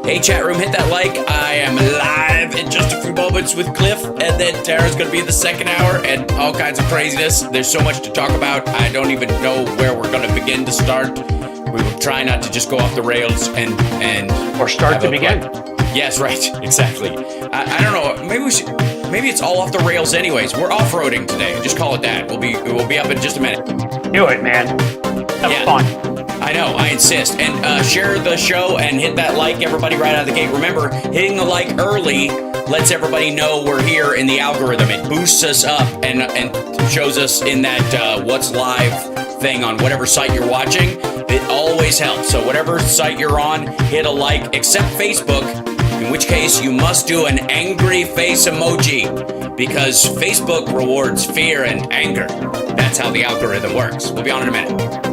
Hey, chat room, hit that like. I am live in just a few moments with Cliff, and then Tara's going to be in the second hour, and all kinds of craziness. There's so much to talk about. I don't even know where we're going to begin to start. We will try not to just go off the rails and or start to begin. Yes, right, exactly. I don't know. Maybe it's all off the rails, anyways. We're off-roading today. Just call it that. We'll be up in just a minute. Do it, man. Have fun. I know, I insist. And share the show and hit that like, everybody, right out of the gate. Remember, hitting the like early lets everybody know we're here in the algorithm. It boosts us up and shows us in that what's live thing on whatever site you're watching. It always helps. So whatever site you're on, hit a like, except Facebook, in which case you must do an angry face emoji because Facebook rewards fear and anger. That's how the algorithm works. We'll be on in a minute.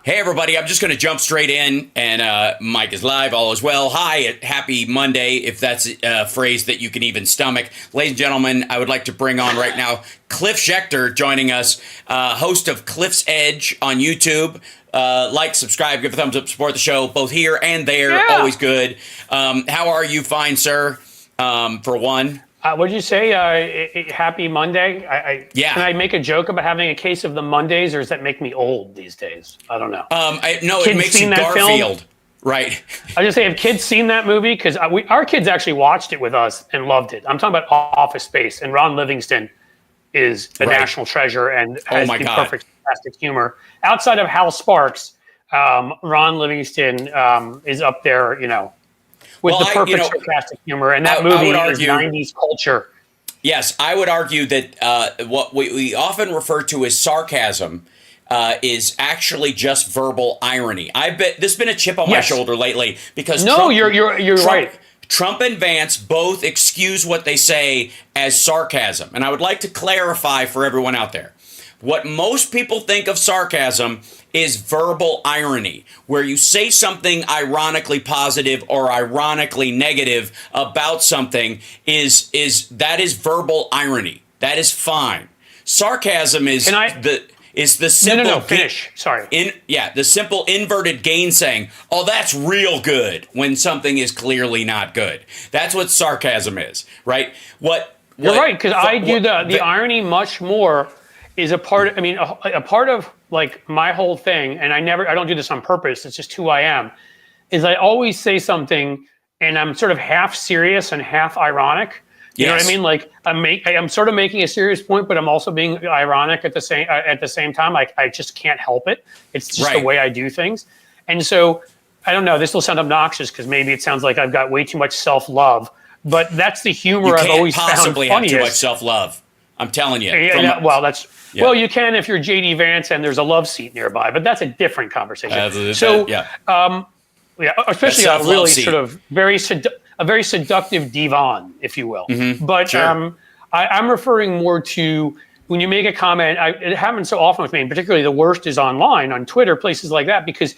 Everybody, I'm just going to jump straight in, and Mike is live, all is well. Hi, happy Monday, if that's a phrase that you can even stomach. Ladies and gentlemen, I would like to bring on right now Cliff Schechter joining us, host of Cliff's Edge on YouTube. Like, subscribe, give a thumbs up, support the show, both here and there, always good. How are you? Fine, sir, for one. What did you say? Happy Monday? Yeah. Can I make a joke about having a case of the Mondays, or does that make me old these days? I don't know. No, it makes you Garfield. Film? Right. I just say, have kids seen that movie? Because our kids actually watched it with us and loved it. I'm talking about Office Space, and Ron Livingston is a national treasure and has the perfect sarcastic humor. Outside of Hal Sparks, Ron Livingston is up there, with the perfect sarcastic humor, and that movie is 90s culture. Yes, I would argue that what we often refer to as sarcasm is actually just verbal irony. I bet this has been a chip on my shoulder lately because you're right. Trump and Vance both excuse what they say as sarcasm, and I would like to clarify for everyone out there. What most people think of sarcasm is verbal irony, where you say something ironically positive or ironically negative about something is verbal irony. That is fine. Sarcasm is the simple finish. Sorry. The simple inverted gainsaying. Oh, that's real good when something is clearly not good. That's what sarcasm is, right? You're right, because I do the irony much more is a part. I mean, a part of like my whole thing, and I don't do this on purpose. It's just who I am. Is I always say something, and I'm sort of half serious and half ironic. You know what I mean? Like I'm sort of making a serious point, but I'm also being ironic at the same time. Like I just can't help it. It's just the way I do things. And so I don't know. This will sound obnoxious because maybe it sounds like I've got way too much self-love. But that's the humor I've always found funniest. You can't possibly have too much self-love. I'm telling you. Well, you can if you're JD Vance and there's a love seat nearby, but that's a different conversation. Especially a really seat. Sort of a very seductive divan, if you will. Mm-hmm. But sure. I'm referring more to when you make a comment. It happens so often with me, and particularly the worst is online, on Twitter, places like that, because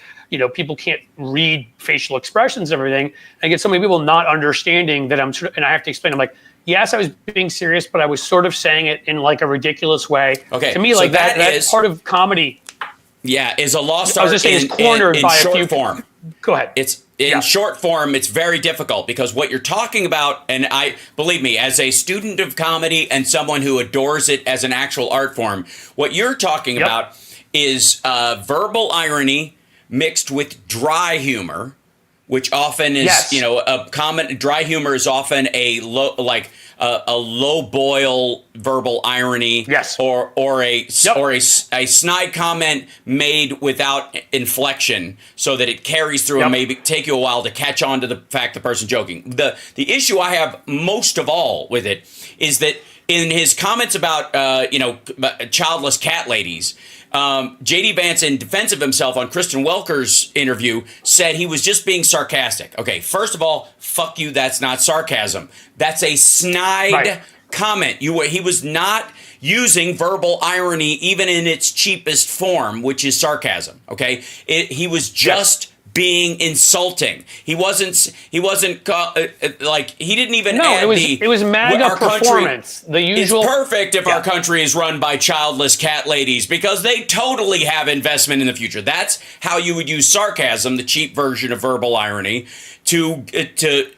people can't read facial expressions and everything. I get so many people not understanding that and I have to explain. I'm like, yes, I was being serious, but I was sort of saying it in like a ridiculous way. Okay, to me, so like that's part of comedy. Yeah, is a lost art. I was just saying, it's cornered by short a few form. Go ahead. It's in short form. It's very difficult because what you're talking about, and believe me, as a student of comedy and someone who adores it as an actual art form, what you're talking about is verbal irony mixed with dry humor, which often is a common. Dry humor is often a low boil verbal irony, or a snide comment made without inflection, so that it carries through and maybe take you a while to catch on to the fact the person's joking. The issue I have most of all with it is that in his comments about childless cat ladies, J.D. Vance, in defense of himself on Kristen Welker's interview, said he was just being sarcastic. Okay, first of all, fuck you, that's not sarcasm. That's a snide comment. He was not using verbal irony even in its cheapest form, which is sarcasm. Okay, he was just being insulting. He wasn't he didn't even add it was MAGA performance. The usual. It's perfect if our country is run by childless cat ladies, because they totally have investment in the future. That's how you would use sarcasm, the cheap version of verbal irony, to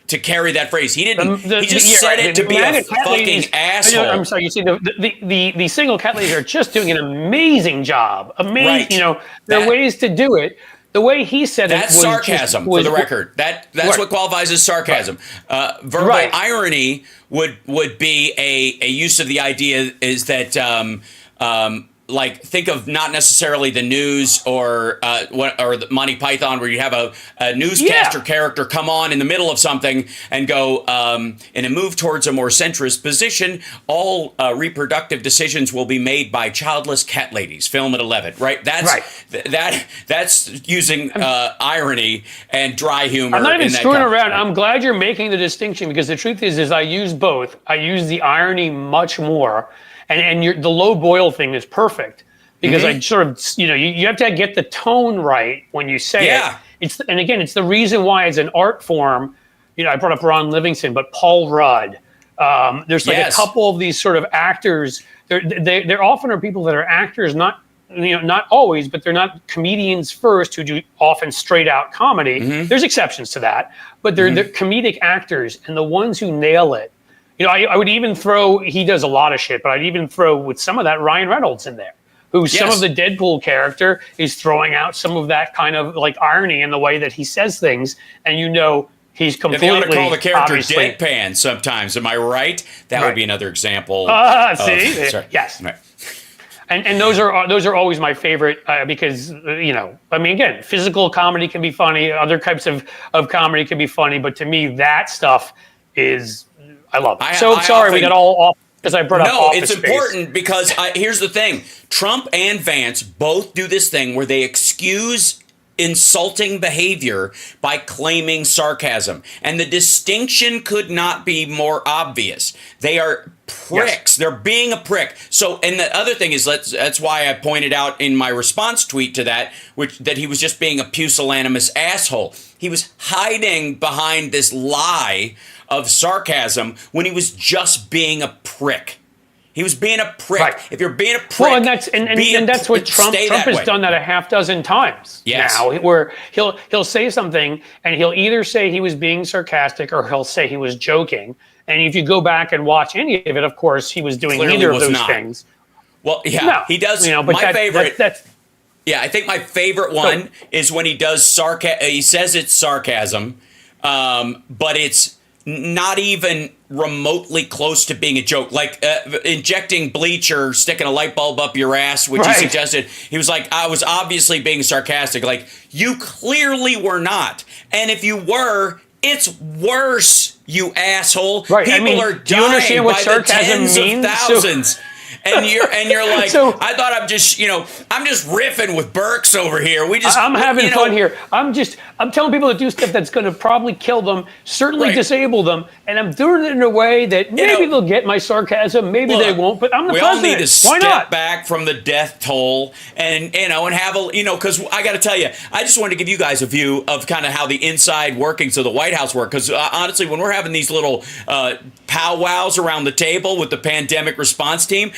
carry that phrase. He didn't. He just said it to be a fucking asshole. I'm sorry. You see, the single cat ladies are just doing an amazing job. Amazing. Right. There are ways to do it. The way he said that's it was sarcasm, for the record. That's what qualifies as sarcasm. Verbal irony would be a use of the idea is that think of not necessarily the news or the Monty Python, where you have a newscaster character come on in the middle of something and go, in a move towards a more centrist position, all reproductive decisions will be made by childless cat ladies. Film at 11, right? That's using irony and dry humor. I'm not even screwing around. I'm glad you're making the distinction, because the truth is I use both. I use the irony much more. And the low boil thing is perfect, because I sort of, you have to get the tone right when you say it. It's the reason why it's an art form. I brought up Ron Livingston, but Paul Rudd. There's a couple of these sort of actors. There often are people that are actors, not always, but they're not comedians first, who do often straight out comedy. There's exceptions to that, but they're comedic actors, and the ones who nail it. I would even throw, he does a lot of shit, but I'd even throw with some of that Ryan Reynolds in there, who some of the Deadpool character is throwing out some of that kind of like irony in the way that he says things. And he's completely. They ought to call the character deadpan sometimes. Am I right? That would be another example. Yes. Right. And those are always my favorite, because, again, physical comedy can be funny. Other types of comedy can be funny. But to me, that stuff is... I love it. We got all off because I brought up Office Space. No, it's important because here's the thing. Trump and Vance both do this thing where they excuse insulting behavior by claiming sarcasm. And the distinction could not be more obvious. They are pricks. Yes. They're being a prick. So, and the other thing is, that's why I pointed out in my response tweet to that, that he was just being a pusillanimous asshole. He was hiding behind this lie of sarcasm when he was just being a prick. He was being a prick. Right. If you're being a prick, well, and that's what Trump has done that a half dozen times now, where he'll say something and he'll either say he was being sarcastic or he'll say he was joking. And if you go back and watch any of it, of course, he was doing neither of those things. Well, yeah, he does. But my favorite. I think my favorite one is when he does sarcasm. He says it's sarcasm, but it's not even remotely close to being a joke. Like injecting bleach or sticking a light bulb up your ass, which he suggested. He was like, I was obviously being sarcastic. Like, you clearly were not. And if you were, it's worse, you asshole. Right. People are dying do you understand what by sarcasm the tens means? of thousands. And you're like, I thought I'm just riffing with Burks over here. I'm having fun here. I'm telling people to do stuff that's going to probably kill them, certainly disable them, and I'm doing it in a way that maybe they'll get my sarcasm, maybe they won't. But I'm the president. We all need to step back from the death toll, and have because I got to tell you, I just wanted to give you guys a view of kind of how the inside workings of the White House work. Because honestly, when we're having these little powwows around the table with the pandemic response team.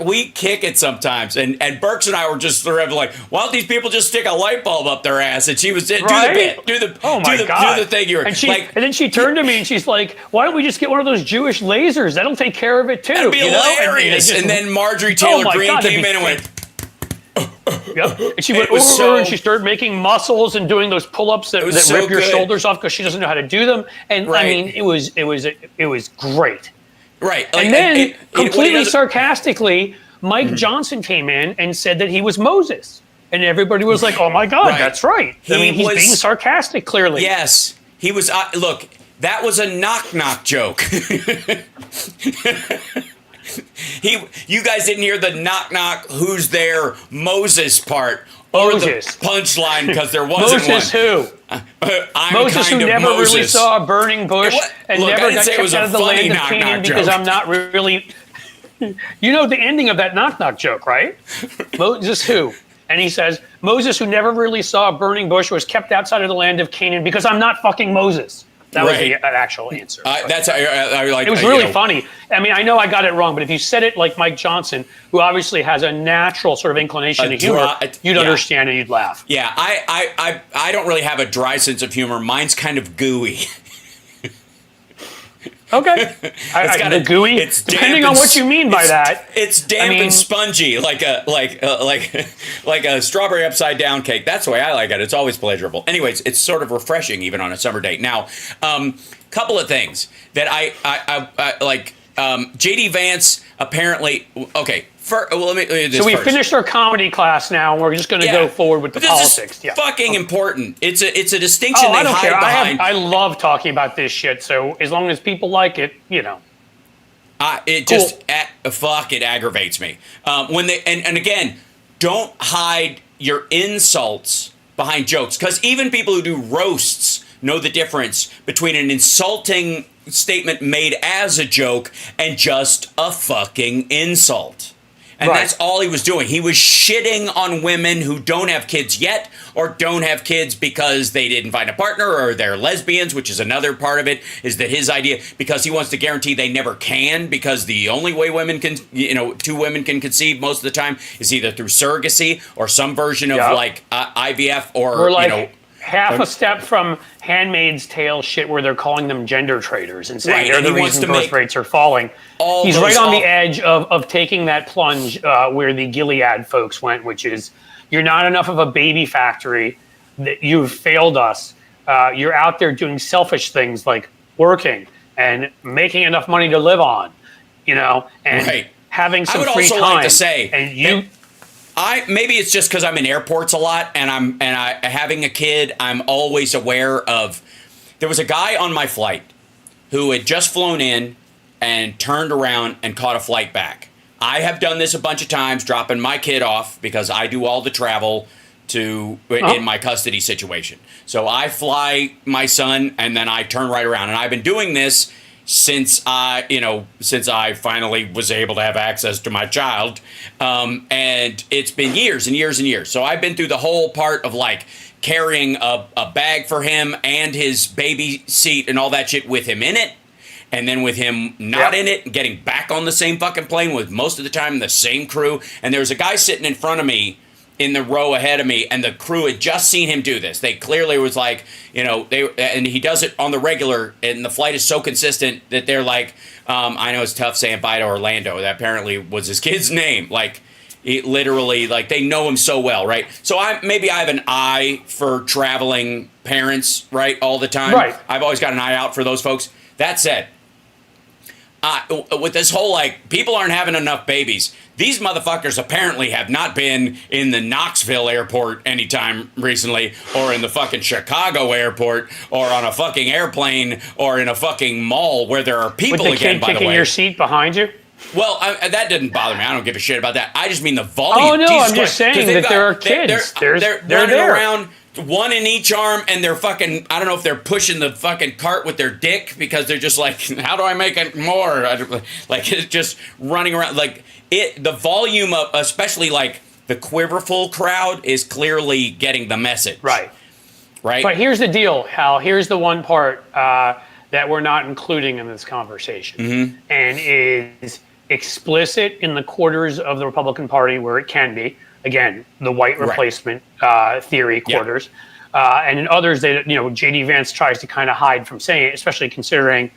We kick it sometimes. And Burks and I were just sort of like, why don't these people just stick a light bulb up their ass? And she was, do the bit. Do the thing. And then she turned to me and she's like, why don't we just get one of those Jewish lasers? That'll take care of it too. That'd be hilarious. And then Marjorie Taylor Greene came in and went, yep. And she went over and she started making muscles and doing those pull-ups that rip your shoulders off because she doesn't know how to do them. And I mean, it was great. Right. And then, completely sarcastically, Mike Johnson came in and said that he was Moses. And everybody was like, oh my God, that's right. He's being sarcastic, clearly. Yes. He was, look, that was a knock-knock joke. You guys didn't hear the knock-knock, who's there, Moses part. Or Moses. The punchline, because there wasn't Moses one. Moses who never really saw a burning bush and never got kicked out of the land of Canaan because I'm not really... You know the ending of that knock-knock joke, right? Moses who? And he says, Moses who never really saw a burning bush was kept outside of the land of Canaan because I'm not fucking Moses. That was the actual answer. It was really funny. I mean, I know I got it wrong, but if you said it like Mike Johnson, who obviously has a natural sort of inclination to humor, you'd understand and you'd laugh. Yeah, I don't really have a dry sense of humor. Mine's kind of gooey. Okay. Gooey. It's depending on what you mean by that. It's damp and spongy, like a strawberry upside down cake. That's the way I like it. It's always pleasurable. Anyways, it's sort of refreshing even on a summer day. Now, couple of things that I like. JD Vance apparently. Okay. Let me do this so we first. Finished our comedy class now, and we're just going to go forward with the politics. This is fucking important. It's a distinction they I don't hide care. behind. I love talking about this shit, so as long as people like it, it aggravates me. When they and again, don't hide your insults behind jokes, because even people who do roasts know the difference between an insulting statement made as a joke and just a fucking insult. And that's all he was doing. He was shitting on women who don't have kids yet or don't have kids because they didn't find a partner or they're lesbians, which is another part of it, is that his idea, because he wants to guarantee they never can, because the only way women can, two women can conceive most of the time is either through surrogacy or some version of IVF or, we're like half a step from Handmaid's Tale shit where they're calling them gender traitors and saying they're the reason birth rates are falling. He's right on the edge of taking that plunge where the Gilead folks went, which is, you're not enough of a baby factory, that you've failed us. You're out there doing selfish things like working and making enough money to live on, and having some free time. I would also like to say, maybe it's just because I'm in airports a lot and having a kid, I'm always aware of. There was a guy on my flight who had just flown in and turned around and caught a flight back. I have done this a bunch of times, dropping my kid off because I do all the travel in my custody situation. So I fly my son, and then I turn right around. And I've been doing this since I finally was able to have access to my child. And it's been years and years and years. So I've been through the whole part of like carrying a bag for him and his baby seat and all that shit with him in it. And then with him not in it, getting back on the same fucking plane with most of the time the same crew. And there was a guy sitting in front of me in the row ahead of me, and the crew had just seen him do this. They clearly was like, and he does it on the regular, and the flight is so consistent that they're like, I know it's tough saying bye to Orlando. That apparently was his kid's name. Like, it literally, like, they know him so well, right? So maybe I have an eye for traveling parents, right, all the time. Right. I've always got an eye out for those folks. That said, with this whole, like, people aren't having enough babies, these motherfuckers apparently have not been in the Knoxville airport anytime recently, or in the fucking Chicago airport, or on a fucking airplane, or in a fucking mall where there are people again, by the way. With the kid kicking your seat behind you? Well, that didn't bother me. I don't give a shit about that. I just mean the volume. Oh, no, Jesus I'm just saying that there are kids. They're running around, one in each arm, and they're fucking, I don't know if they're pushing the fucking cart with their dick because they're just like, how do I make it more? Like, it's just running around. Like, the volume of, especially like the quiverful crowd is clearly getting the message. Right. Right. But here's the deal, Hal. Here's the one part that we're not including in this conversation, and is explicit in the quarters of the Republican Party where it can be. Again, the white replacement theory quarters. And in others, J.D. Vance tries to kind of hide from saying it, especially considering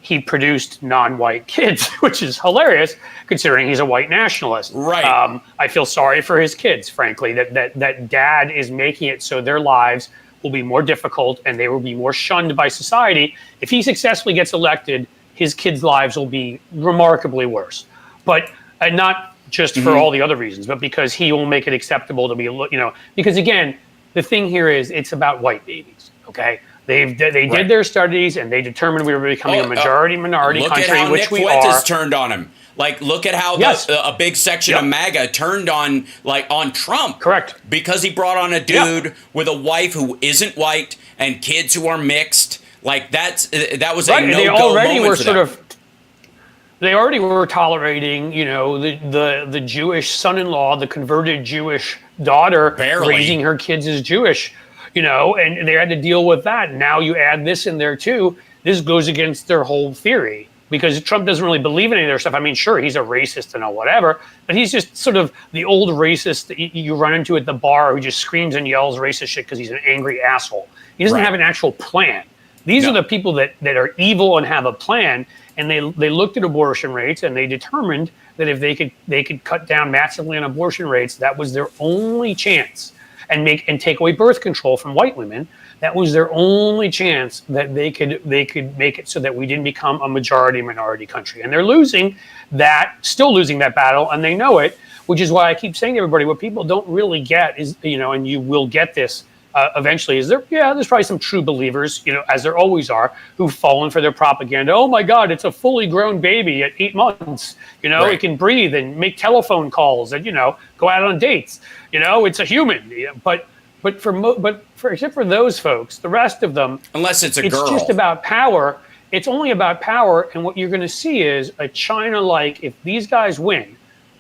he produced non-white kids, which is hilarious considering he's a white nationalist. Right. I feel sorry for his kids, frankly, that dad is making it so their lives will be more difficult and they will be more shunned by society. If he successfully gets elected, his kids' lives will be remarkably worse. But not just for all the other reasons, but because he will make it acceptable to be, because again, the thing here is it's about white babies, okay? They did their studies and they determined we were becoming a majority-minority country, which we are. Look at how Nick Fuentes turned on him. Like, look at how a big section of MAGA turned on Trump. Correct. Because he brought on a dude with a wife who isn't white and kids who are mixed. Like, that was a no-go moment for them. They already were tolerating, the Jewish son-in-law, the converted Jewish daughter, raising her kids as Jewish, and they had to deal with that. Now you add this in there too. This goes against their whole theory because Trump doesn't really believe in any of their stuff. I mean, sure, he's a racist and whatever, but he's just sort of the old racist that you run into at the bar who just screams and yells racist shit because he's an angry asshole. He doesn't have an actual plan. These are the people that are evil and have a plan. And they looked at abortion rates and they determined that if they could cut down massively on abortion rates, that was their only chance, and take away birth control from white women. That was their only chance that they could make it so that we didn't become a majority-minority country. And they're still losing that battle, and they know it, which is why I keep saying to everybody, what people don't really get is, and you will get this eventually, there's probably some true believers, as there always are, who've fallen for their propaganda. Oh my God, it's a fully grown baby at 8 months. It can breathe and make telephone calls and, go out on dates. It's a human. But except for those folks, the rest of them, unless it's girl, it's just about power. It's only about power. And what you're going to see is a China-like, if these guys win,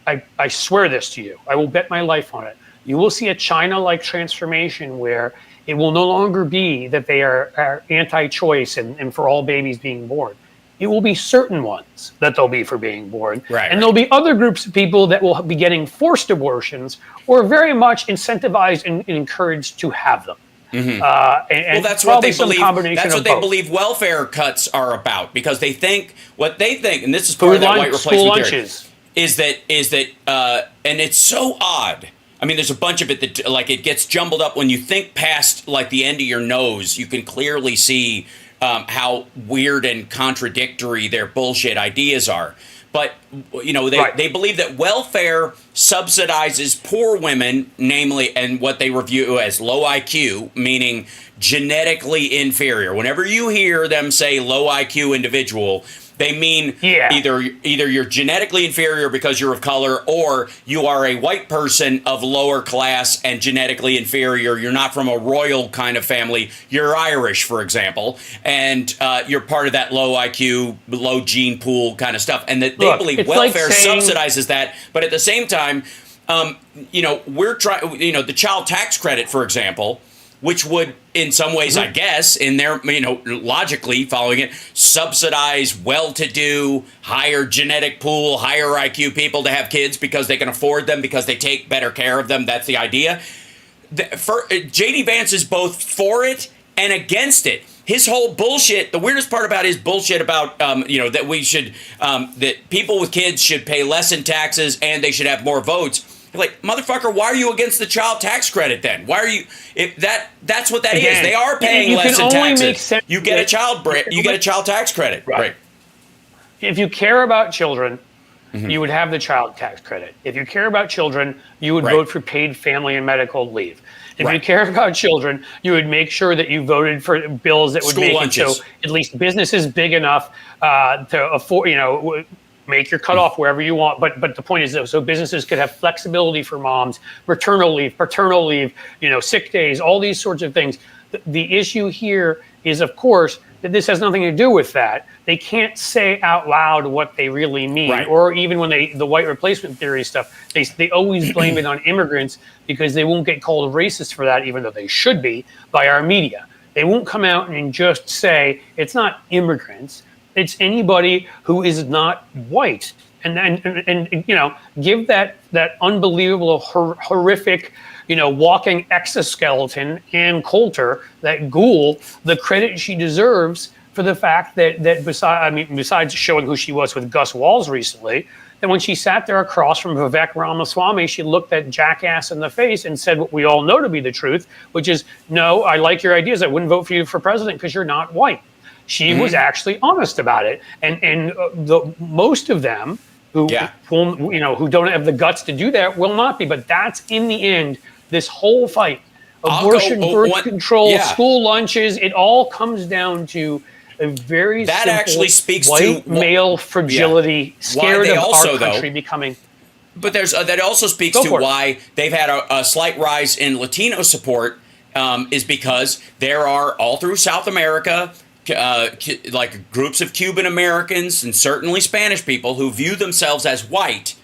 I swear this to you, I will bet my life on it. You will see a China-like transformation where it will no longer be that they are anti-choice and for all babies being born. It will be certain ones that they'll be for being born. And there'll be other groups of people that will be getting forced abortions or very much incentivized and encouraged to have them. And that's what they believe. That's what they believe welfare cuts are about, because they think, and this is part of that white replacement theory, is that, and it's so odd. I mean, there's a bunch of it that, like, it gets jumbled up when you think past, like, the end of your nose. You can clearly see how weird and contradictory their bullshit ideas are. But, they believe that welfare subsidizes poor women, namely, and what they review as low IQ, meaning genetically inferior. Whenever you hear them say low IQ individual, They mean either you're genetically inferior because you're of color, or you are a white person of lower class and genetically inferior. You're not from a royal kind of family. You're Irish, for example, and you're part of that low IQ, low gene pool kind of stuff. And that they believe welfare subsidizes that. But at the same time, we're trying, the child tax credit, for example, which would, in some ways, I guess, in their, logically following it, subsidize well-to-do, higher genetic pool, higher IQ people to have kids because they can afford them, because they take better care of them. That's the idea. J.D. Vance is both for it and against it. His whole bullshit, the weirdest part about his bullshit about, that we should, that people with kids should pay less in taxes and they should have more votes. Like, motherfucker, why are you against the child tax credit then? Why are you? That's what that is. They are paying less in taxes. You get a child tax credit. Right. If you care about children, you would have the child tax credit. If you care about children, you would vote for paid family and medical leave. If you care about children, you would make sure that you voted for bills that would make it so at least businesses big enough to afford, make your cutoff wherever you want. But the point is, though, so businesses could have flexibility for moms, maternal leave, paternal leave, sick days, all these sorts of things. The issue here is, of course, that this has nothing to do with that. They can't say out loud what they really mean, or even when the white replacement theory stuff, they always blame it on immigrants because they won't get called racist for that, even though they should be, by our media. They won't come out and just say it's not immigrants. It's anybody who is not white, and give that unbelievable horrific, walking exoskeleton, Ann Coulter, that ghoul, the credit she deserves for the fact that besides showing who she was with Gus Walls recently, that when she sat there across from Vivek Ramaswamy, she looked that jackass in the face and said what we all know to be the truth, which is, no, I like your ideas. I wouldn't vote for you for president because you're not white. She was actually honest about it, and the most of them who don't have the guts to do that will not be. But that's in the end this whole fight: abortion, birth control, school lunches. It all comes down to a very simple actually speaks white to male fragility, scared of our country becoming. But that also speaks to why they've had a slight rise in Latino support, is because there are all through South America. Like groups of Cuban Americans and certainly Spanish people who view themselves as white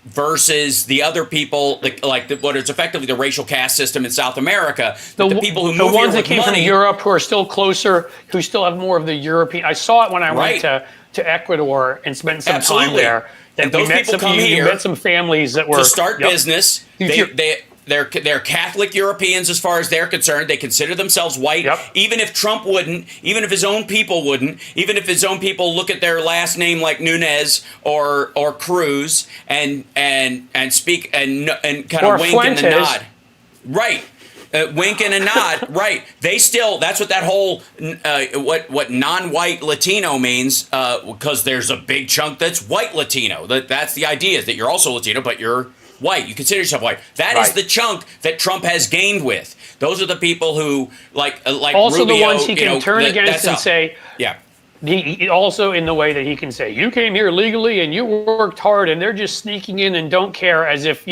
versus the other people, what is effectively the racial caste system in South America. The people who move the ones here that came from Europe who are still closer, who still have more of the European. I saw it when I went to Ecuador and spent some time there. And those people come here. Met some families that were to start business. They're Catholic Europeans as far as they're concerned. They consider themselves white, even if Trump wouldn't, even if his own people wouldn't, even if his own people look at their last name like Nunez or Cruz and speak and kind of wink and nod. Right. Wink and a nod, right? They still, that's what that whole, what non-white Latino means, because there's a big chunk that's white Latino. That's the idea, is that you're also Latino, but you're white. You consider yourself white. That is the chunk that Trump has gained with. Those are the people who, like also Rubio, the ones he can turn against and say, He also in the way that he can say, you came here legally and you worked hard, and they're just sneaking in and don't care, as if,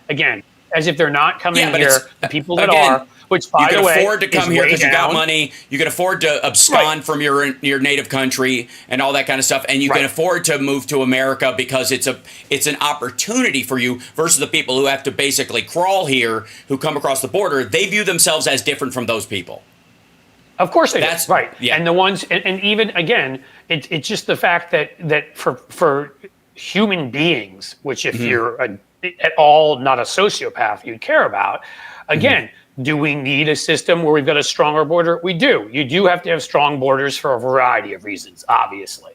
again, as if they're not coming here, the people that are, which, by the way, you can afford to come here because you got money. You can afford to abscond from your native country and all that kind of stuff, and you can afford to move to America because it's an opportunity for you. Versus the people who have to basically crawl here, who come across the border, they view themselves as different from those people. Of course they do. Right. Yeah. And the ones, and even again, it's just the fact that for human beings, which if you're at all not a sociopath you'd care about, again. Do we need a system where we've got a stronger border? We do. You do have to have strong borders for a variety of reasons, obviously.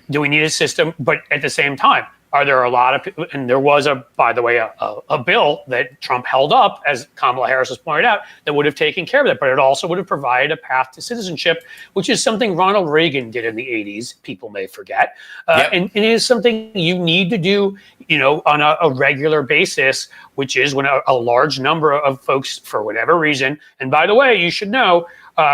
Do we need a system? But at the same time, are there a lot of people, and there was by the way, a bill that Trump held up, as Kamala Harris has pointed out, that would have taken care of that, but it also would have provided a path to citizenship, which is something Ronald Reagan did in the 80s, people may forget. And it is something you need to do, on a regular basis, which is when a large number of folks, for whatever reason, and by the way, you should know,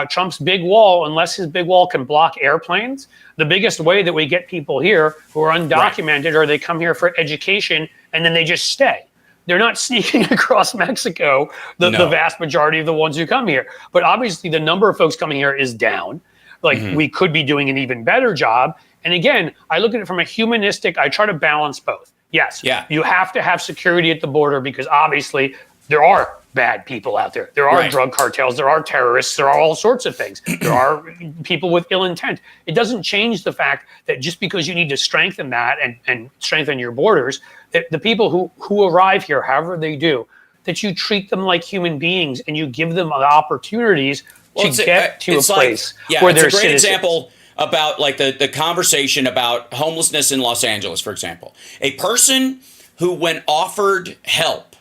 Trump's big wall, unless his big wall can block airplanes, the biggest way that we get people here who are undocumented or they come here for education and then they just stay. They're not sneaking across Mexico, the vast majority of the ones who come here. But obviously the number of folks coming here is down. Like we could be doing an even better job. And again, I look at it from a humanistic, I try to balance both. Yes, you have to have security at the border because obviously there are bad people out there. There are drug cartels, there are terrorists, there are all sorts of things. There are people with ill intent. It doesn't change the fact that just because you need to strengthen that and strengthen your borders, that the people who arrive here, however they do, that you treat them like human beings and you give them opportunities to get to a place where they're citizens. It's a great example about like the conversation about homelessness in Los Angeles, for example. A person who, when offered help,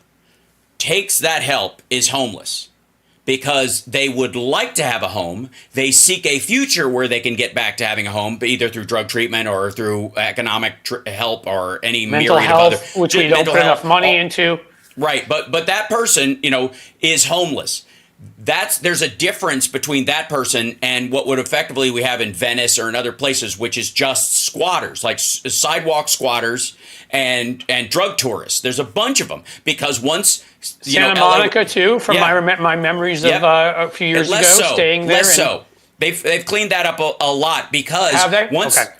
takes that help is homeless because they would like to have a home. They seek a future where they can get back to having a home, either through drug treatment or through economic help or any mental myriad health, of other, which we don't put enough money into. Right, but that person, is homeless. There's a difference between that person and what would effectively we have in Venice or in other places, which is just squatters, like sidewalk squatters and drug tourists. There's a bunch of them because once Santa Monica too, from my memories of a few years ago, staying there. Less so. They've cleaned that up a lot because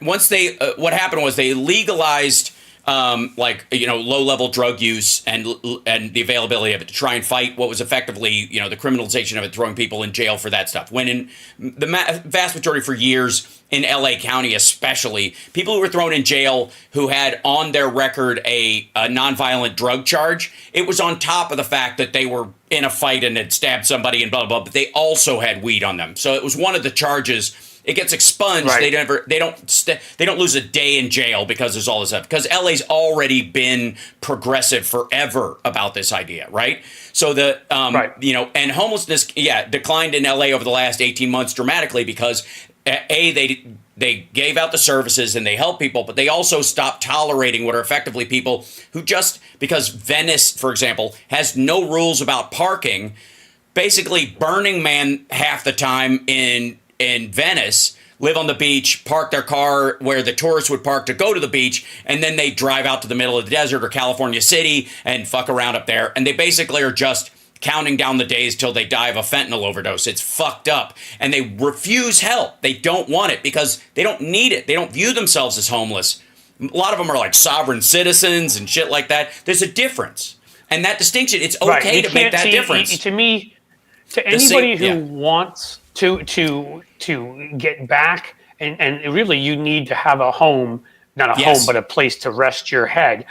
once they what happened was they legalized low-level drug use and the availability of it to try and fight what was effectively, the criminalization of it, throwing people in jail for that stuff. When in the vast majority for years in LA County especially, people who were thrown in jail who had on their record a nonviolent drug charge, it was on top of the fact that they were in a fight and had stabbed somebody and blah, blah, blah, but they also had weed on them. So it was one of the charges. It gets expunged. Right. They don't lose a day in jail because there's all this stuff. Because LA's already been progressive forever about this idea, right? So and homelessness, declined in LA over the last 18 months dramatically because they gave out the services and they helped people, but they also stopped tolerating what are effectively people who just because Venice, for example, has no rules about parking, basically Burning Man half the time in Venice, live on the beach, park their car where the tourists would park to go to the beach, and then they drive out to the middle of the desert or California City and fuck around up there. And they basically are just counting down the days till they die of a fentanyl overdose. It's fucked up. And they refuse help. They don't want it because they don't need it. They don't view themselves as homeless. A lot of them are like sovereign citizens and shit like that. There's a difference. And that distinction, it's okay to make that difference. To me, to anybody who wants to get back, and really you need to have a home, not a home, but a place to rest your head,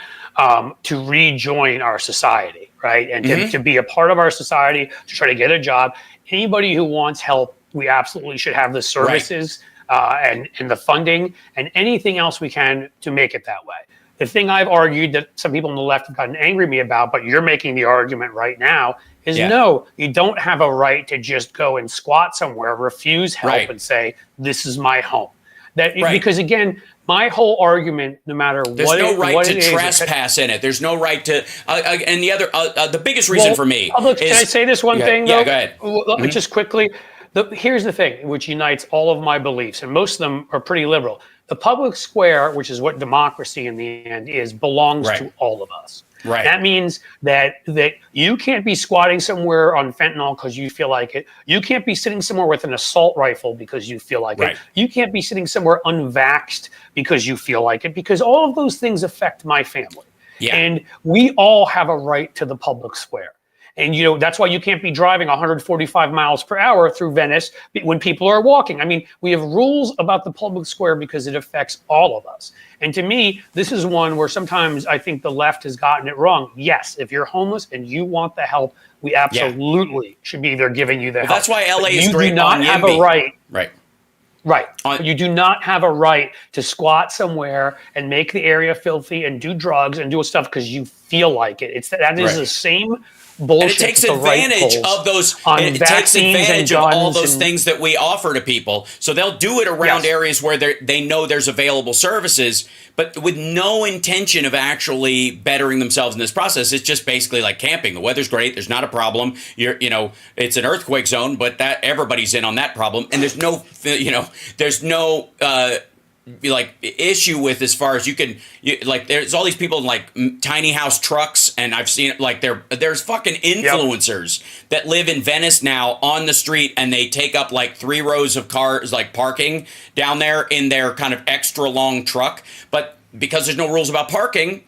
to rejoin our society, right? And to be a part of our society, to try to get a job. Anybody who wants help, we absolutely should have the services and the funding and anything else we can to make it that way. The thing I've argued that some people on the left have gotten angry at me about, but you're making the argument right now, is no, you don't have a right to just go and squat somewhere, refuse help, and say, this is my home. Because again, my whole argument, no matter there's no right to trespass in it. There's no right to, and the other, the biggest reason for me is... Can I say this one thing, though? Yeah, go ahead. Just quickly. Here's the thing, which unites all of my beliefs, and most of them are pretty liberal. The public square, which is what democracy in the end is, belongs to all of us. Right. That means that you can't be squatting somewhere on fentanyl because you feel like it. You can't be sitting somewhere with an assault rifle because you feel like it. You can't be sitting somewhere unvaxxed because you feel like it, because all of those things affect my family. Yeah. And we all have a right to the public square. And, that's why you can't be driving 145 miles per hour through Venice when people are walking. I mean, we have rules about the public square because it affects all of us. And to me, this is one where sometimes I think the left has gotten it wrong. Yes, if you're homeless and you want the help, we absolutely should be there giving you the help. That's why LA is great. You do not have a right. Right. You do not have a right to squat somewhere and make the area filthy and do drugs and do stuff because you feel like it. That is the same bullshit. And it takes advantage of those. It takes advantage of all those things that we offer to people. So they'll do it around areas where they know there's available services, but with no intention of actually bettering themselves in this process. It's just basically like camping. The weather's great. There's not a problem. It's an earthquake zone, but that everybody's in on that problem. And there's no issue with as far as there's all these people in like tiny house trucks, and I've seen like there's fucking influencers that live in Venice now on the street, and they take up like 3 rows of cars like parking down there in their kind of extra long truck, but because there's no rules about parking,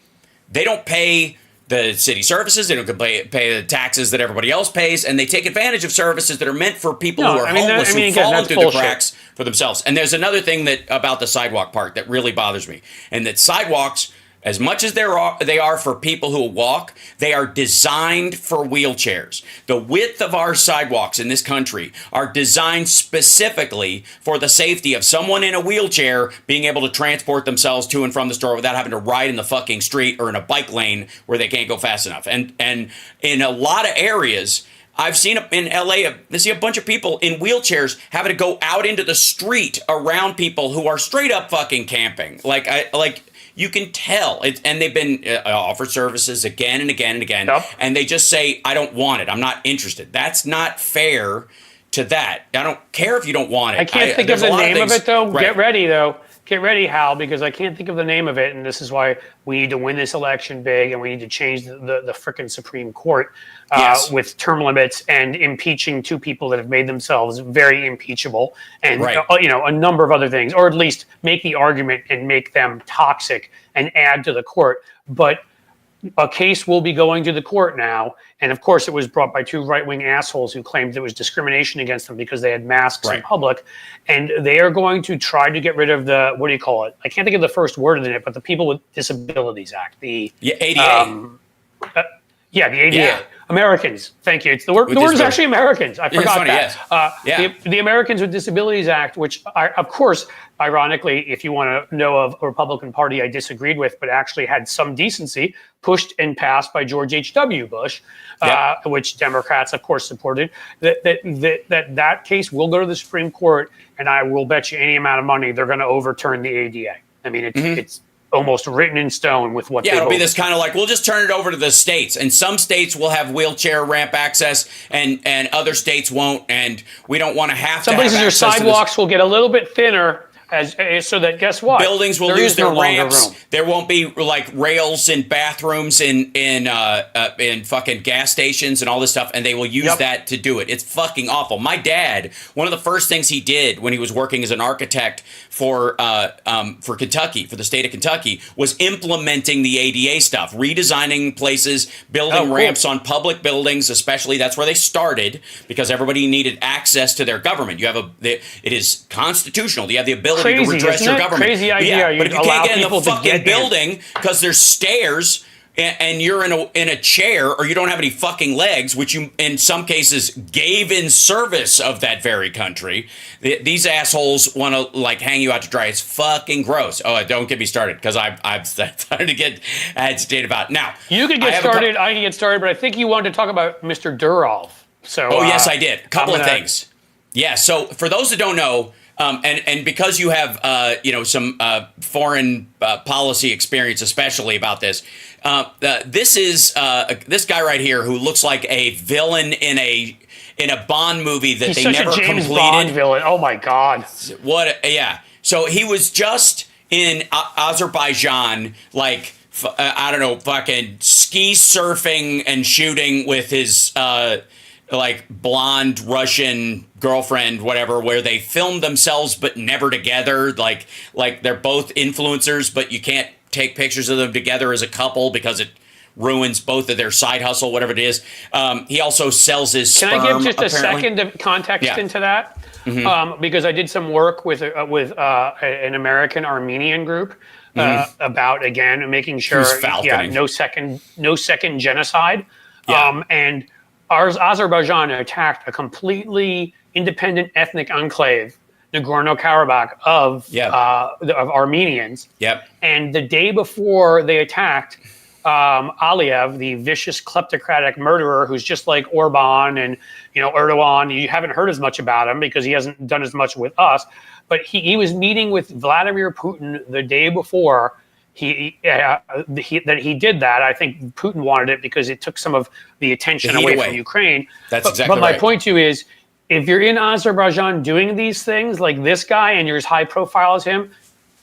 they don't pay the city services, they don't pay the taxes that everybody else pays, and they take advantage of services that are meant for people who are homeless, who fall through the cracks for themselves. And there's another thing about the sidewalk part that really bothers me, and that sidewalks, as much as they are for people who walk, they are designed for wheelchairs. The width of our sidewalks in this country are designed specifically for the safety of someone in a wheelchair being able to transport themselves to and from the store without having to ride in the fucking street or in a bike lane where they can't go fast enough. And in a lot of areas, I've seen in LA, I see a bunch of people in wheelchairs having to go out into the street around people who are straight up fucking camping. You can tell, and they've been offered services again and again and again, and they just say, I don't want it. I'm not interested. That's not fair to that. I don't care if you don't want it. I can't think of the name of it, though. Right. Get ready, though. Get ready, Hal, because I can't think of the name of it, and this is why we need to win this election big, and we need to change the frickin' Supreme Court with term limits and impeaching 2 people that have made themselves very impeachable, and a number of other things, or at least make the argument and make them toxic and add to the court. But a case will be going to the court now, and of course it was brought by 2 right-wing assholes who claimed there was discrimination against them because they had masks in public, and they are going to try to get rid of the, what do you call it? I can't think of the first word in it, but the People with Disabilities Act, the ADA. The ADA. Yeah. Americans. Thank you. It's the word. The word is actually Americans. I forgot that. Yes. The Americans with Disabilities Act, which, of course, ironically, if you want to know of a Republican Party I disagreed with, but actually had some decency, pushed and passed by George H.W. Bush, which Democrats, of course, supported. That case will go to the Supreme Court, and I will bet you any amount of money they're going to overturn the ADA. I mean, it's almost written in stone with what it'll be this kind of like, we'll just turn it over to the states, and some states will have wheelchair ramp access and other states won't, and we don't want to have some places your sidewalks will get a little bit thinner so that, guess what? Buildings will lose their ramps. There won't be like rails in bathrooms in fucking gas stations and all this stuff, and they will use that to do it. It's fucking awful. My dad, one of the first things he did when he was working as an architect for Kentucky, for the state of Kentucky, was implementing the ADA stuff, redesigning places, building ramps on public buildings, especially. That's where they started, because everybody needed access to their government. It is constitutional. You have the ability to redress your government. Crazy idea. But if you can't get in the fucking building because there's stairs and you're in a chair, or you don't have any fucking legs, which you in some cases gave in service of that very country, these assholes want to like hang you out to dry. It's fucking gross. Oh, don't get me started, because I'm starting to get agitated about it. Now. You could get started. I can get started, but I think you wanted to talk about Mr. Durov. So. Oh yes, I did. A couple of things. Yeah. So for those that don't know. And because you have some foreign policy experience, especially about this, this is this guy right here who looks like a villain in a Bond movie that they never completed. He's such a James Bond villain. Oh my God! So he was just in Azerbaijan, like I don't know, fucking ski surfing and shooting with his. Like blonde Russian girlfriend, whatever, where they filmed themselves but never together. Like they're both influencers, but you can't take pictures of them together as a couple because it ruins both of their side hustle, whatever it is. He also sells his sperm. Can I give just a second of context into that? Mm-hmm. Because I did some work with an American Armenian group about, again, making sure no second genocide. And Azerbaijan attacked a completely independent ethnic enclave, Nagorno-Karabakh, of Armenians. Yep. And the day before they attacked, Aliyev, the vicious kleptocratic murderer who's just like Orban and Erdogan. You haven't heard as much about him because he hasn't done as much with us. But he was meeting with Vladimir Putin the day before he did that. I think Putin wanted it because it took some of the attention away from Ukraine. That's exactly right. But my point to you is, if you're in Azerbaijan doing these things like this guy and you're as high profile as him,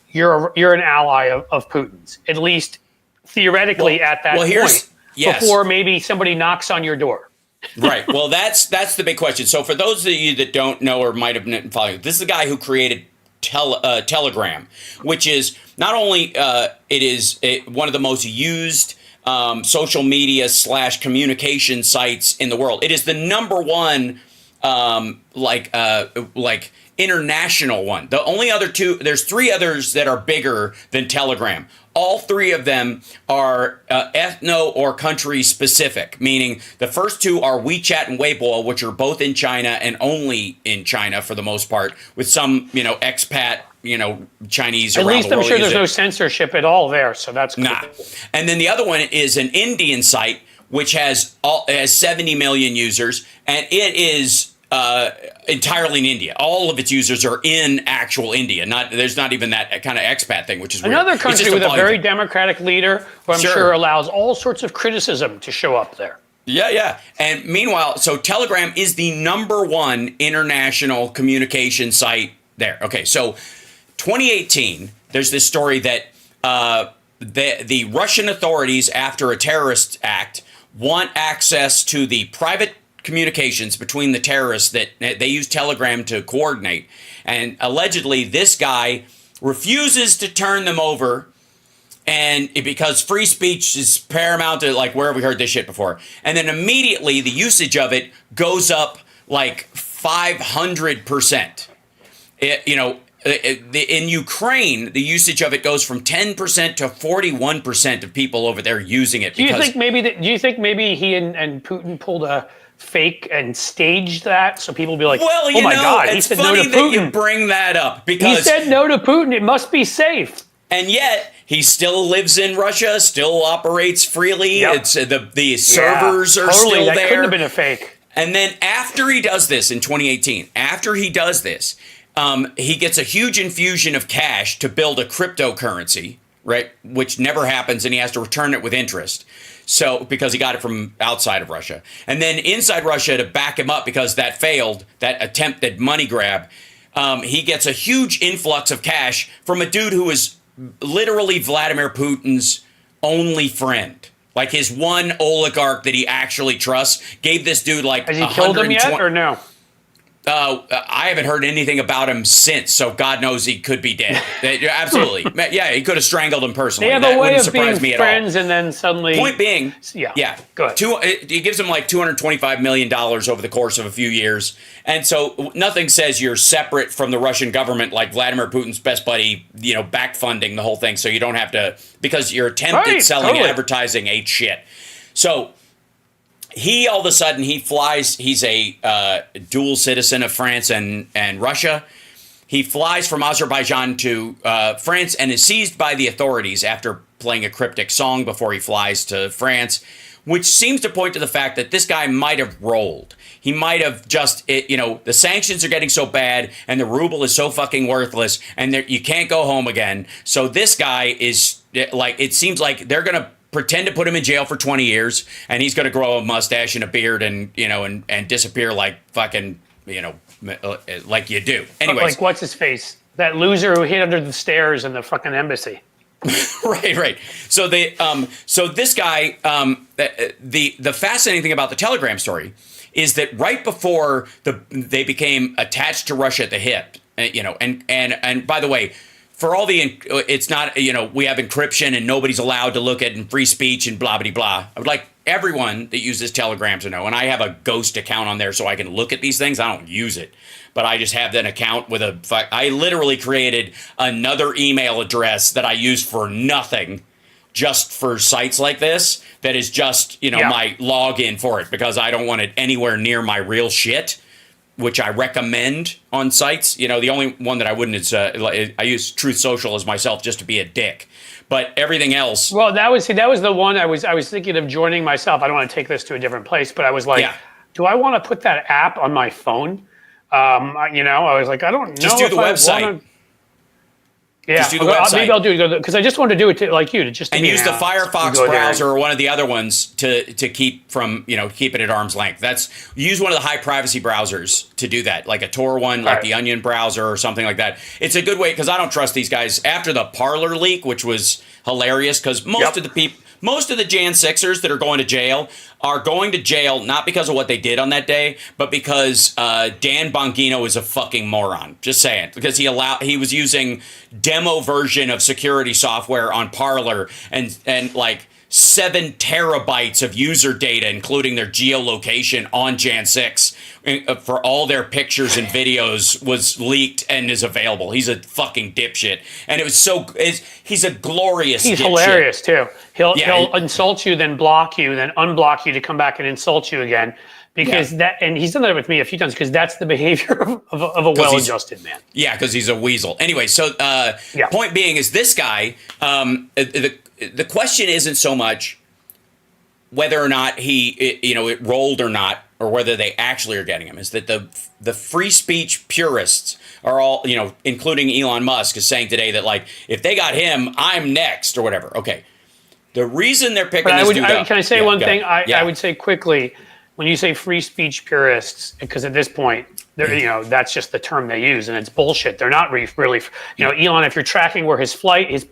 you're an ally of Putin's, at least theoretically at that point, before maybe somebody knocks on your door. Right. Well, that's the big question. So for those of you that don't know or might have been following, this is the guy who created Telegram, which is not only it is one of the most used social media / communication sites in the world. It is the number one international one. The only other two, there's 3 others that are bigger than Telegram. All 3 of them are ethno or country specific, meaning the first 2 are WeChat and Weibo, which are both in China and only in China for the most part, with some, expat, Chinese around the world. At least I'm sure there's no censorship at all there, so that's cool. Nah. And then the other one is an Indian site, which has 70 million users, and it is entirely in India. All of its users are in actual India. There's not even that kind of expat thing, which is another weird. Country with a very democratic leader who I'm sure allows all sorts of criticism to show up there. Yeah. And meanwhile, so Telegram is the number 1 international communication site there. Okay, so 2018, there's this story that the Russian authorities, after a terrorist act, want access to the private communications between the terrorists that they use Telegram to coordinate. And allegedly, this guy refuses to turn them over, and because free speech is paramount to, like, where have we heard this shit before? And then immediately the usage of it goes up like 500%. In Ukraine, the usage of it goes from 10% to 41% of people over there using it. Do you think maybe he and Putin pulled a fake and staged that so people will be like, well, oh my God, he said no to Putin. It's funny that you bring that up because he said no to Putin. It must be safe. And yet he still lives in Russia, still operates freely. Yep. It's the servers are still that there. Couldn't have been a fake. And then after he does this in 2018, he gets a huge infusion of cash to build a cryptocurrency, right? Which never happens, and he has to return it with interest. So, because he got it from outside of Russia. And then inside Russia, to back him up because that failed, that attempted money grab, he gets a huge influx of cash from a dude who is literally Vladimir Putin's only friend. Like his one oligarch that he actually trusts gave this dude like Has he killed him yet or no? I haven't heard anything about him since, so God knows he could be dead. Absolutely. Yeah, he could have strangled him personally. They have a way of being friends and then suddenly... Point being... Yeah, go ahead. He gives him like $225 million over the course of a few years. And so nothing says you're separate from the Russian government like Vladimir Putin's best buddy, back funding the whole thing, so you don't have to... Because your attempt at selling advertising ain't shit. So... He all of a sudden he flies. He's a dual citizen of France and Russia. He flies from Azerbaijan to France and is seized by the authorities after playing a cryptic song before he flies to France, which seems to point to the fact that this guy might have rolled. He might have just, the sanctions are getting so bad and the ruble is so fucking worthless and you can't go home again. So this guy is like, it seems like they're going to pretend to put him in jail for 20 years, and he's going to grow a mustache and a beard and disappear like fucking, like you do. Anyways. Like, what's his face? That loser who hid under the stairs in the fucking embassy. Right. So this guy, the fascinating thing about the Telegram story is that right before they became attached to Russia at the hip, and by the way, for all it's not, we have encryption and nobody's allowed to look at and free speech and blah, blah, blah. I would like everyone that uses Telegram to know. And I have a ghost account on there so I can look at these things. I don't use it, but I just have an account with I literally created another email address that I use for nothing, just for sites like this. That is just, my login for it because I don't want it anywhere near my real shit. which I recommend on sites. You know, the only one that I wouldn't is I use Truth Social as myself just to be a dick. But everything else. Well, that was the one I was thinking of joining myself. I don't want to take this to a different place, but I was like, do I want to put that app on my phone? You know, I was like, I don't know. Just do the website. Yeah, just do the website. Maybe I'll do it because I just wanted to do it like you, and use the Firefox browser or one of the other ones to keep from keep it at arm's length. Use one of the high privacy browsers to do that, like a Tor one, like the Onion browser or something like that. It's a good way because I don't trust these guys after the Parler leak, which was hilarious because most of the people. Most of the Jan 6ers that are going to jail are going to jail not because of what they did on that day, but because Dan Bongino is a fucking moron. Just saying. Because he was using demo version of security software on Parler and like 7 terabytes of user data, including their geolocation on Jan 6 for all their pictures and videos was leaked and is available. He's a fucking dipshit. And it was he's a glorious He's dipshit. Hilarious too. He'll insult you, then block you, then unblock you to come back and insult you again. Because and he's done that with me a few times because that's the behavior of a well-adjusted man. Yeah, because he's a weasel. Anyway, so point being is this guy, the question isn't so much whether or not it rolled or not, or whether they actually are getting him. Is that the free speech purists are all, including Elon Musk, is saying today that like if they got him, I'm next or whatever. Okay, the reason they're picking this dude up. Can I say one thing? I would say quickly when you say free speech purists, because at this point, that's just the term they use, and it's bullshit. They're not really, Elon. If you're tracking where his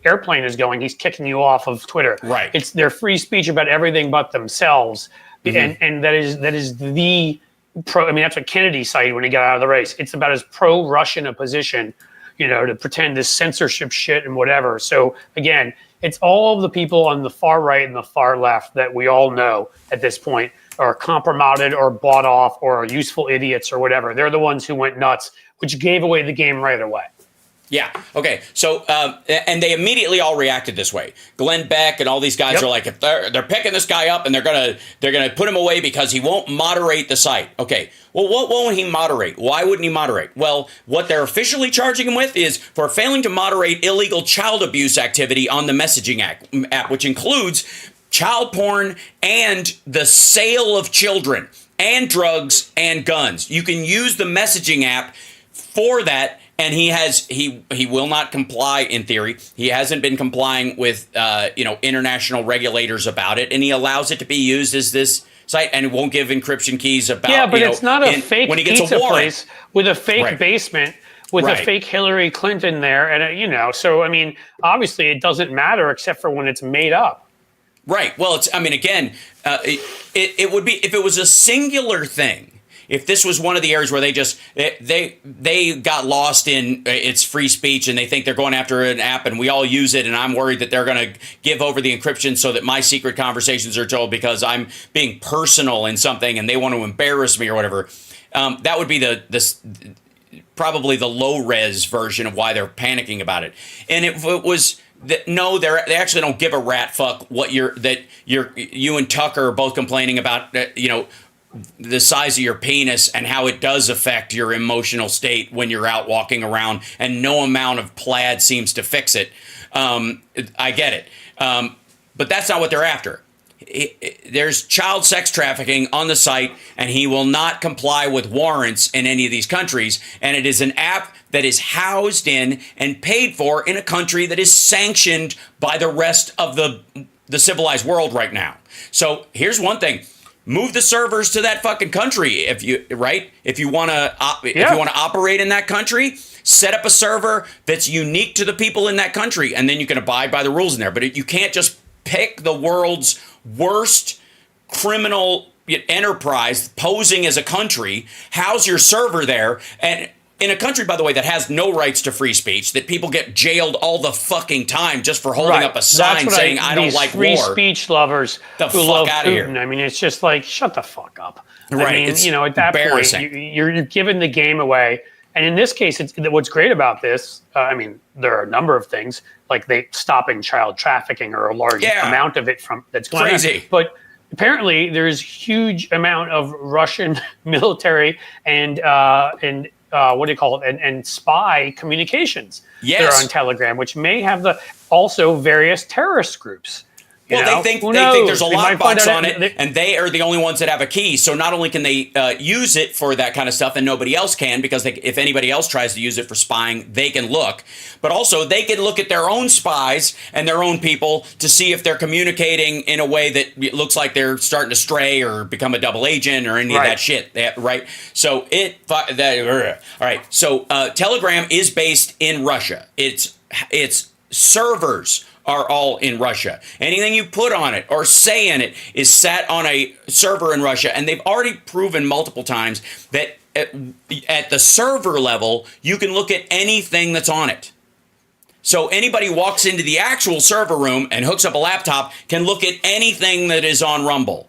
airplane is going, he's kicking you off of Twitter. Right. It's their free speech about everything but themselves, and that is the pro. I mean, that's what Kennedy cited when he got out of the race. It's about as pro-Russian a position, to pretend this censorship shit and whatever. So again, it's all of the people on the far right and the far left that we all know at this point are compromised or bought off or are useful idiots or whatever. They're the ones who went nuts, which gave away the game right away. Yeah. Okay. So, and they immediately all reacted this way. Glenn Beck and all these guys are like, if they're picking this guy up and they're gonna put him away because he won't moderate the site. Okay. Well, what won't he moderate? Why wouldn't he moderate? Well, what they're officially charging him with is for failing to moderate illegal child abuse activity on the messaging app, which includes child porn and the sale of children and drugs and guns. You can use the messaging app for that. And he will not comply in theory. He hasn't been complying with international regulators about it, and he allows it to be used as this site and won't give encryption keys about. Yeah, but it's not a fake when he gets pizza a warrant. Place with a fake basement with a fake Hillary Clinton there, and So I mean, obviously, it doesn't matter except for when it's made up. Right. Well, it would be if it was a singular thing. If this was one of the areas where they got lost in its free speech and they think they're going after an app and we all use it and I'm worried that they're going to give over the encryption so that my secret conversations are told because I'm being personal in something and they want to embarrass me or whatever, that would be probably the low res version of why they're panicking about it. And if it was no, they actually don't give a rat fuck what you and Tucker are both complaining about, the size of your penis and how it does affect your emotional state when you're out walking around, and no amount of plaid seems to fix it. I get it. But that's not what they're after. There's child sex trafficking on the site, and he will not comply with warrants in any of these countries. And it is an app that is housed in and paid for in a country that is sanctioned by the rest of the civilized world right now. So here's one thing. Move the servers to that fucking country if you want to operate in that country. Set up a server that's unique to the people in that country, and then you can abide by the rules in there. But you can't just pick the world's worst criminal enterprise posing as a country, house your server there, and in a country, by the way, that has no rights to free speech, that people get jailed all the fucking time just for holding up a sign saying, I don't like free war. Free speech lovers who love Putin. I mean, it's just like, shut the fuck up. Right. I mean, at that point, you're giving the game away. And in this case, what's great about this, there are a number of things, like they stopping child trafficking or a large amount of it that's going crazy. on. But apparently there's huge amount of Russian military and what do you call it, and spy communications that are on Telegram, which may have also various terrorist groups. Well, they think there's a lockbox on it, and they are the only ones that have a key. So not only can they use it for that kind of stuff, and nobody else can, because if anybody else tries to use it for spying, they can look. But also, they can look at their own spies and their own people to see if they're communicating in a way that looks like they're starting to stray or become a double agent or any of that shit. Right? So all right. So Telegram is based in Russia. Its servers are all in Russia. Anything you put on it or say in it is sat on a server in Russia. And they've already proven multiple times that at the server level, you can look at anything that's on it. So anybody walks into the actual server room and hooks up a laptop can look at anything that is on Rumble.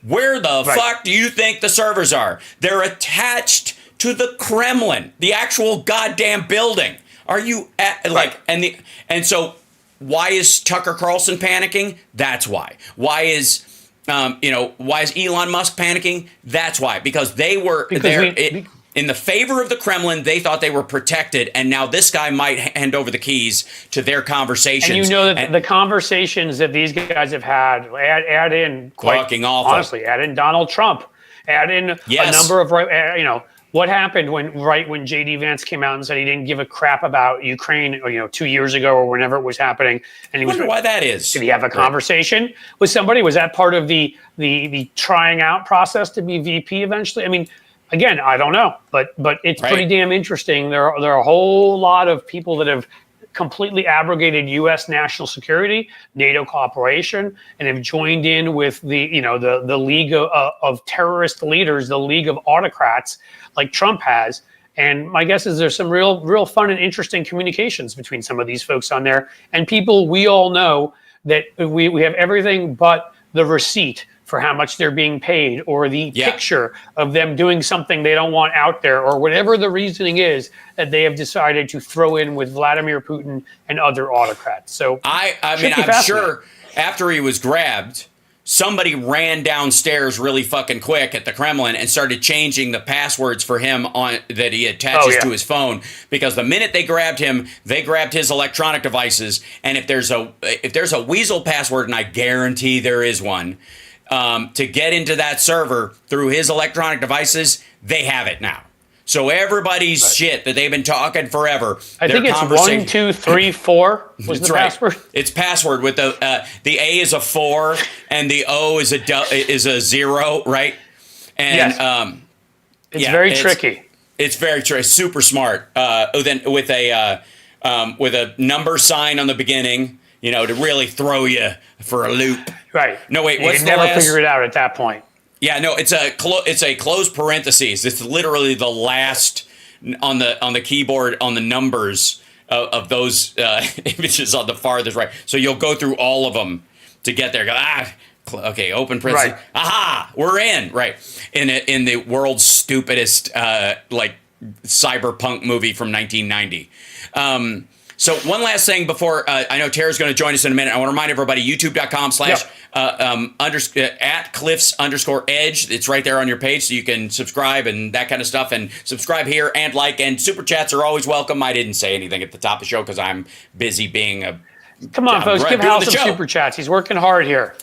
Where the fuck do you think the servers are? They're attached to the Kremlin, the actual goddamn building. Are you and so why is Tucker Carlson panicking? That's why. Why is Elon Musk panicking? That's why. Because they were in the favor of the Kremlin. They thought they were protected, and now this guy might hand over the keys to their conversations. And that the conversations that these guys have had, add in fucking awful. Honestly, add in Donald Trump, add in a number of what happened when JD Vance came out and said he didn't give a crap about Ukraine, 2 years ago or whenever it was happening, and he wonder why that is. Did he have a conversation with somebody? Was that part of the trying out process to be VP eventually? I mean, again, I don't know, but it's pretty damn interesting. There are a whole lot of people that have completely abrogated U.S. national security, NATO cooperation, and have joined in with the League of Terrorist Leaders, the League of Autocrats, like Trump has. And my guess is there's some real fun and interesting communications between some of these folks on there. And people, we all know that we have everything but the receipt for how much they're being paid, or the picture of them doing something they don't want out there, or whatever the reasoning is that they have decided to throw in with Vladimir Putin and other autocrats. So I'm sure after he was grabbed, somebody ran downstairs really fucking quick at the Kremlin and started changing the passwords for him that he attaches to his phone, because the minute they grabbed him, they grabbed his electronic devices. And if there's a weasel password, and I guarantee there is one, to get into that server through his electronic devices, they have it now. So everybody's shit that they've been talking forever. I think it's 1, 2, 3, 4 was the password. It's password with the A is a 4 and the O is a 0, right? And it's very tricky. It's very tricky. Super smart. Then with a number sign on the beginning, to really throw you for a loop. Right. No, wait. What's the last? You never figure it out at that point. Yeah, no. It's a closed parentheses. It's literally the last on the keyboard on the numbers of those images on the farthest right. So you'll go through all of them to get there. Okay, open parentheses. Right. Aha, we're in. Right. In the world's stupidest cyberpunk movie from 1990. So one last thing before I know Tara's going to join us in a minute. I want to remind everybody, youtube.com/@Cliffs_Edge. It's right there on your page, so you can subscribe and that kind of stuff. And subscribe here and and super chats are always welcome. I didn't say anything at the top of the show because I'm busy being a. Come on, folks, give Hal some super chats. He's working hard here.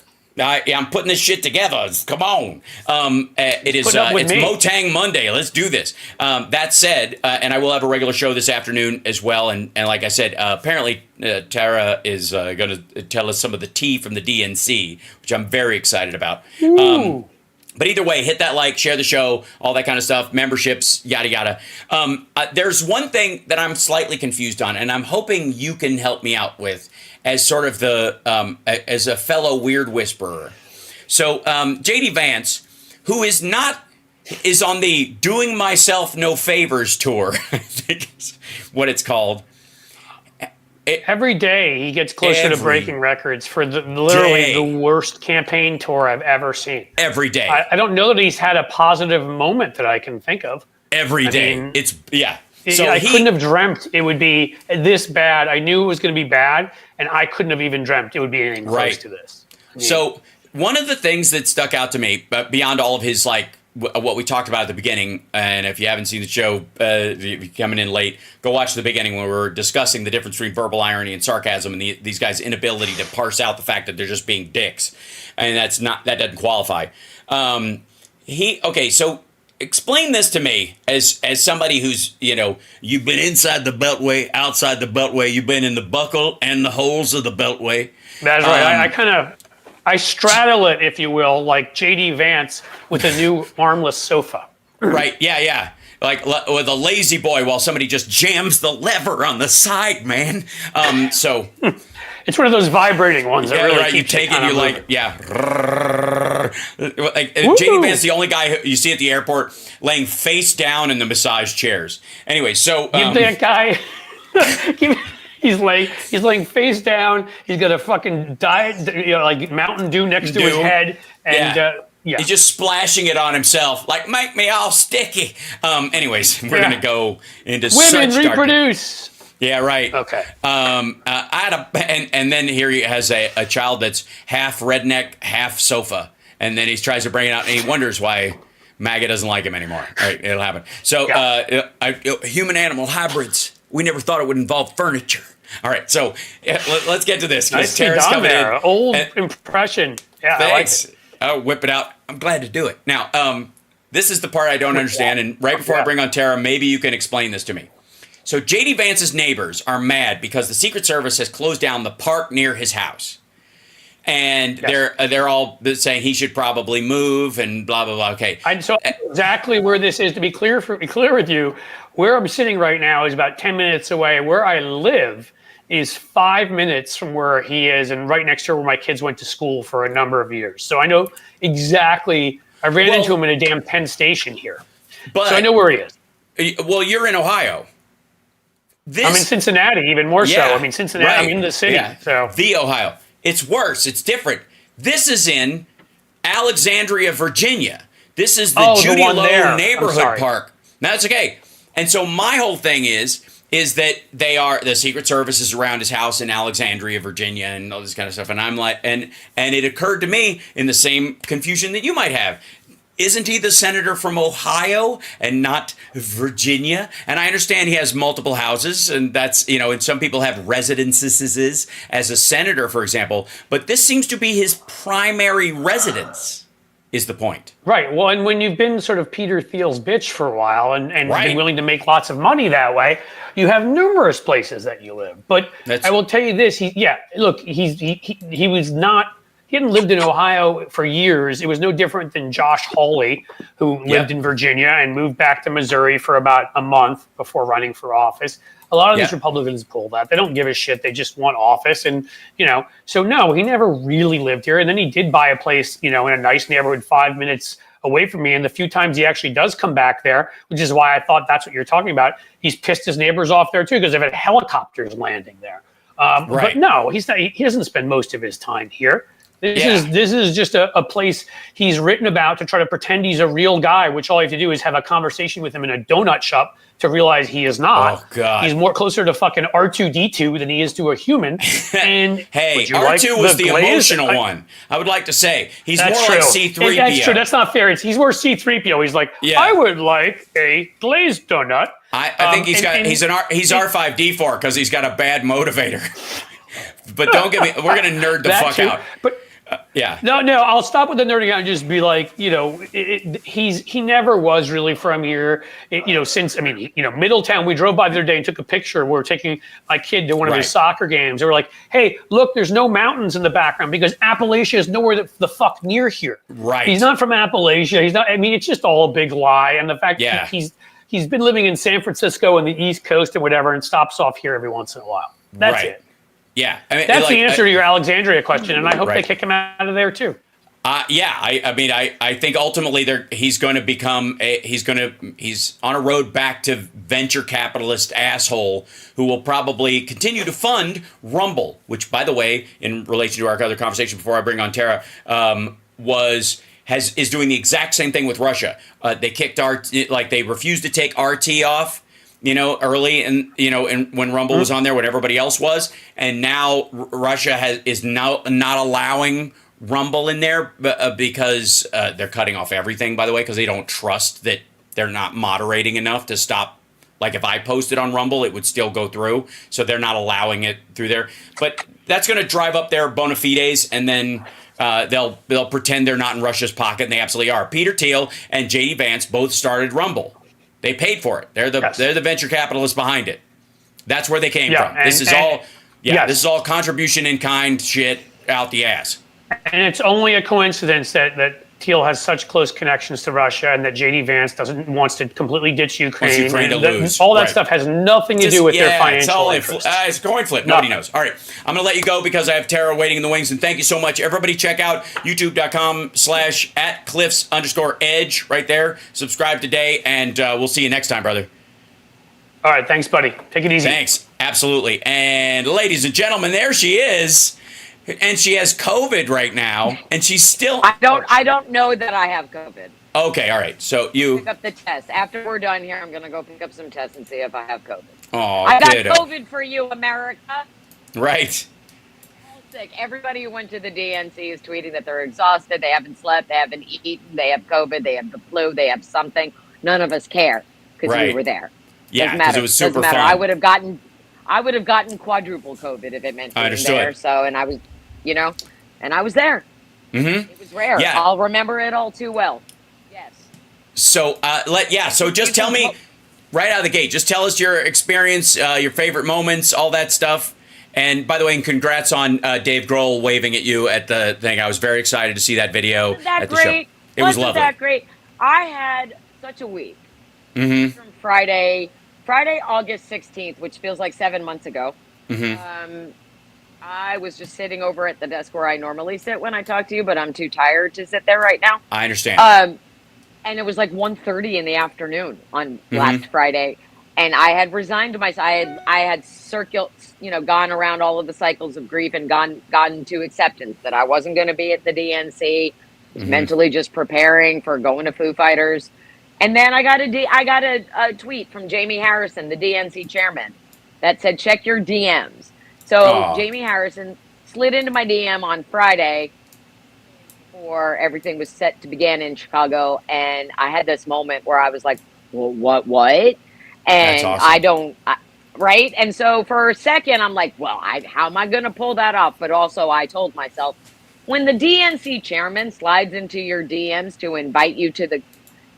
I'm putting this shit together. Come on. It's Motang Monday. Let's do this. That said, and I will have a regular show this afternoon as well. And like I said, apparently Tara is going to tell us some of the tea from the DNC, which I'm very excited about. But either way, hit that like, share the show, all that kind of stuff, memberships, yada, yada. There's one thing that I'm slightly confused on, and I'm hoping you can help me out with as sort of as a fellow weird whisperer. So JD Vance, who is on the Doing Myself No Favors tour, I think is what it's called. Every day he gets closer to breaking records for literally the worst campaign tour I've ever seen. Every day. I don't know that he's had a positive moment that I can think of. Every day. I couldn't have dreamt it would be this bad. I knew it was going to be bad, and I couldn't have even dreamt it would be anything close to this. So One of the things that stuck out to me, beyond all of his like what we talked about at the beginning, and if you haven't seen the show, if you're coming in late, go watch the beginning when we were discussing the difference between verbal irony and sarcasm, and these guys' inability to parse out the fact that they're just being dicks, and that doesn't qualify. So explain this to me as somebody who's, you've been inside the beltway, outside the beltway, you've been in the buckle and the holes of the beltway. That's right. I straddle it, if you will, like J.D. Vance with a new armless sofa. Right, yeah. Like with a lazy boy while somebody just jams the lever on the side, man. So it's one of those vibrating ones that really right. You take it, you're like, like J.D. Vance, the only guy who you see at the airport laying face down in the massage chairs. Anyway, so give that guy. He's laying face down. He's got a fucking diet, like Mountain Dew next to his head, and he's just splashing it on himself, like make me all sticky. Anyways, we're gonna go into women such reproduce. Yeah, right. Okay. And then here he has a child that's half redneck, half sofa, and then he tries to bring it out, and he wonders why MAGA doesn't like him anymore. Right, it'll happen. So, human-animal hybrids. We never thought it would involve furniture. All right, so let's get to this. Nice Tara's coming in. Old impression. Yeah, thanks. I like it. I'll whip it out. I'm glad to do it. Now, this is the part I don't understand, and right before I bring on Tara, maybe you can explain this to me. So J.D. Vance's neighbors are mad because the Secret Service has closed down the park near his house. And they're all saying he should probably move and blah, blah, blah. Okay. So exactly where this is, to be clear with you, where I'm sitting right now is about 10 minutes away. Where I live is 5 minutes from where he is, and right next to where my kids went to school for a number of years. So I know exactly. I ran into him in a damn Penn Station here. So I know where he is. Well, you're in Ohio. I'm in Cincinnati, even more so. I mean, Cincinnati, right. I'm in the city. Yeah. So the Ohio. It's worse. It's different. This is in Alexandria, Virginia. This is the Judy Lowe neighborhood park. Now, that's okay. And so my whole thing is that the Secret Service is around his house in Alexandria, Virginia, and all this kind of stuff. And I'm like, and it occurred to me in the same confusion that you might have. Isn't he the senator from Ohio and not Virginia? And I understand he has multiple houses, and that's, and some people have residences as a senator, for example. But this seems to be his primary residence, is the point. Right. Well, and when you've been sort of Peter Thiel's bitch for a while and been willing to make lots of money that way, you have numerous places that you live. But I will tell you this. He was not. He hadn't lived in Ohio for years. It was no different than Josh Hawley, who lived in Virginia and moved back to Missouri for about a month before running for office. A lot of these Republicans pull that. They don't give a shit. They just want office. And, so no, he never really lived here. And then he did buy a place, in a nice neighborhood 5 minutes away from me. And the few times he actually does come back there, which is why I thought that's what you're talking about, he's pissed his neighbors off there too, because they've had helicopters landing there. But no, he's not, he doesn't spend most of his time here. This is just a place he's written about to try to pretend he's a real guy, which all you have to do is have a conversation with him in a donut shop to realize he is not. Oh, God. He's more closer to fucking R2-D2 than he is to a human. And hey, R2 was the emotional one. I would like to say. He's more like C-3PO. That's true. That's not fair. He's more C-3PO. He's like, I would like a glazed donut. I think he's R5-D4 because he's got a bad motivator. But don't get me. We're gonna nerd the fuck out. But no. I'll stop with the nerding out and just be like, he never was really from here. Middletown. We drove by the other day and took a picture. We were taking my kid to one of his soccer games. They were like, hey, look, there's no mountains in the background because Appalachia is nowhere the fuck near here. Right. He's not from Appalachia. He's not. I mean, it's just all a big lie. And the fact that he's been living in San Francisco and the East Coast and whatever, and stops off here every once in a while. That's it. Yeah, that's the answer to your Alexandria question, and I hope they kick him out of there too. I think ultimately he's going to become he's on a road back to venture capitalist asshole who will probably continue to fund Rumble, which, by the way, in relation to our other conversation before I bring on Tara, is doing the exact same thing with Russia. They kicked they refused to take RT off. Early and when Rumble was on there, when everybody else was, and now Russia is now not allowing Rumble in there because they're cutting off everything, by the way, because they don't trust that they're not moderating enough to stop. Like if I posted on Rumble, it would still go through. So they're not allowing it through there. But that's going to drive up their bona fides, and then they'll pretend they're not in Russia's pocket, and they absolutely are. Peter Thiel and J.D. Vance both started Rumble. They paid for it. They're the venture capitalists behind it. That's where they came from. This is all contribution in kind shit out the ass. And it's only a coincidence that Thiel has such close connections to Russia, and that J.D. Vance wants to completely ditch Ukraine. All that stuff has nothing to do with their financial interests. It's a coin flip. Nobody knows. All right. I'm going to let you go because I have Tara waiting in the wings, and thank you so much. Everybody check out youtube.com/@cliffs_edge right there. Subscribe today, and we'll see you next time, brother. All right. Thanks, buddy. Take it easy. Thanks. Absolutely. And ladies and gentlemen, there she is. And she has COVID right now, and she's still. I don't know that I have COVID. Okay, all right. So you pick up the test after we're done here. I'm gonna go pick up some tests and see if I have COVID. Oh, I got COVID for you, America. Right. All sick. Everybody who went to the DNC is tweeting that they're exhausted. They haven't slept. They haven't eaten. They have COVID. They have the flu. They have something. None of us care because we were there. Yeah, because it was super fun. I would have gotten quadruple COVID if it meant being there. So, and I was. And I was there. Mm-hmm. It was rare. Yeah. I'll remember it all too well. Yes. So, so just tell me right out of the gate, just tell us your experience, your favorite moments, all that stuff. And by the way, congrats on Dave Grohl waving at you at the thing. I was very excited to see that video at the show. It was lovely. Wasn't that great? I had such a week. Mm-hmm. From Friday, August 16th, which feels like 7 months ago. Mm-hmm. I was just sitting over at the desk where I normally sit when I talk to you, but I'm too tired to sit there right now. I understand. And it was like 1:30 in the afternoon on last Friday, and I had resigned to myself. I had gone around all of the cycles of grief and gotten to acceptance that I wasn't going to be at the DNC. Mentally just preparing for going to Foo Fighters, and then I got a tweet from Jamie Harrison, the DNC chairman, that said, "Check your DMs." So Jamie Harrison slid into my DM on Friday before everything was set to begin in Chicago, and I had this moment where I was like, well, what? And that's awesome. Right? And so for a second, I'm like, well, how am I going to pull that off? But also I told myself, when the DNC chairman slides into your DMs to invite you to the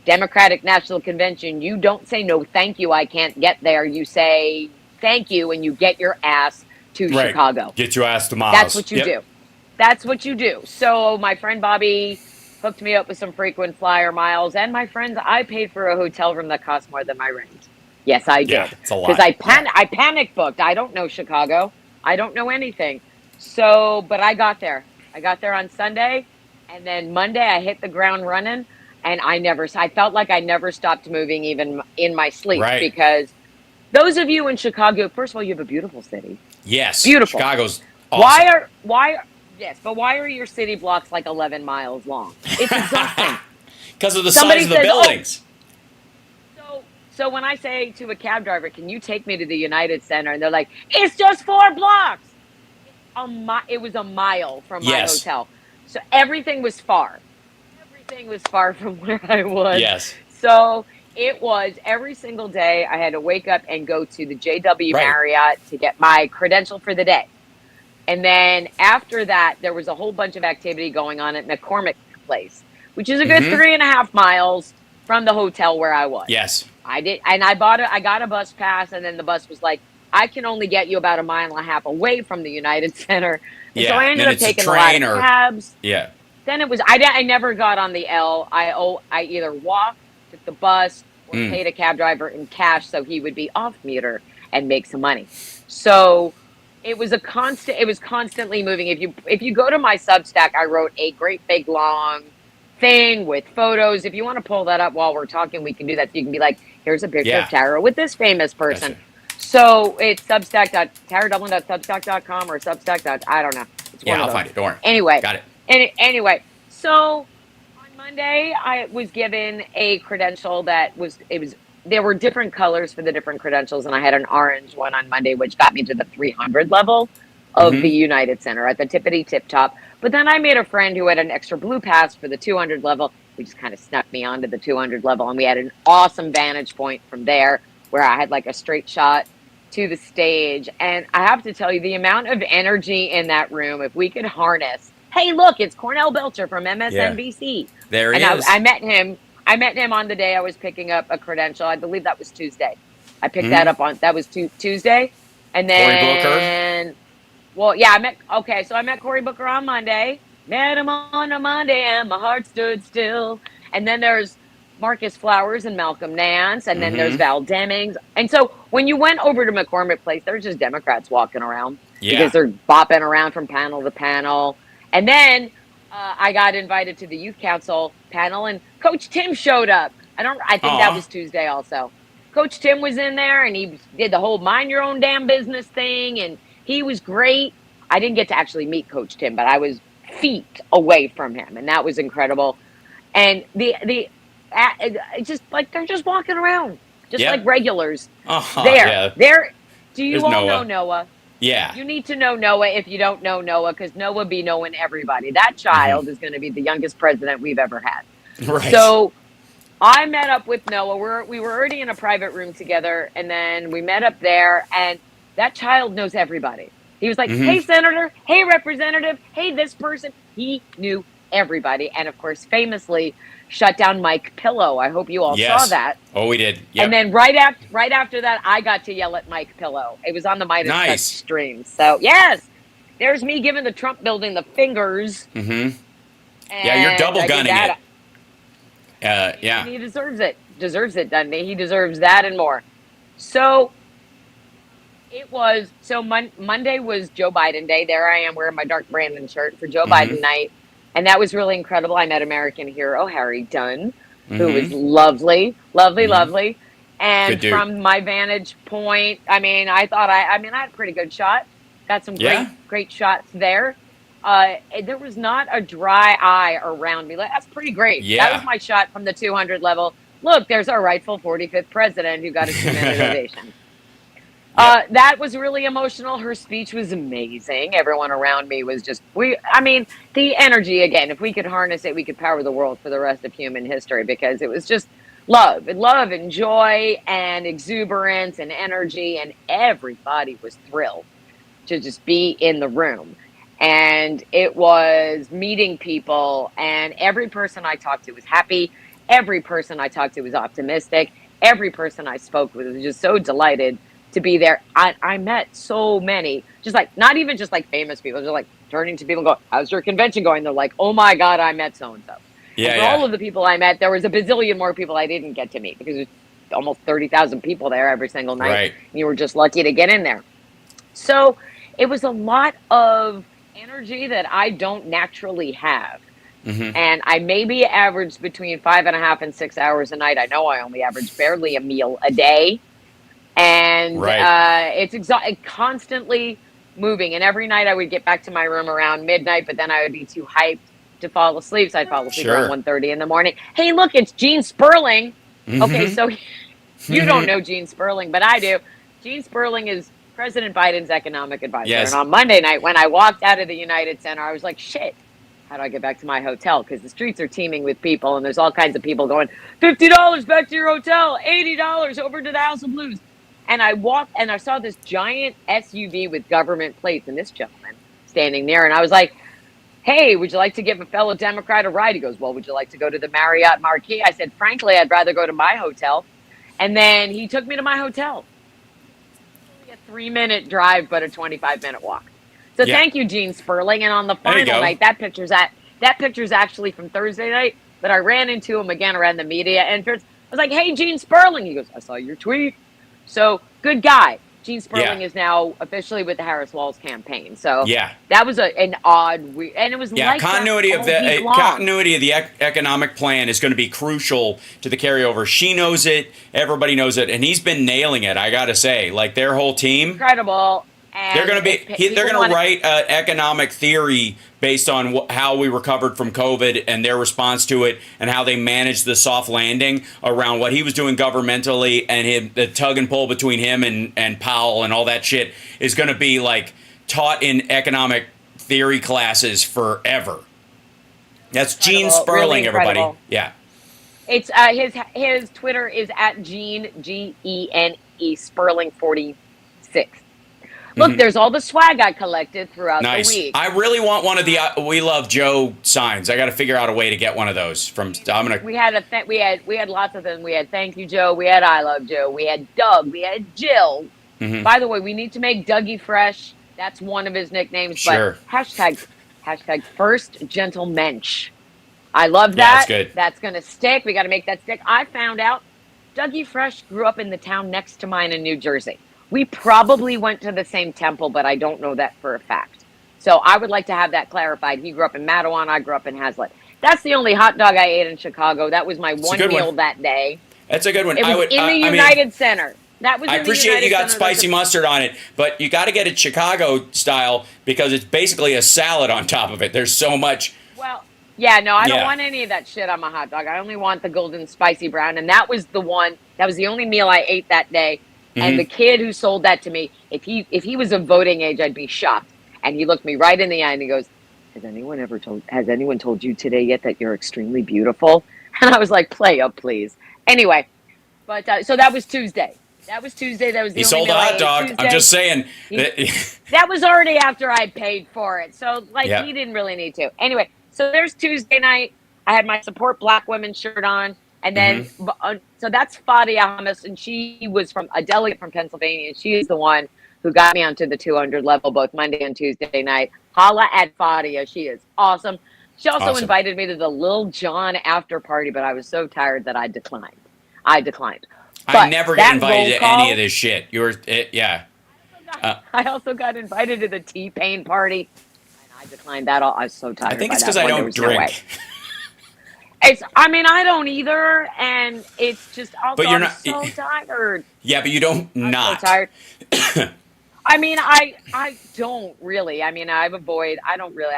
Democratic National Convention, you don't say, no, thank you, I can't get there. You say, thank you, and you get your ass to Chicago. Get your ass to Miles. That's what you do. That's what you do. So my friend Bobby hooked me up with some frequent flyer miles, and my friends, I paid for a hotel room that cost more than my rent. Yes, I did. Yeah, it's a lot. Because I panic booked. I don't know Chicago. I don't know anything. So, but I got there. I got there on Sunday, and then Monday I hit the ground running, and I felt like I never stopped moving even in my sleep. Right. Because those of you in Chicago, first of all, you have a beautiful city. Yes. Beautiful. Chicago's awesome. Why are your city blocks like 11 miles long? It's exhausting. Because of the size of the buildings. So when I say to a cab driver, can you take me to the United Center? And they're like, it's just 4 blocks. It was a mile from my hotel. So everything was far. Everything was far from where I was. Yes. So it was every single day I had to wake up and go to the JW Marriott to get my credential for the day. And then after that, there was a whole bunch of activity going on at McCormick Place, which is a good 3.5 miles from the hotel where I was. Yes. I did. And I got a bus pass, and then the bus was like, I can only get you about 1.5 miles away from the United Center. And so I ended up taking a lot of cabs. Yeah. Then it was, I never got on the L. I either walked, took the bus, or paid a cab driver in cash so he would be off meter and make some money. So it was constantly moving. If you go to my Substack, I wrote a great big long thing with photos. If you want to pull that up while we're talking, we can do that. So you can be like, here's a picture of Tara with this famous person. Gotcha. So it's taradublin.substack.com or Substack. I don't know. It's one of those. I'll find it. Don't worry. Anyway. Got it. Anyway, so on Monday, I was given a credential there were different colors for the different credentials, and I had an orange one on Monday, which got me to the 300 level of the United Center at the tippity tip top. But then I made a friend who had an extra blue pass for the 200 level, who just kind of snuck me onto the 200 level. And we had an awesome vantage point from there where I had like a straight shot to the stage. And I have to tell you, the amount of energy in that room, if we could harness, hey, look, it's Cornell Belcher from MSNBC. Yeah. There he is. I met him. I met him on the day I was picking up a credential. I believe that was Tuesday. I picked that up on, that was Tuesday. And then, well, yeah, I met Cory Booker on Monday. Met him on a Monday and my heart stood still. And then there's Marcus Flowers and Malcolm Nance. And then there's Val Demings. And so when you went over to McCormick Place, there's just Democrats walking around. Yeah. Because they're bopping around from panel to panel. And then I got invited to the youth council panel and Coach Tim showed up. I think that was Tuesday also. Coach Tim was in there and he did the whole mind your own damn business thing. And he was great. I didn't get to actually meet Coach Tim, but I was feet away from him. And that was incredible. And it's just like, they're just walking around just like regulars. Do you all know Noah? Yeah. You need to know Noah if you don't know Noah, because Noah be knowing everybody. That child is going to be the youngest president we've ever had. Right. So I met up with Noah. We were already in a private room together, and then we met up there, and that child knows everybody. He was like, hey, Senator, hey, Representative, hey, this person. He knew everybody, and, of course, famously shut down Mike Pillow. I hope you all saw that. Oh, we did. Yep. And then right after that, I got to yell at Mike Pillow. It was on the Midas Touch stream. So, yes, there's me giving the Trump building the fingers. Yeah, you're double gunning it. Yeah. He deserves it. Doesn't he? He deserves that and more. So Monday was Joe Biden Day. There I am wearing my dark Brandon shirt for Joe Biden night. And that was really incredible. I met American hero Harry Dunn, who was lovely. And from my vantage point, I mean, I had a pretty good shot. Got some great shots there. There was not a dry eye around me. That's pretty great. Yeah. That was my shot from the 200 level. Look, there's our rightful 45th president who got a 2-minute ovation. That was really emotional. Her speech was amazing. Everyone around me was just, the energy, again, if we could harness it, we could power the world for the rest of human history, because it was just love and joy and exuberance and energy, and everybody was thrilled to just be in the room. And it was meeting people, and every person I talked to was happy. Every person I talked to was optimistic. Every person I spoke with was just so delighted to be there. I met so many, just like, not even just like famous people, just like turning to people and going, how's your convention going? They're like, oh my God, I met so-and-so. Yeah, and for all of the people I met, there was a bazillion more people I didn't get to meet, because there's almost 30,000 people there every single night. Right. And you were just lucky to get in there. So it was a lot of energy that I don't naturally have. And I maybe averaged between 5.5 and 6 hours a night. I know I only average barely a meal a day. And it's constantly moving. And every night I would get back to my room around midnight, but then I would be too hyped to fall asleep. So I'd fall asleep around 1:30 in the morning. Hey, look, it's Gene Sperling. Okay, so you don't know Gene Sperling, but I do. Gene Sperling is President Biden's economic advisor. Yes. And on Monday night, when I walked out of the United Center, I was like, shit, how do I get back to my hotel? Because the streets are teeming with people, and there's all kinds of people going, $50 back to your hotel, $80 over to the House of Blues. And I walked, and I saw this giant SUV with government plates, and this gentleman standing there. And I was like, hey, would you like to give a fellow Democrat a ride? He goes, well, would you like to go to the Marriott Marquis? I said, frankly, I'd rather go to my hotel. And then he took me to my hotel. Only a 3-minute drive, but a 25-minute walk. So thank you, Gene Sperling. And on the final night, that picture's actually from Thursday night, but I ran into him again around the media entrance. I was like, hey, Gene Sperling. He goes, I saw your tweet. So good guy. Gene Sperling is now officially with the Harris Walz campaign. So that was an odd, and it was like continuity of the economic plan is going to be crucial to the carryover. She knows it, everybody knows it, and he's been nailing it. I got to say, like their whole team, incredible. And they're going to write an economic theory based on how we recovered from COVID and their response to it, and how they managed the soft landing around what he was doing governmentally, and the tug and pull between him and Powell and all that shit is going to be like taught in economic theory classes forever. That's Gene Incredible, Sperling, really everybody. incredible. Yeah. It's his Twitter is at Gene Gene Sperling 46. Look, there's all the swag I collected throughout the week. I really want one of the "We Love Joe" signs. I got to figure out a way to get one of those from. We had we had lots of them. We had "Thank You Joe." We had "I Love Joe." We had Doug. We had Jill. By the way, we need to make Dougie Fresh. That's one of his nicknames. Sure. But hashtag first gentlemensch. I love that. Yeah, that's good. That's going to stick. We got to make that stick. I found out Dougie Fresh grew up in the town next to mine in New Jersey. We probably went to the same temple, but I don't know that for a fact. So I would like to have that clarified. He grew up in Matawan. I grew up in Hazlitt. That's the only hot dog I ate in Chicago. That was my one meal that day. That's a good one. It was in the United Center. That was. I appreciate you got spicy mustard on it, but you got to get it Chicago style because it's basically a salad on top of it. There's so much. Well, yeah, no, I don't want any of that shit on my hot dog. I only want the golden spicy brown, and that was the one. That was the only meal I ate that day. And the kid who sold that to me, if he was of voting age, I'd be shocked. And he looked me right in the eye and he goes, has anyone told you today yet that you're extremely beautiful? And I was like, play up, please. Anyway, but so that was Tuesday. That was the He only sold a meal hot I ate dog. Tuesday. I'm just saying. That was already after I paid for it. So he didn't really need to. Anyway, so there's Tuesday night. I had my Support Black Women shirt on. And then, so that's Fadia Hamas, and she was a delegate from Pennsylvania, and she is the one who got me onto the 200 level both Monday and Tuesday night. Holla at Fadia. She is awesome. She also invited me to the Lil Jon after party, but I was so tired that I declined. But I never get invited to any of this shit. I also got invited to the T-Pain party, and I declined that all. I was so tired. I think it's because I don't drink. I don't either, and it's just also I'm so tired. Yeah, but you don't I'm so tired. I don't really. I'm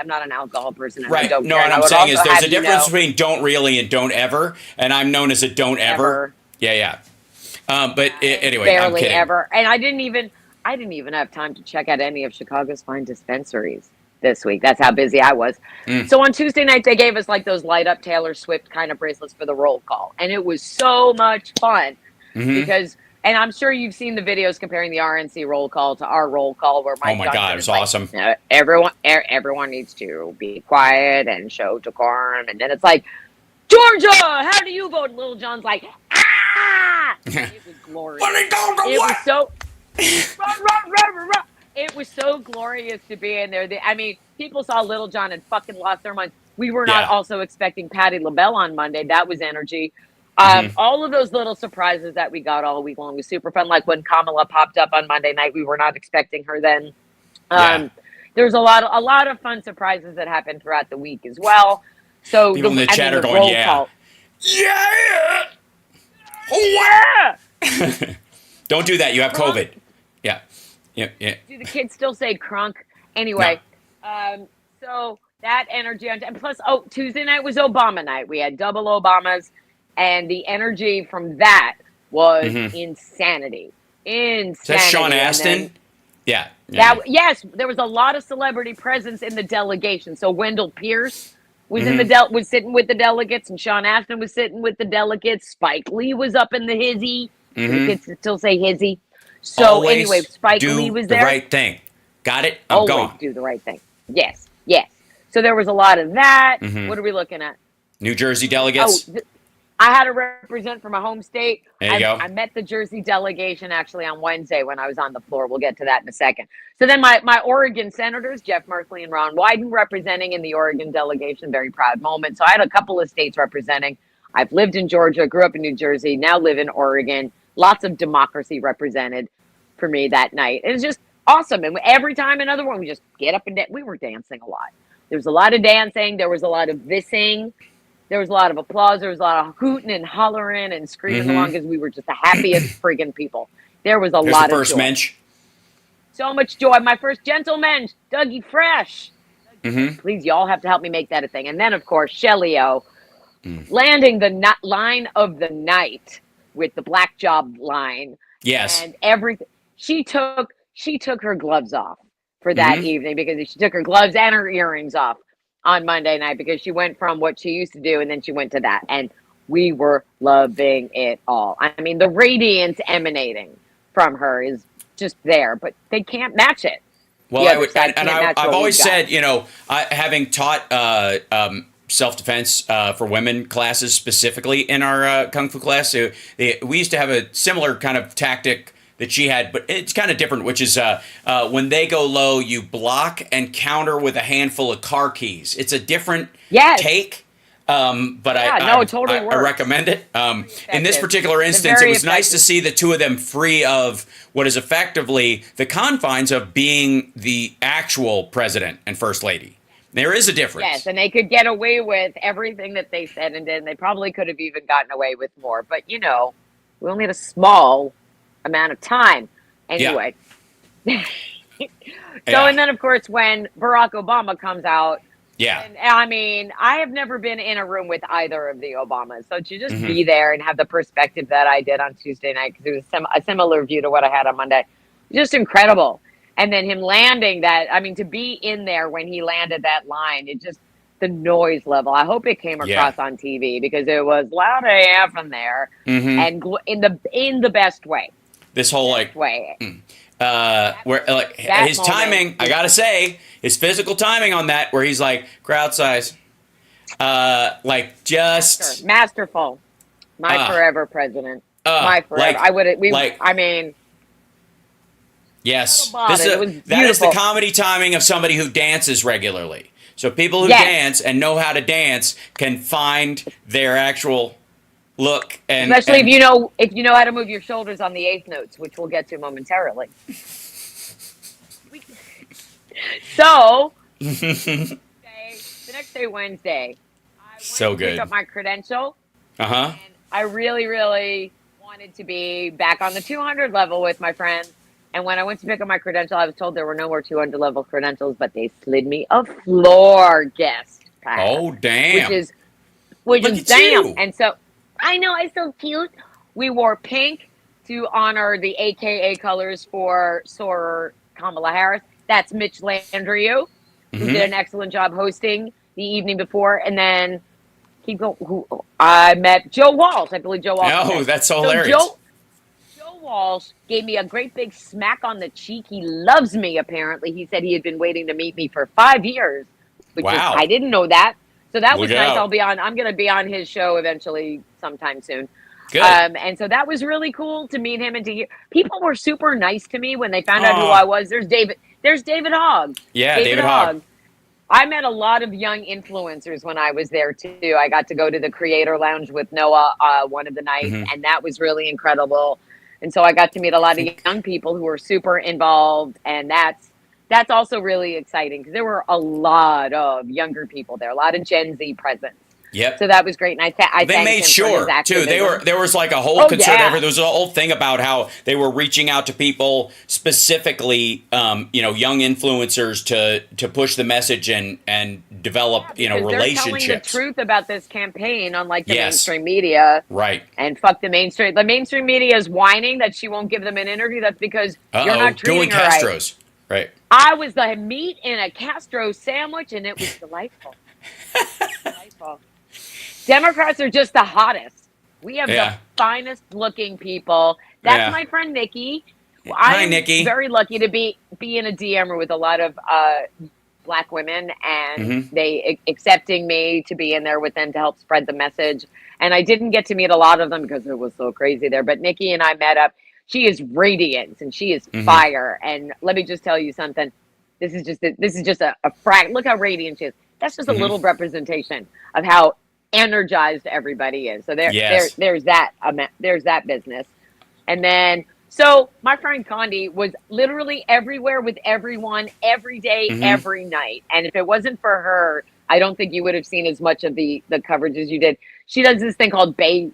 not an alcohol person. Right. No, what I'm saying is there's a difference between don't really and don't ever, and I'm known as a don't ever. Yeah. But anyway, barely I'm kidding. Ever. And I didn't even have time to check out any of Chicago's fine dispensaries this week. That's how busy I was. So on Tuesday night, they gave us like those light up Taylor Swift kind of bracelets for the roll call. And it was so much fun because, and I'm sure you've seen the videos comparing the RNC roll call to our roll call where Mike Johnson God, it was awesome. Everyone needs to be quiet and show decorum. And then it's like, Georgia, how do you vote? Little John's like, ah! It was glorious. It was so... It was so glorious to be in there. People saw Little John and fucking lost their minds. We were not also expecting Patti LaBelle on Monday. That was energy. All of those little surprises that we got all week long was super fun. Like when Kamala popped up on Monday night, we were not expecting her then. There's a lot of fun surprises that happened throughout the week as well. So people in the chat are going, yeah. Don't do that. You have COVID. Yeah. Do the kids still say crunk? Anyway, so that energy. And plus, Tuesday night was Obama night. We had double Obamas. And the energy from that was insanity. Insanity. Is that Sean Astin? Yeah. Yes, there was a lot of celebrity presence in the delegation. So Wendell Pierce was was sitting with the delegates, and Sean Astin was sitting with the delegates. Spike Lee was up in the hizzy. The kids still say hizzy. So always anyway, Spike Lee was there. Do the right thing. Got it? I'm always gone. Do the right thing. Yes. So there was a lot of that. What are we looking at? New Jersey delegates. I had to represent from my home state. There you go. I met the Jersey delegation actually on Wednesday when I was on the floor. We'll get to that in a second. So then my Oregon senators, Jeff Merkley and Ron Wyden, representing in the Oregon delegation. Very proud moment. So I had a couple of states representing. I've lived in Georgia, grew up in New Jersey, now live in Oregon. Lots of democracy represented for me that night. It was just awesome. And every time another one, we just get up and we were dancing a lot. There was a lot of dancing. There was a lot of vissing. There was a lot of applause. There was a lot of hooting and hollering and screaming along because we were just the happiest friggin' people. There was a lot of first joy. mensch. So much joy. My first gentleman, Dougie Fresh. Please, y'all have to help me make that a thing. And then, of course, Shelly O landing the line of the night with the black job line. Yes. And everything. She took her gloves off. for that evening because she took her gloves and her earrings off on Monday night because she went from what she used to do and then she went to that. And we were loving it all. I mean, the radiance emanating from her is just there, but they can't match it. Well, I've always said, having taught self-defense for women classes specifically in our Kung Fu class, we used to have a similar kind of tactic that she had, but it's kind of different, which is when they go low, you block and counter with a handful of car keys. It's a different take. But it totally works. I recommend it. In this particular instance, it was nice to see the two of them free of what is effectively the confines of being the actual president and first lady. There is a difference. Yes, and they could get away with everything that they said and did. And they probably could have even gotten away with more. But, we only had a small amount of time. Anyway. Yeah. And then, of course, when Barack Obama comes out, and, I mean, I have never been in a room with either of the Obamas. So to just be there and have the perspective that I did on Tuesday night, because it was a similar view to what I had on Monday, just incredible. And then him landing that, I mean, to be in there when he landed that line, it just, the noise level. I hope it came across on TV because it was loud AF in there and in the best way. This whole way. Where his timing, I gotta say, his physical timing on that, where he's like crowd size, masterful. My forever president. My forever. Yes, that is the comedy timing of somebody who dances regularly. So people who dance and know how to dance can find their actual look, and especially if you know how to move your shoulders on the eighth notes, which we'll get to momentarily. So the next day, Wednesday, I went to pick up my credential. And I really, really wanted to be back on the 200 level with my friends. And when I went to pick up my credential, I was told there were no more 200 level credentials, but they slid me a floor guest pass. Oh, damn! Which is damn. You. And so. I know, it's so cute. We wore pink to honor the AKA colors for Soarer Kamala Harris. That's Mitch Landrieu, who did an excellent job hosting the evening before. And then I met Joe Walsh. I believe Joe Walsh. Oh, that's so hilarious. Joe Walsh gave me a great big smack on the cheek. He loves me, apparently. He said he had been waiting to meet me for 5 years. I didn't know that. So that was nice. I'm going to be on his show eventually sometime soon. Good. And so that was really cool to meet him and to hear. People were super nice to me when they found out who I was. There's David Hogg. Yeah, David Hogg. I met a lot of young influencers when I was there too. I got to go to the Creator Lounge with Noah one of the nights, and that was really incredible. And so I got to meet a lot of young people who were super involved, and that's also really exciting because there were a lot of younger people there, a lot of Gen Z presence. Yep. So that was great, and they made sure too. There was like a whole concern. There was a whole thing about how they were reaching out to people specifically, young influencers to push the message and develop relationships. They're telling the truth about this campaign, unlike the mainstream media. Right. And fuck the mainstream. The mainstream media is whining that she won't give them an interview. That's because you're not treating her Castro's. Right. I was the meat in a Castro sandwich, and it was delightful. Delightful. Democrats are just the hottest. We have the finest looking people. That's my friend Nikki. Hi, Nikki. I'm very lucky to be in a DMer with a lot of Black women, and they accepting me to be in there with them to help spread the message. And I didn't get to meet a lot of them because it was so crazy there. But Nikki and I met up. She is radiance and she is fire. And let me just tell you something. This is just a look how radiant she is. That's just a little representation of how energized everybody is. So there's that business. And then so my friend Condi was literally everywhere with everyone every day, every night. And if it wasn't for her, I don't think you would have seen as much of the coverage as you did. She does this thing called Bae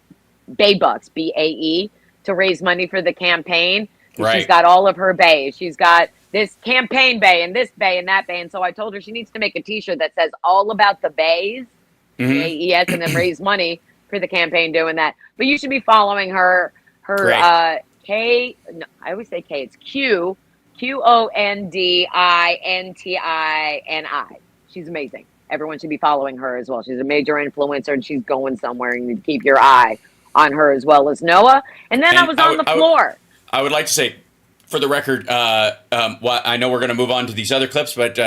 Bucks, BAE, to raise money for the campaign. Right. She's got all of her bays. She's got this campaign bay and this bay and that bay. And so I told her she needs to make a T-shirt that says all about the bays, BAES, and then raise money for the campaign doing that. But you should be following her I always say K, it's QONDINTINI. She's amazing. Everyone should be following her as well. She's a major influencer, and she's going somewhere. And you need to keep your eye on her as well as Noah. And then I was on the floor. I would like to say, for the record, I know we're going to move on to these other clips, but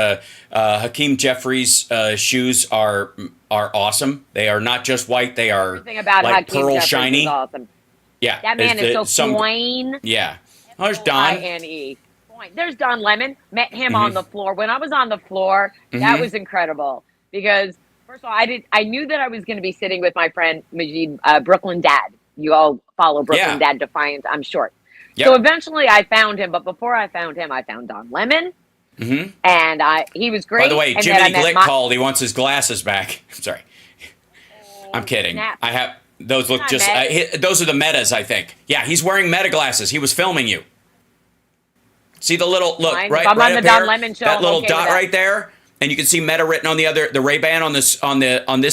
Hakeem Jeffries' shoes are awesome. They are not just white; they are about like Hakeem pearl Jeffries shiny. is awesome. Yeah, That man is so plain. Yeah. Oh, there's Don. I-N-E. There's Don Lemon. Met him on the floor. When I was on the floor, that was incredible because first of all, I knew that I was going to be sitting with my friend Majid, Brooklyn Dad. You all follow Brooklyn Dad Defiant, I'm sure. Yep. So eventually I found him, but before I found him, I found Don Lemon. And he was great. By the way, Jiminy Glick called. He wants his glasses back. I'm sorry. I'm kidding. Snap. I have those look just. Those are the metas, I think. Yeah, he's wearing meta glasses. He was filming you. See the little look Fine. right, I'm right on up the Don here? Lemon show. That little dot right there, and you can see meta written on the Ray-Ban on this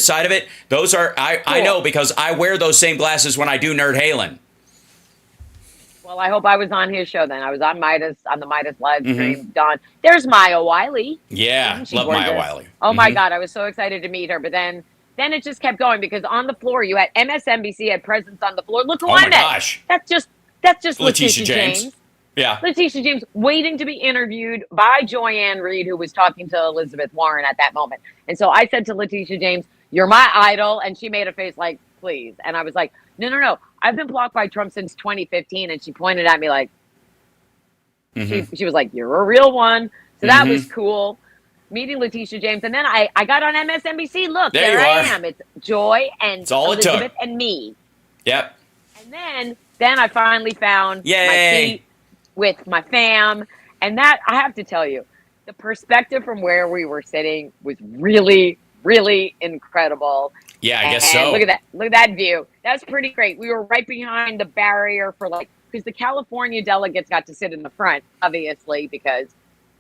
side of it. Those are I know because I wear those same glasses when I do Nerd Halen. Well, I hope I was on his show then. I was on the Midas live stream. Don, there's Maya Wiley. Yeah, love Maya Wiley. Oh my God, I was so excited to meet her. But then it just kept going because on the floor you had MSNBC had presence on the floor. Look who I met. Gosh. That's just Letitia James. Yeah. Letitia James waiting to be interviewed by Joyanne Reed, who was talking to Elizabeth Warren at that moment. And so I said to Letitia James, "You're my idol," and she made a face like, "Please." And I was like, No. I've been blocked by Trump since 2015. And she pointed at me like, she was like, "You're a real one." So that was cool. Meeting Letitia James. And then I got on MSNBC. Look, there I am. It's Joy and Elizabeth and me. Yep. And then I finally found my seat with my fam. And that, I have to tell you, the perspective from where we were sitting was really, really incredible. Yeah, I guess so. Look at that view. That's pretty great. We were right behind the barrier because the California delegates got to sit in the front, obviously, because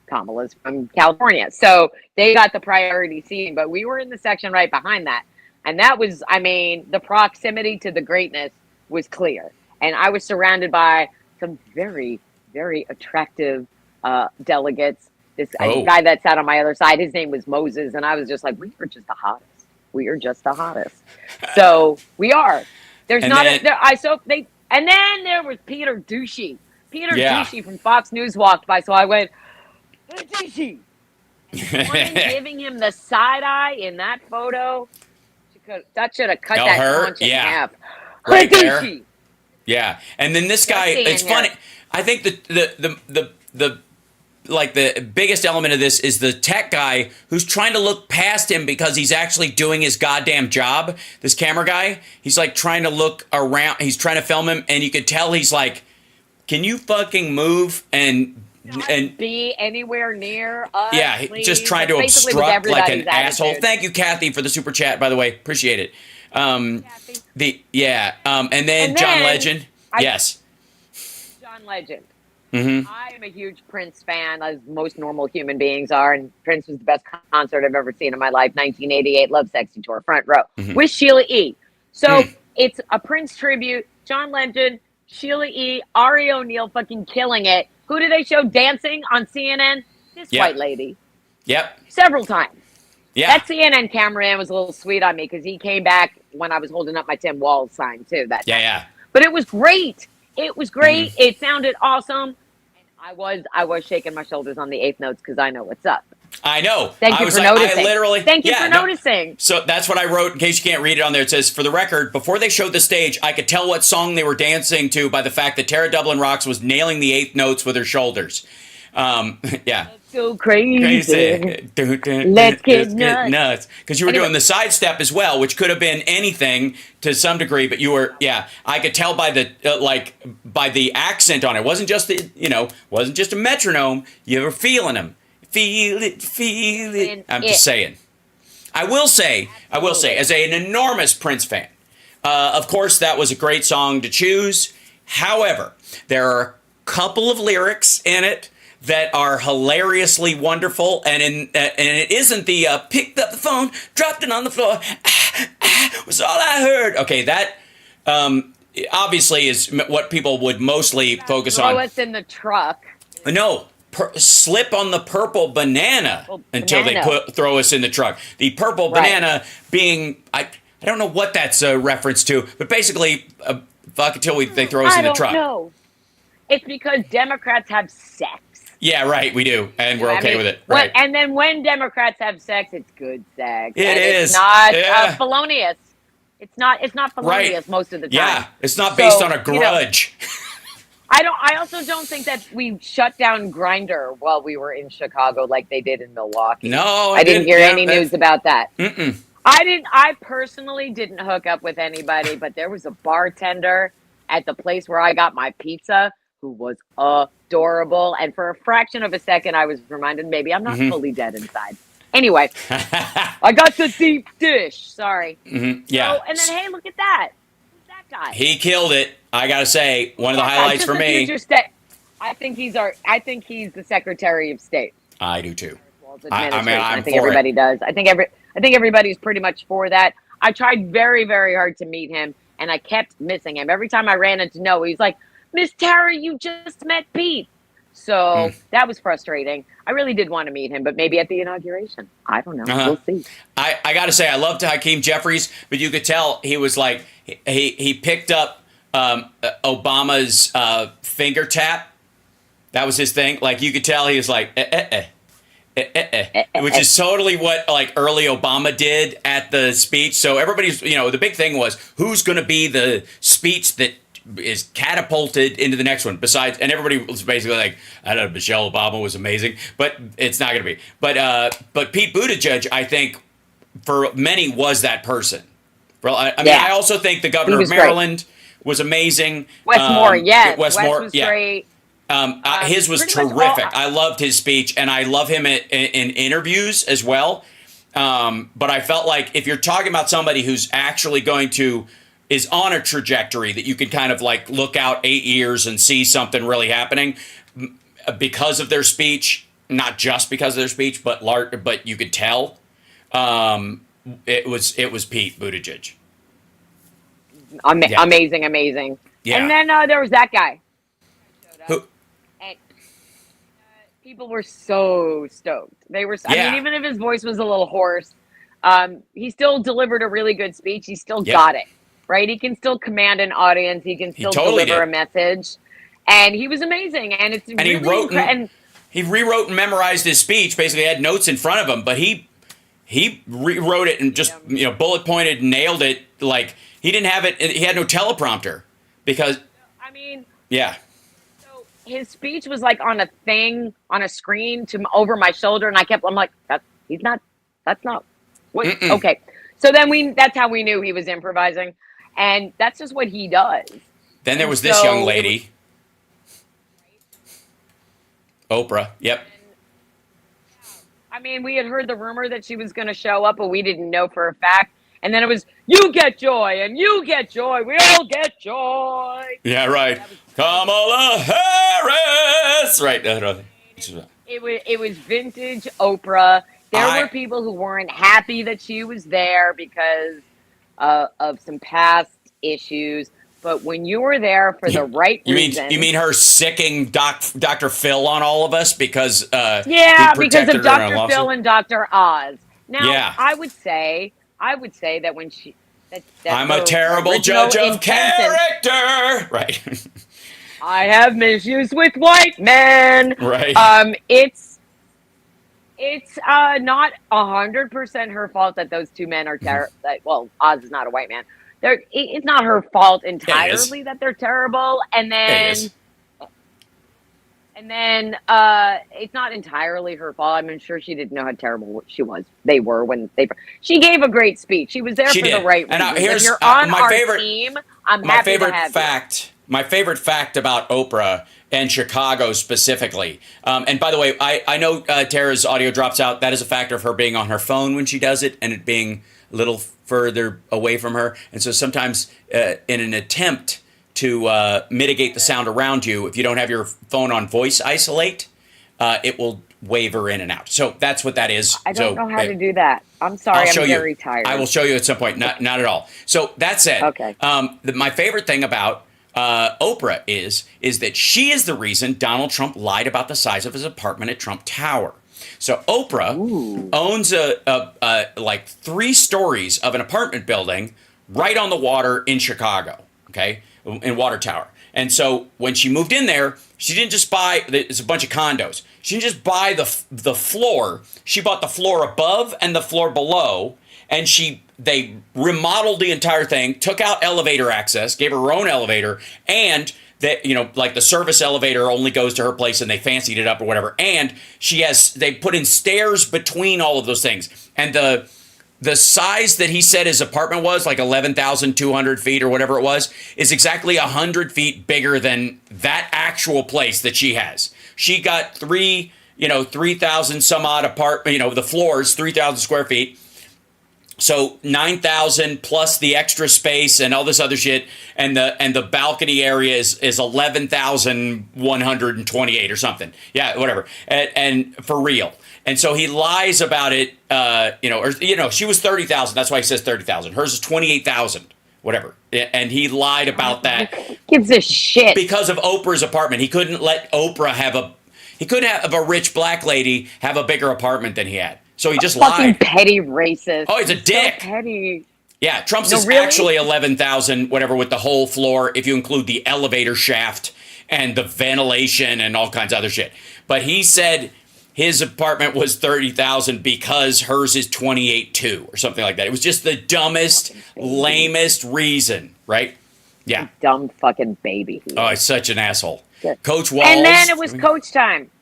Kamala's from California. So they got the priority seating, but we were in the section right behind that. And that was, the proximity to the greatness was clear. And I was surrounded by some very, very attractive delegates. This guy that sat on my other side, his name was Moses. And I was just like, we are just the hottest. We are just the hottest. So we are. There's and not then, and then there was Peter Ducey. Ducey from Fox News walked by. So I went, "Hey, Ducey." And giving him the side eye in that photo. That should have cut that conch in half. Right there. Yeah. And then this guy, it's funny. I think the biggest element of this is the tech guy who's trying to look past him because he's actually doing his goddamn job. This camera guy, he's like trying to look around. He's trying to film him, and you could tell he's like, "Can you fucking move and be anywhere near us?" Yeah, please. Just trying to obstruct like an asshole. Thank you, Kathy, for the super chat. By the way, appreciate it. And then John Legend. Yes, John Legend. Mm-hmm. I am a huge Prince fan, as most normal human beings are, and Prince was the best concert I've ever seen in my life. 1988 Love Sexy Tour, front row, with Sheila E. So it's a Prince tribute. John Legend, Sheila E., Ari O'Neil fucking killing it. Who did they show dancing on CNN? This white lady. Yep. Several times. Yeah. That CNN cameraman was a little sweet on me because he came back when I was holding up my Tim Walz sign too. Yeah. But it was great. It was great. It sounded awesome. And I was shaking my shoulders on the eighth notes because I know what's up. I know. Thank you for noticing. Thank you for noticing. So that's what I wrote in case you can't read it on there. It says, for the record, before they showed the stage, I could tell what song they were dancing to by the fact that Tara Dublin Rocks was nailing the eighth notes with her shoulders. Yeah. Let's go crazy. Let's get nuts. Because you were doing the sidestep as well, which could have been anything to some degree, but you were, I could tell by the, by the accent on it. It wasn't just wasn't just a metronome. You were feeling them. Feel it. I'm just saying. I will say, as an enormous Prince fan, of course, that was a great song to choose. However, there are a couple of lyrics in it that are hilariously wonderful, and it isn't the picked up the phone, dropped it on the floor, was all I heard. Okay, that obviously is what people would mostly focus on. Throw us in the truck. No, slip on the purple banana until they throw us in the truck. The purple banana being, I don't know what that's a reference to, but basically, fuck until they throw us in the truck. I don't know. It's because Democrats have sex. Yeah, right, we do, and we're okay with it. Right. And then when Democrats have sex, it's good sex. It's not felonious. It's not felonious most of the time. Yeah, it's not based on a grudge. I also don't think that we shut down Grindr while we were in Chicago like they did in Milwaukee. No, I didn't hear any news about that. Mm-mm. I personally didn't hook up with anybody, but there was a bartender at the place where I got my pizza who was adorable. And for a fraction of a second, I was reminded maybe I'm not fully dead inside. Anyway, I got the deep dish. Sorry. Mm-hmm. Yeah. So, and then, hey, look at that. Who's that guy? He killed it. I got to say, one of the highlights for me. I think he's the Secretary of State. I do too. I think everybody does. I think everybody's pretty much for that. I tried very, very hard to meet him, and I kept missing him. Every time I ran into Noah, he's like, Miss Tara, you just met Pete. So that was frustrating. I really did want to meet him, but maybe at the inauguration. I don't know. We'll see. I got to say, I loved Hakeem Jeffries, but you could tell he was like, he picked up Obama's finger tap. That was his thing. Like, you could tell he was like, which is totally what like early Obama did at the speech. So everybody's, the big thing was who's going to be the speech that is catapulted into the next one besides, and everybody was basically like, I don't know, Michelle Obama was amazing, but it's not going to be. But Pete Buttigieg, I think for many was that person. I also think the governor of Maryland was amazing. Wes Moore, yes. Wes was great. His was terrific. I loved his speech, and I love him in interviews as well. But I felt like if you're talking about somebody who's actually is on a trajectory that you can kind of like look out 8 years and see something really happening because of their speech, not just because of their speech, but you could tell it was Pete Buttigieg. Amazing. Yeah. And then there was that guy. Who? And people were so stoked. They were. I mean, even if his voice was a little hoarse, he still delivered a really good speech. He still got it. Right? He can still command an audience. He can still deliver a message. And he was amazing. And it's he rewrote and memorized his speech. Basically had notes in front of him, but he rewrote it and just bullet pointed and nailed it. Like he didn't have it. He had no teleprompter because So his speech was like on a screen over my shoulder, and I'm like, that's not what. Okay. So then that's how we knew he was improvising. And that's just what he does. Then there was this young lady. Oprah. Yep. I mean, we had heard the rumor that she was going to show up, but we didn't know for a fact. And then it was, you get joy, and you get joy. We all get joy. Yeah, right. Kamala Harris. Right. It was vintage Oprah. There were people who weren't happy that she was there because of some past issues. But when you were there for the right reason... You mean her sicking Dr. Phil on all of us because... because of Dr. Phil and Dr. Oz. Now, I would say that when she... I'm a terrible judge of character! Right. I have issues with white men. Right. It's not 100% her fault that those two men are terrible. Well, Oz is not a white man. It's not her fault entirely that they're terrible. And then it's not entirely her fault. I'm sure she didn't know how terrible they were when she gave a great speech. She was there for the right reason. And here's you're on my our favorite team. I'm happy to have you. My favorite fact about Oprah and Chicago specifically. And by the way, I know Tara's audio drops out. That is a factor of her being on her phone when she does it and it being a little further away from her. And so sometimes in an attempt to mitigate the sound around you, if you don't have your phone on voice isolate, it will waver in and out. So that's what that is. I don't know how to do that. I'm sorry, I'm very tired. I will show you at some point. Not at all. So that said, okay. My favorite thing about Oprah is that she is the reason Donald Trump lied about the size of his apartment at Trump Tower. So Oprah owns like 3 stories of an apartment building right on the water in Chicago, okay, in Water Tower. And so when she moved in there, she didn't just buy, it's a bunch of condos. She didn't just buy the floor. She bought the floor above and the floor below. And they remodeled the entire thing, took out elevator access, gave her own elevator, and that, like the service elevator only goes to her place and they fancied it up or whatever. And they put in stairs between all of those things. And the size that he said his apartment was, like 11,200 feet or whatever it was, is exactly 100 feet bigger than that actual place that she has. She got 3,000 some odd apartment, the floors, 3,000 square feet. So 9,000 plus the extra space and all this other shit, and the balcony area is 11,128 or something. Yeah, whatever. And for real. And so he lies about it. She was 30,000. That's why he says 30,000. Hers is 28,000. Whatever. And he lied about that. Gives a shit because of Oprah's apartment. He couldn't let Oprah have a rich black lady have a bigger apartment than he had. So he just lied. Fucking petty racist. Oh, he's a dick. So petty. Yeah, Trump's is actually 11,000, whatever, with the whole floor, if you include the elevator shaft and the ventilation and all kinds of other shit. But he said his apartment was 30,000 because hers is 28.2 or something like that. It was just the dumbest, lamest reason, right? Yeah. Dumb fucking baby. Oh, he's such an asshole. Coach Walls. And then it was coach time.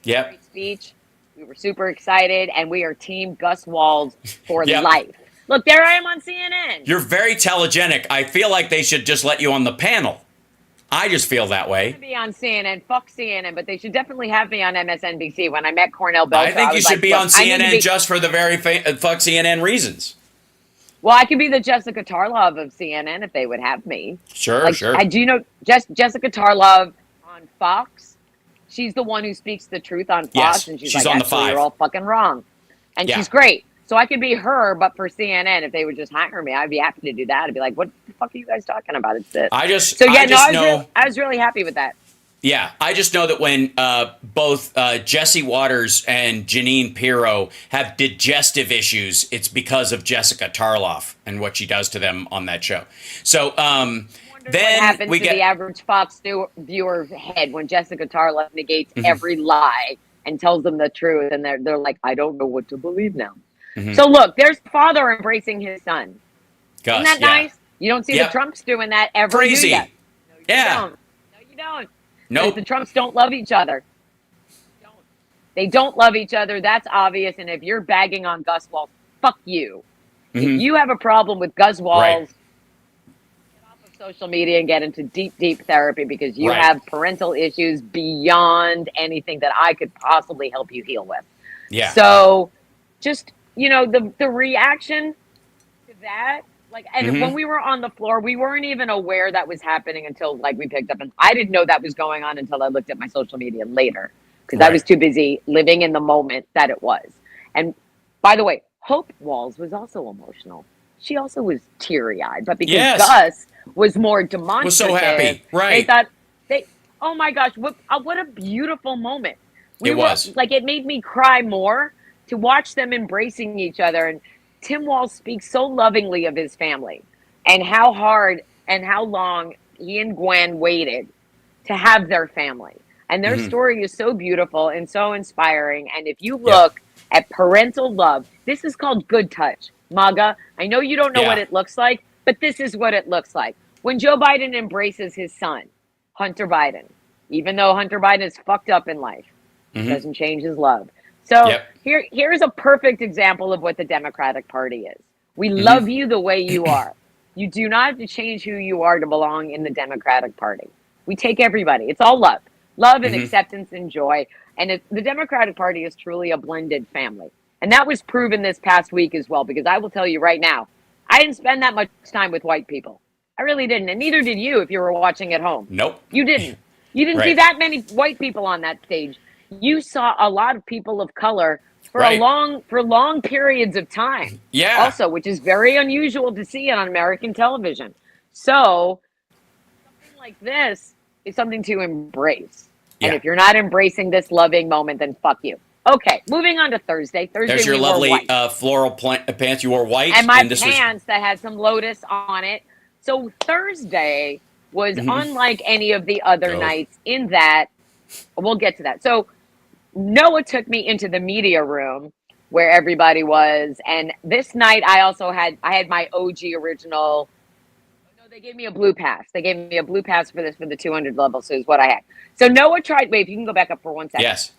Yep. Great speech. We were super excited, and we are Team Gus Walls for life. Look, there I am on CNN. You're very telegenic. I feel like they should just let you on the panel. I just feel that way. I'm be on CNN. Fuck CNN, but they should definitely have me on MSNBC. When I met Cornell Belcher, I think you should be on CNN just for the very fuck CNN reasons. Well, I could be the Jessica Tarlov of CNN if they would have me. Sure, sure. I do know Jessica Tarlov on Fox. She's the one who speaks the truth on Fox, yes, and she's on like, the 5. You're all fucking wrong. And she's great. So I could be her, but for CNN, if they would just hire me, I'd be happy to do that. I'd be like, what the fuck are you guys talking about? It's it. I was really happy with that. Yeah, I just know that when both Jesse Waters and Janine Pirro have digestive issues, it's because of Jessica Tarloff and what she does to them on that show. So then what happens to the average Fox viewer head when Jessica Tarloff negates every lie and tells them the truth, and they're like, I don't know what to believe now. So look, there's father embracing his son. Gus, isn't that nice? You don't see the Trumps doing that ever. Crazy. No, you don't. No, the Trumps don't love each other. They don't love each other. That's obvious. And if you're bagging on Gus Walls, fuck you. If you have a problem with Gus Walls, get off of social media and get into deep, deep therapy, because you have parental issues beyond anything that I could possibly help you heal with. Yeah. So just, the reaction to that, and when we were on the floor, we weren't even aware that was happening until we picked up. And I didn't know that was going on until I looked at my social media later, because I was too busy living in the moment that it was. And by the way, Hope Walls was also emotional. She also was teary-eyed, but because Gus was more demonstrative, was so happy, they thought oh my gosh, what a beautiful moment. It was. It made me cry more to watch them embracing each other. And Tim Walz speaks so lovingly of his family and how hard and how long he and Gwen waited to have their family. And their story is so beautiful and so inspiring. And if you look at parental love, this is called good touch. MAGA, I know you don't know what it looks like, but this is what it looks like. When Joe Biden embraces his son, Hunter Biden, even though Hunter Biden is fucked up in life, doesn't change his love. So here's a perfect example of what the Democratic Party is. We love you the way you are. You do not have to change who you are to belong in the Democratic Party. We take everybody. It's all love. Love and acceptance and joy. And the Democratic Party is truly a blended family. And that was proven this past week as well, because I will tell you right now, I didn't spend that much time with white people. I really didn't. And neither did you if you were watching at home. Nope. You didn't. You didn't see that many white people on that stage. You saw a lot of people of color for long periods of time. Yeah. Also, which is very unusual to see on American television. So like this is something to embrace. Yeah. And if you're not embracing this loving moment, then fuck you. Okay, moving on to Thursday. There's your lovely floral pants. You wore white. And my pants that had some lotus on it. So Thursday was unlike any of the other nights in that, we'll get to that. So Noah took me into the media room where everybody was. And this night I had my OG original. No, they gave me a blue pass. They gave me a blue pass for the 200 level. So is what I had. So Noah tried, wait, if you can go back up for 1 second. Yes.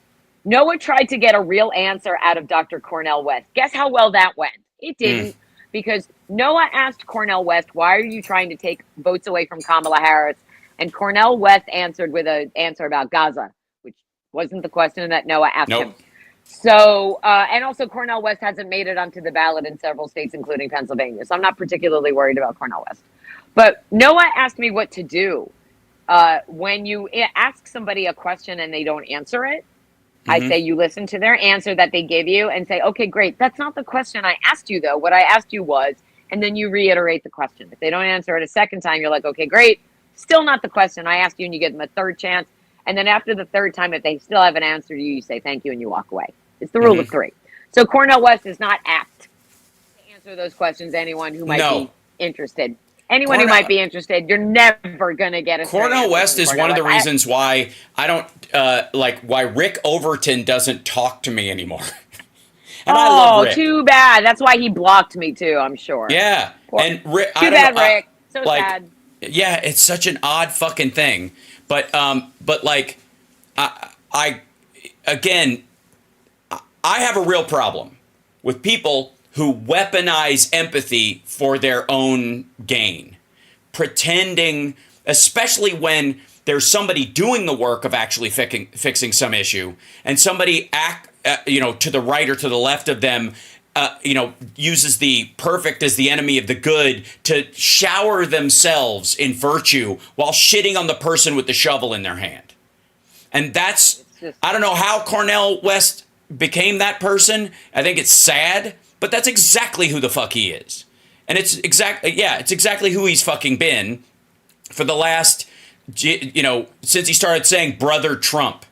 Noah tried to get a real answer out of Dr. Cornel West. Guess how well that went? It didn't, because Noah asked Cornel West, why are you trying to take votes away from Kamala Harris? And Cornel West answered with an answer about Gaza, which wasn't the question that Noah asked him. So, and also Cornel West hasn't made it onto the ballot in several states, including Pennsylvania. So I'm not particularly worried about Cornel West. But Noah asked me what to do. When you ask somebody a question and they don't answer it, I say you listen to their answer that they give you and say, okay, great. That's not the question I asked you, though. What I asked you was, and then you reiterate the question. If they don't answer it a second time, you're like, okay, great. Still not the question I asked you, and you give them a third chance. And then after the third time, if they still haven't answered you, you say thank you and you walk away. It's the rule of three. So Cornel West is not apt to answer those questions. Anyone who might be interested. Anyone who might be interested, you're never going to get a Cornel West is one of the reasons why I don't why Rick Overton doesn't talk to me anymore. And I love Rick. Too bad. That's why he blocked me too, I'm sure. Yeah. And Rick, too bad, Rick. So sad. Yeah, it's such an odd fucking thing. But like I have a real problem with people who weaponize empathy for their own gain, pretending, especially when there's somebody doing the work of actually fixing some issue, and somebody to the right or to the left of them, uses the perfect as the enemy of the good to shower themselves in virtue while shitting on the person with the shovel in their hand. And that's, I don't know how Cornel West became that person. I think it's sad. But that's exactly who the fuck he is. And it's exactly who he's fucking been for the last, since he started saying brother Trump.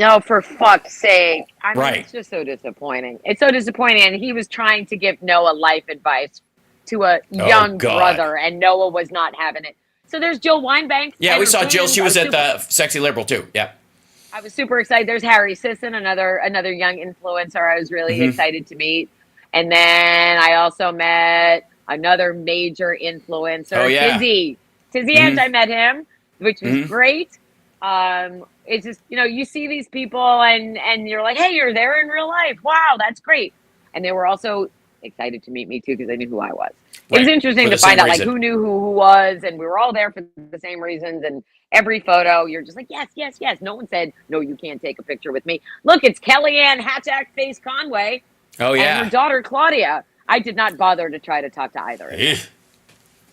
No, for fuck's sake. I mean, it's just so disappointing. It's so disappointing. And he was trying to give Noah life advice to a young brother, and Noah was not having it. So there's Jill Weinbank. Yeah, we saw Jill. She was at the Sexy Liberal too. Yeah. I was super excited. There's Harry Sisson, another young influencer I was really excited to meet. And then I also met another major influencer, Tizzy Edge. I met him, which was great. It's just, you see these people and you're like, hey, you're there in real life. Wow, that's great. And they were also excited to meet me too, because they knew who I was. It was interesting to find out like who knew who was, and we were all there for the same reasons. And every photo, you're just like, yes, yes, yes. No one said, no, you can't take a picture with me. Look, it's Kellyanne #face Conway. Oh, yeah. And her daughter, Claudia. I did not bother to try to talk to either of them.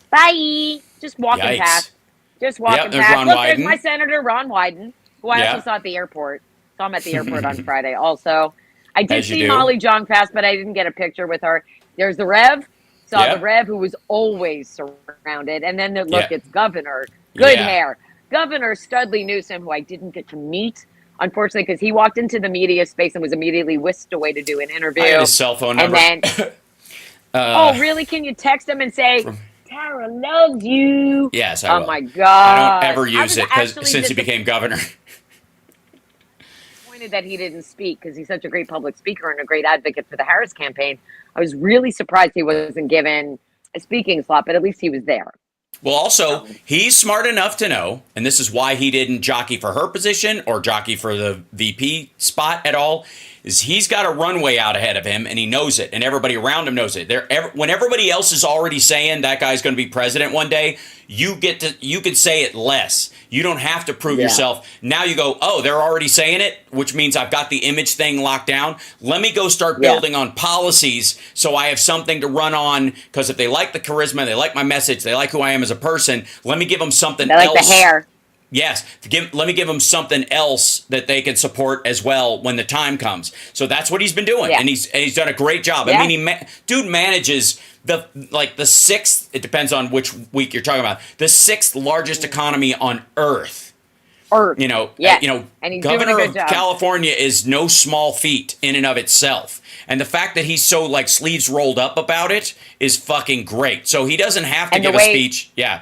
Bye. Just walking past. Just walking past. Look, there's my Senator Ron Wyden, who I also saw at the airport. Saw him at the airport on Friday also. I did see Molly Jong pass, but I didn't get a picture with her. There's the Rev. Saw the Rev, who was always surrounded. And then it's Governor. Good hair. Governor Studley Newsom, who I didn't get to meet. Unfortunately, because he walked into the media space and was immediately whisked away to do an interview. I had his cell phone number. And then, oh, really? Can you text him and say, Tara loves you? Yes, I will. Oh, my God. I don't ever use it since he became governor. Disappointed that he didn't speak, because he's such a great public speaker and a great advocate for the Harris campaign. I was really surprised he wasn't given a speaking slot, but at least he was there. Well, also, he's smart enough to know, and this is why he didn't jockey for her position or jockey for the VP spot at all, is he's got a runway out ahead of him, and he knows it, and everybody around him knows it. When everybody else is already saying that guy's going to be president one day, you can say it less. You don't have to prove yourself. Now you go, oh, they're already saying it, which means I've got the image thing locked down. Let me go start building on policies so I have something to run on, because if they like the charisma, they like my message, they like who I am as a person, let me give them something else. They like the hair. Yes, let me give them something else that they can support as well when the time comes. So that's what he's been doing, and he's done a great job. I mean, dude manages the sixth. It depends on which week you're talking about. The sixth largest economy on Earth. You know, and governor of California is no small feat in and of itself. And the fact that he's so like sleeves rolled up about it is fucking great. So he doesn't have to give a speech. Yeah.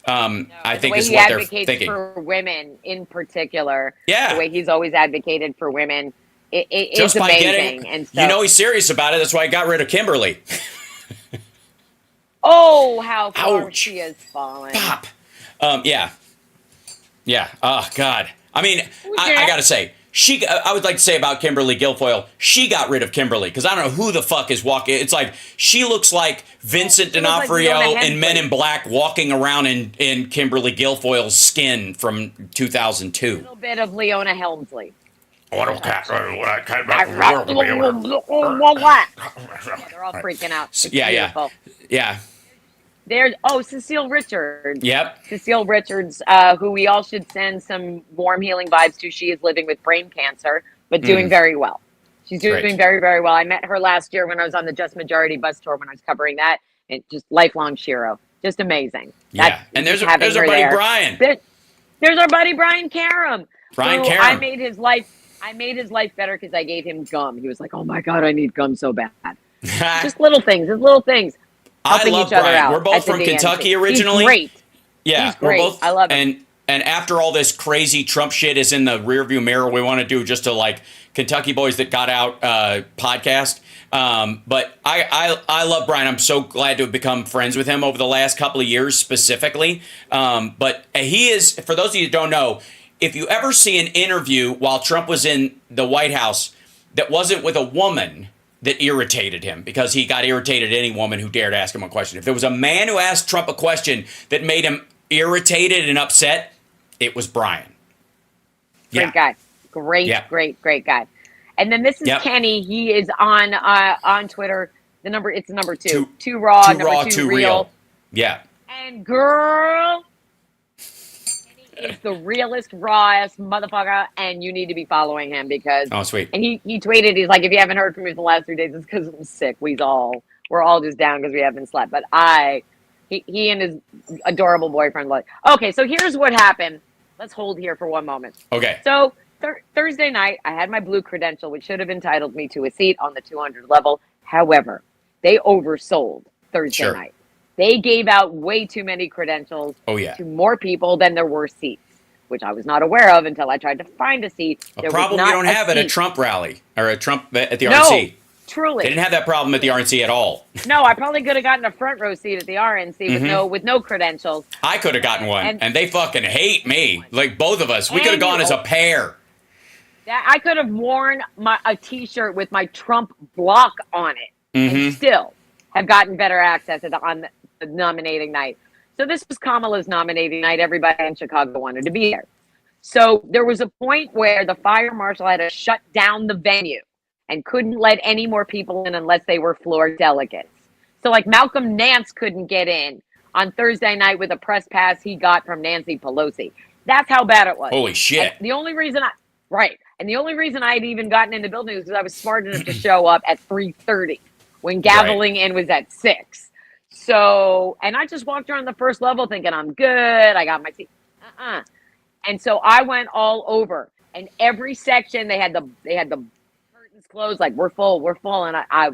I think is what they're thinking. For women in particular, the way he's always advocated for women, it's just by amazing. And so, he's serious about it. That's why he got rid of Kimberly. Oh, how far she has fallen. Pop. Yeah. Oh God. I mean, I gotta say, I would like to say about Kimberly Guilfoyle, she got rid of Kimberly because I don't know who the fuck is walking. It's like she looks like Vincent D'Onofrio in Men in Black walking around in Kimberly Guilfoyle's skin from 2002. A little bit of Leona Helmsley. They're all freaking out. It's beautiful. Yeah. There's Cecile Richards. Yep. Cecile Richards, who we all should send some warm healing vibes to. She is living with brain cancer, but doing very well. She's doing very, very well. I met her last year when I was on the Just Majority bus tour when I was covering that. And just lifelong shero. Just amazing. And there's our buddy Brian. There's our buddy Brian Karam. Brian Karam. I made his life better because I gave him gum. He was like, "Oh my God, I need gum so bad." Just little things. Just little things. I love Brian. We're both from Kentucky originally. He's great. Yeah, he's great. We're both, I love him. And after all this crazy Trump shit is in the rearview mirror, we want to do just a like Kentucky Boys That Got Out podcast. But I love Brian. I'm so glad to have become friends with him over the last couple of years specifically. But he is, for those of you who don't know, if you ever see an interview while Trump was in the White House that wasn't with a woman that irritated him, because he got irritated at any woman who dared ask him a question. If there was a man who asked Trump a question that made him irritated and upset, it was Brian. Great guy. Great guy. And then this is Kenny. He is on Twitter. It's number two. Too raw, number two real. Yeah. And girl, Kenny is the realest, rawest motherfucker, and you need to be following him because sweet. And he tweeted, he's like, if you haven't heard from me for the last 3 days, it's because I'm sick. We're all just down because we haven't slept. But he and his adorable boyfriend okay, so here's what happened. Let's hold here for one moment. Okay. So Thursday night, I had my blue credential, which should have entitled me to a seat on the 200 level. However, they oversold Thursday night. They gave out way too many credentials to more people than there were seats, which I was not aware of until I tried to find a seat. A problem you don't have at a Trump rally or a Trump at the RNC. Truly. They didn't have that problem at the RNC at all. No, I probably could have gotten a front row seat at the RNC with no credentials. I could have gotten one, and they fucking hate me. Like both of us. We could have gone as a pair. I could have worn a T-shirt with my Trump block on it and still have gotten better access on the nominating night. So this was Kamala's nominating night. Everybody in Chicago wanted to be there. So there was a point where the fire marshal had to shut down the venue and couldn't let any more people in unless they were floor delegates. So like Malcolm Nance couldn't get in on Thursday night with a press pass he got from Nancy Pelosi. That's how bad it was. Holy shit. And the only reason I had even gotten in the building was because I was smart enough to show up at 3:30 when gaveling in was at 6. So, and I just walked around the first level thinking I'm good. I got my seat. And so I went all over, and every section they had the curtains closed, like we're full. And I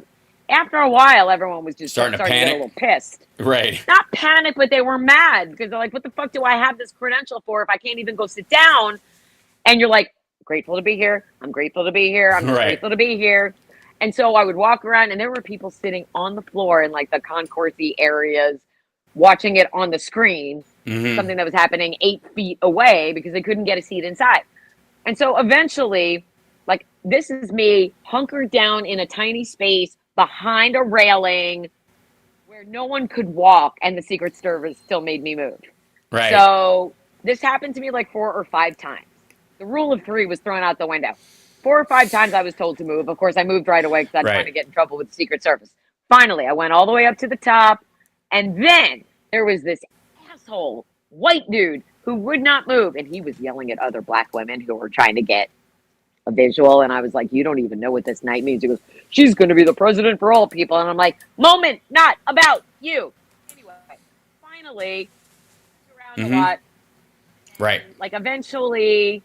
after a while, everyone was just starting to get a little pissed. Right. Not panic, but they were mad because they're like, what the fuck do I have this credential for if I can't even go sit down? And you're like, grateful to be here. I'm grateful to be here. I'm grateful to be here. And so I would walk around, and there were people sitting on the floor in like the concourse-y areas, watching it on the screen, something that was happening 8 feet away because they couldn't get a seat inside. And so eventually, like, this is me hunkered down in a tiny space behind a railing where no one could walk, and the Secret Service still made me move. Right. So this happened to me like 4 or 5 times. The rule of 3 was thrown out the window. 4 or 5 times I was told to move. Of course, I moved right away because I was trying to get in trouble with the Secret Service. Finally, I went all the way up to the top. And then there was this asshole white dude who would not move. And he was yelling at other black women who were trying to get a visual. And I was like, you don't even know what this night means. He goes, she's going to be the president for all people. And I'm like, moment, not about you. Anyway, finally, around a lot. Right. Like eventually,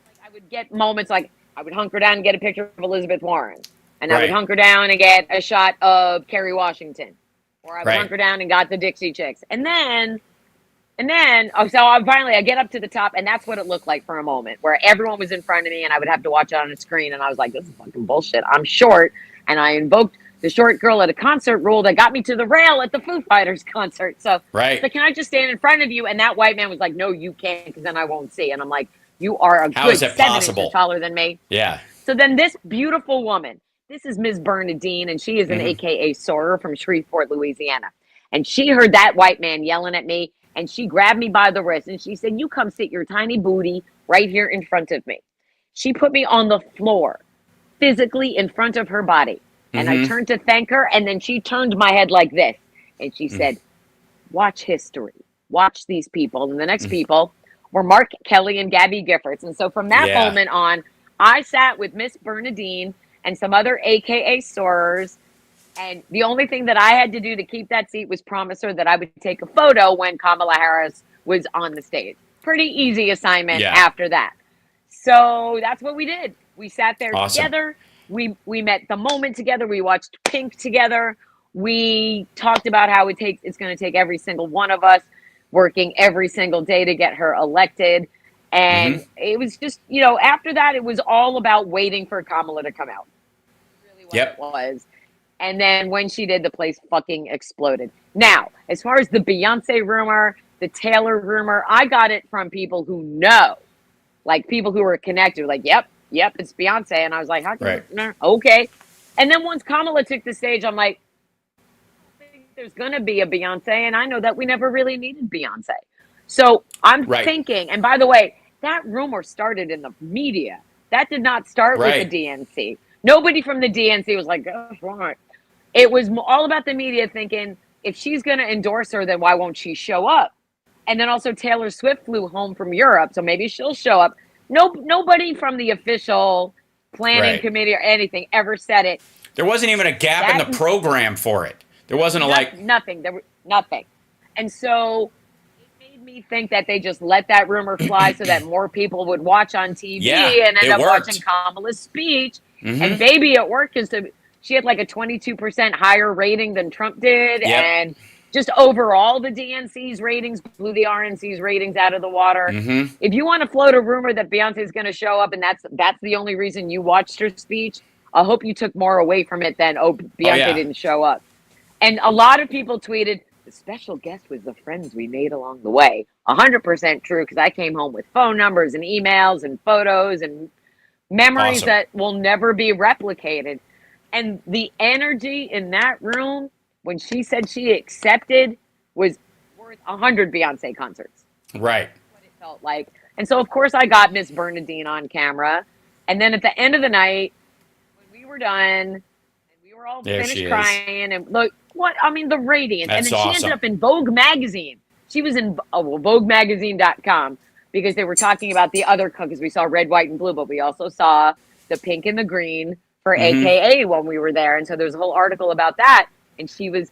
like, I would get moments like I would hunker down and get a picture of Elizabeth Warren. And I would hunker down and get a shot of Kerry Washington. Or I would hunker down and got the Dixie Chicks. And then, I get up to the top, and that's what it looked like for a moment, where everyone was in front of me, and I would have to watch it on a screen, and I was like, this is fucking bullshit. I'm short, and I invoked the short girl at a concert rule that got me to the rail at the Foo Fighters concert. So, can I just stand in front of you? And that white man was like, no, you can't, because then I won't see. And I'm like, you are a good 7 inches taller than me. Yeah. So then this beautiful woman, this is Ms. Bernadine, and she is an AKA Sorer from Shreveport, Louisiana. And she heard that white man yelling at me, and she grabbed me by the wrist, and she said, you come sit your tiny booty right here in front of me. She put me on the floor, physically in front of her body. And I turned to thank her, and then she turned my head like this. And she said, watch history. Watch these people. And the next people were Mark Kelly and Gabby Giffords. And so from that moment on, I sat with Miss Bernadine and some other AKA sorors. And the only thing that I had to do to keep that seat was promise her that I would take a photo when Kamala Harris was on the stage. Pretty easy assignment after that. So that's what we did. We sat there together. We met the moment together. We watched Pink together. We talked about how it's going to take every single one of us working every single day to get her elected. And it was just, after that, it was all about waiting for Kamala to come out. Really what it was. And then when she did, the place fucking exploded. Now, as far as the Beyonce rumor, the Taylor rumor, I got it from people who know, like people who are connected, like, yep, it's Beyonce. And I was like, how can okay. And then once Kamala took the stage, I'm like, I think there's going to be a Beyonce. And I know that we never really needed Beyonce. So I'm thinking, and by the way, that rumor started in the media. That did not start with the DNC. Nobody from the DNC was like, oh, right. It was all about the media thinking, if she's going to endorse her, then why won't she show up? And then also Taylor Swift flew home from Europe, so maybe she'll show up. Nobody from the official planning committee or anything ever said it. There wasn't even a gap in the program for it. There wasn't nothing. There was nothing. And so it made me think that they just let that rumor fly so that more people would watch on TV and end up watching Kamala's speech. And baby, it worked because she had like a 22% higher rating than Trump did. And just overall, the DNC's ratings blew the RNC's ratings out of the water. If you want to float a rumor that Beyonce is going to show up and that's the only reason you watched her speech, I hope you took more away from it than, Beyonce didn't show up. And a lot of people tweeted, the special guest was the friends we made along the way. 100% true, because I came home with phone numbers and emails and photos and memories that will never be replicated. And the energy in that room when she said she accepted was worth 100 Beyonce concerts. Right. That's what it felt like. And so, of course, I got Miss Bernadine on camera. And then at the end of the night, when we were done, and we were all finished crying, and look, the radiance. That's and then she ended up in Vogue magazine. She was in VogueMagazine.com because they were talking about the other because we saw red, white, and blue, but we also saw the pink and the green for AKA when we were there. And so there's a whole article about that. And she was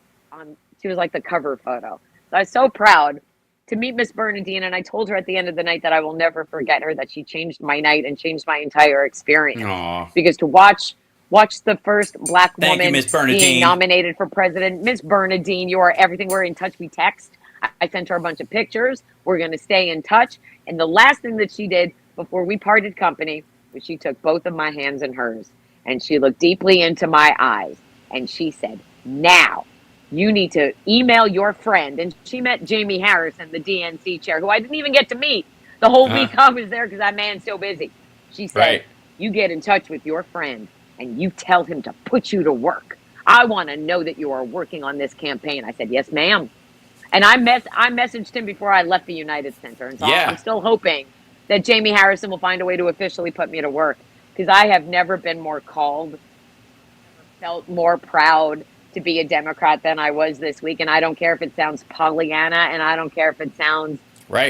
like the cover photo. So I was so proud to meet Miss Bernadine. And I told her at the end of the night that I will never forget her, that she changed my night and changed my entire experience. Aww. Because to watch the first Black woman you, being nominated for president, Miss Bernadine, you are everything. We're in touch. We text. I sent her a bunch of pictures. We're going to stay in touch. And the last thing that she did before we parted company was she took both of my hands in hers. And she looked deeply into my eyes. And she said, now, you need to email your friend. And she met Jamie Harrison, the DNC chair, who I didn't even get to meet the whole week I was there because that man's so busy. She said, you get in touch with your friend and you tell him to put you to work. I want to know that you are working on this campaign. I said, yes, ma'am. And I messaged him before I left the United Center. And so I'm still hoping that Jamie Harrison will find a way to officially put me to work. Because I have never been more called, felt more proud to be a Democrat than I was this week. And I don't care if it sounds Pollyanna, and I don't care if it sounds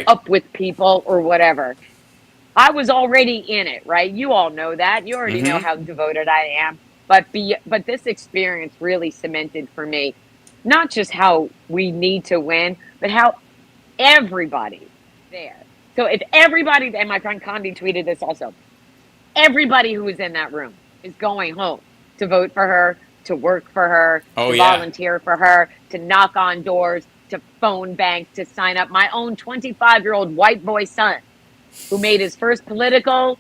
up with people or whatever. I was already in it, right? You all know that. You already know how devoted I am. But this experience really cemented for me not just how we need to win, but how everybody there. So if everybody, and my friend Condi tweeted this also, everybody who was in that room is going home to vote for her, to work for her, to volunteer for her, to knock on doors, to phone bank, to sign up. My own 25-year-old white boy son, who made his first political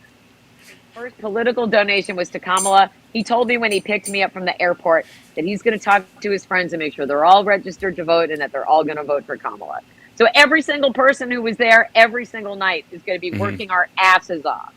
donation was to Kamala. He told me when he picked me up from the airport that he's going to talk to his friends and make sure they're all registered to vote and that they're all going to vote for Kamala. So every single person who was there every single night is going to be working our asses off.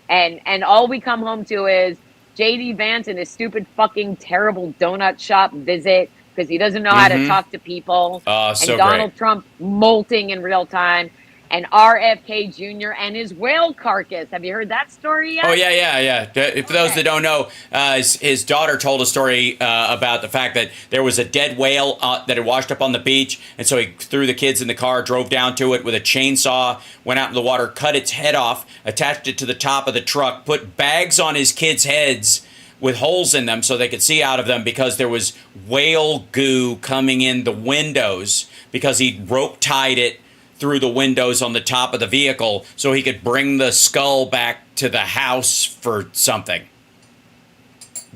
And all we come home to is JD Vance and his stupid fucking terrible donut shop visit because he doesn't know how to talk to people. And Donald Trump molting in real time. And RFK Jr. and his whale carcass. Have you heard that story yet? Oh, yeah. For those that don't know, his daughter told a story about the fact that there was a dead whale that had washed up on the beach. And so he threw the kids in the car, drove down to it with a chainsaw, went out in the water, cut its head off, attached it to the top of the truck, put bags on his kids' heads with holes in them so they could see out of them because there was whale goo coming in the windows because he rope tied it through the windows on the top of the vehicle so he could bring the skull back to the house for something.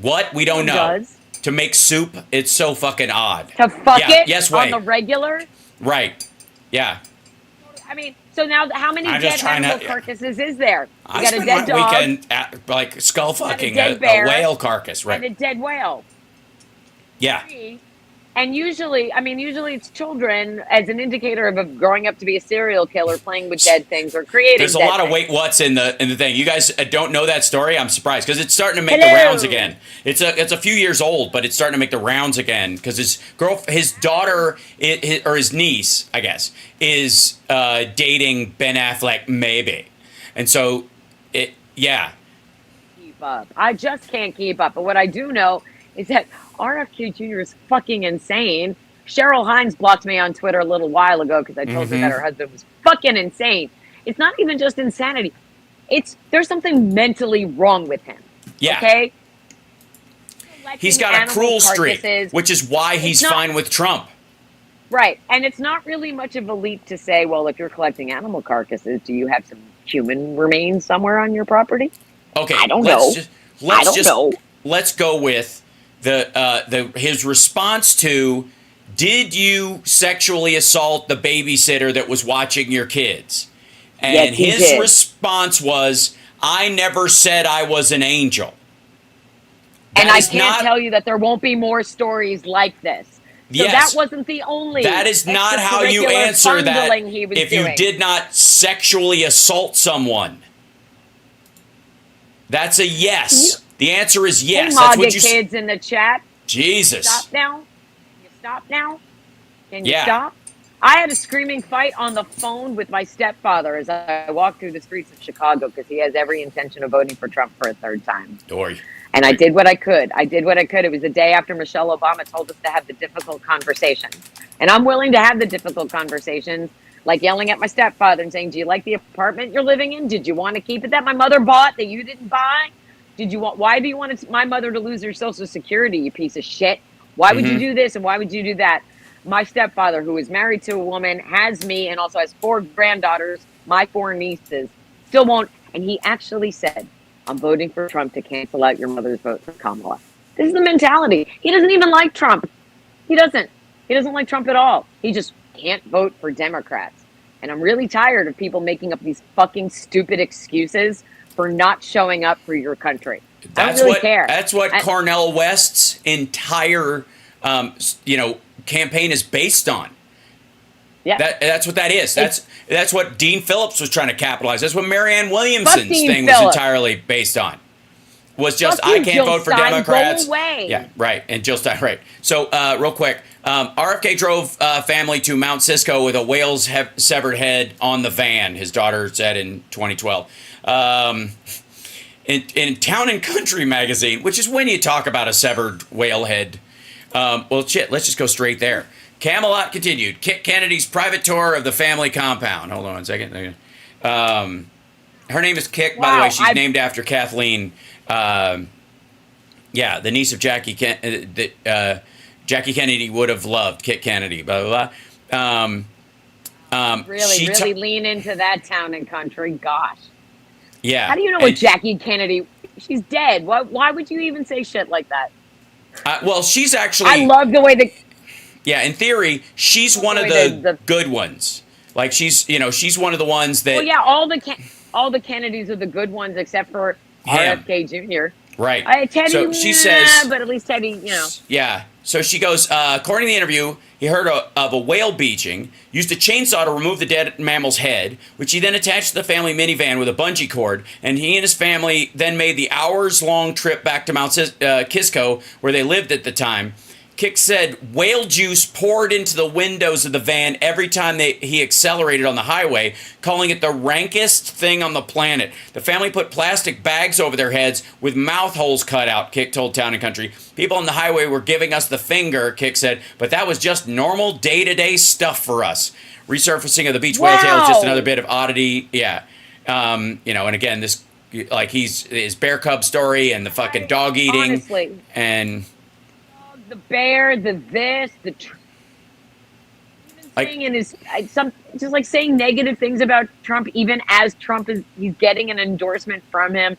What? We don't know. To make soup? It's so fucking odd. To fuck it on the regular? Right. Yeah. I mean, so now how many dead animal carcasses is there? You got a dead dog. Weekend like skull fucking a whale carcass, right? And a dead whale. Yeah. And usually it's children as an indicator of growing up to be a serial killer, playing with dead things or creating. There's a lot of wait what's in the thing. You guys don't know that story? I'm surprised because it's starting to make the rounds again. It's a few years old, but it's starting to make the rounds again because his daughter or his niece, I guess, is dating Ben Affleck maybe, and so keep up. I just can't keep up. But what I do know is that RFK Jr. is fucking insane. Cheryl Hines blocked me on Twitter a little while ago because I told her that her husband was fucking insane. It's not even just insanity. There's something mentally wrong with him. Yeah. Okay? He's got a cruel streak, which is why he's fine with Trump. Right. And it's not really much of a leap to say, well, if you're collecting animal carcasses, do you have some human remains somewhere on your property? Okay. I don't know. Let's go with his response to, did you sexually assault the babysitter that was watching your kids? And his response was, I never said I was an angel. And I can't tell you that there won't be more stories like this. So that wasn't the only. That is not how you answer that if you did not sexually assault someone. That's a yes. The answer is yes. That's what you kids in the chat. Jesus. Stop now. Can you stop now? Can you stop? I had a screaming fight on the phone with my stepfather as I walked through the streets of Chicago because he has every intention of voting for Trump for a third time. And I did what I could. It was the day after Michelle Obama told us to have the difficult conversations. And I'm willing to have the difficult conversations, like yelling at my stepfather and saying, do you like the apartment you're living in? Did you want to keep it that my mother bought that you didn't buy? Why do you want my mother to lose her Social Security, you piece of shit? Why would you do this and why would you do that? My stepfather, who is married to a woman, has me and also has 4 granddaughters, my 4 nieces, still won't. And he actually said, I'm voting for Trump to cancel out your mother's vote for Kamala. This is the mentality. He doesn't even like Trump. He doesn't like Trump at all. He just can't vote for Democrats. And I'm really tired of people making up these fucking stupid excuses for not showing up for your country. I don't really care. That's what Cornel West's entire, campaign is based on. Yeah, that's what that is. That's what Dean Phillips was trying to capitalize. That's what Marianne Williamson's thing was entirely based on. Was just I can't vote for Democrats. Go away. Yeah, right. And Jill Stein, right. So real quick, RFK drove family to Mount Cisco with a whale's severed head on the van. His daughter said in 2012. In Town and Country magazine, which is when you talk about a severed whale head. Let's just go straight there. Camelot continued. Kit Kennedy's private tour of the family compound. Hold on one second. Her name is Kit, by the way. She's named after Kathleen. The niece of Jackie Jackie Kennedy would have loved Kit Kennedy. Blah blah blah. Really lean into that town and country. Gosh. Yeah. How do you know what Jackie Kennedy? She's dead. Why would you even say shit like that? Well, she's actually. I love the way that. Yeah, in theory, she's one of the good ones. Like she's one of the ones that. Well, yeah, all the Kennedys are the good ones except for RFK Jr. Right. Teddy, so she says, but at least Teddy, Yeah. So she goes, according to the interview, he heard of a whale beaching, used a chainsaw to remove the dead mammal's head, which he then attached to the family minivan with a bungee cord, and he and his family then made the hours-long trip back to Mount Kisco, where they lived at the time. Kick said whale juice poured into the windows of the van every time he accelerated on the highway, calling it the rankest thing on the planet. The family put plastic bags over their heads with mouth holes cut out, Kick told Town and Country. People on the highway were giving us the finger, Kick said, but that was just normal day-to-day stuff for us. Resurfacing of the beach whale tail is just another bit of oddity. Yeah. And again, this, like, his bear cub story and the fucking dog eating. Honestly. And... the bear, the saying in his just like saying negative things about Trump, even as he's getting an endorsement from him.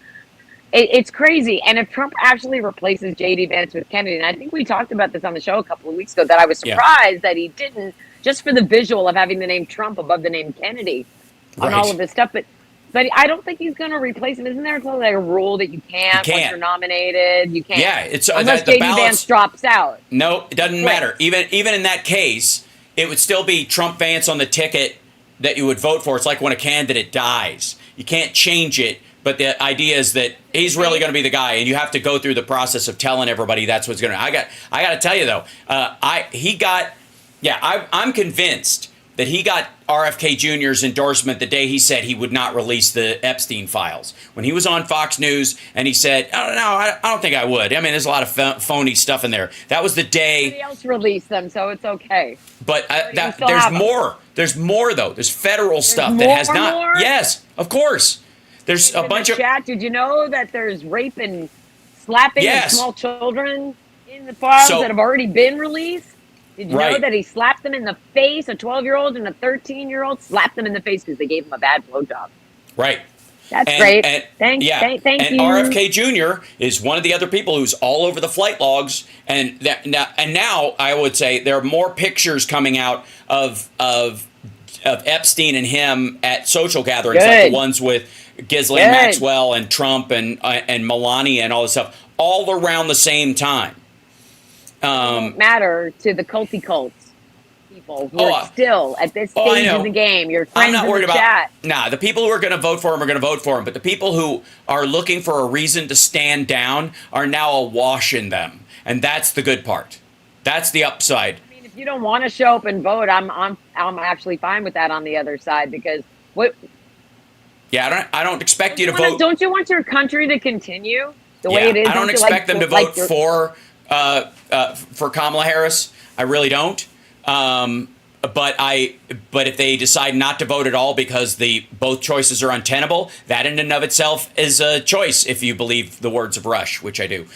It's crazy. And if Trump actually replaces J.D. Vance with Kennedy, and I think we talked about this on the show a couple of weeks ago, that I was surprised that he didn't, just for the visual of having the name Trump above the name Kennedy on all of this stuff. But I don't think he's going to replace him. Isn't there like a rule that you can't. Once you're nominated? You can't. Yeah, it's unless J.D. Vance drops out. No, it doesn't matter. Even in that case, it would still be Trump Vance on the ticket that you would vote for. It's like when a candidate dies. You can't change it, but the idea is that he's really going to be the guy, and you have to go through the process of telling everybody that's what's going to. I got to tell you though, I'm convinced that he got RFK Jr.'s endorsement the day he said he would not release the Epstein files. When he was on Fox News and he said, "Oh, no, I don't think I would. I mean, there's a lot of phony stuff in there." That was the day. Somebody else released them, so it's okay. But there's more. There's more, though. There's federal stuff that has not. More? Yes, of course. There's a bunch of. Chat, did you know that there's rape and slapping of small children in the files that have already been released? Did you know that he slapped them in the face? A 12-year-old and a 13-year-old slapped them in the face because they gave him a bad blowjob. Right. That's great. Thank you. And RFK Jr. is one of the other people who's all over the flight logs. And now I would say there are more pictures coming out of Epstein and him at social gatherings, like the ones with Ghislaine Maxwell and Trump and Melania and all this stuff, all around the same time. It won't matter to the culty cults people who are still at this stage of the game. Your friends I'm not worried in the chat. The people who are going to vote for him are going to vote for him, but the people who are looking for a reason to stand down are now awash in them, and that's the good part. That's the upside. I mean, if you don't want to show up and vote, I'm actually fine with that on the other side, because what? Yeah, I don't expect you to vote. Don't you want your country to continue the way it is? I don't expect them to vote for Kamala Harris. I really don't. But if they decide not to vote at all because both choices are untenable, that in and of itself is a choice, if you believe the words of Rush, which I do.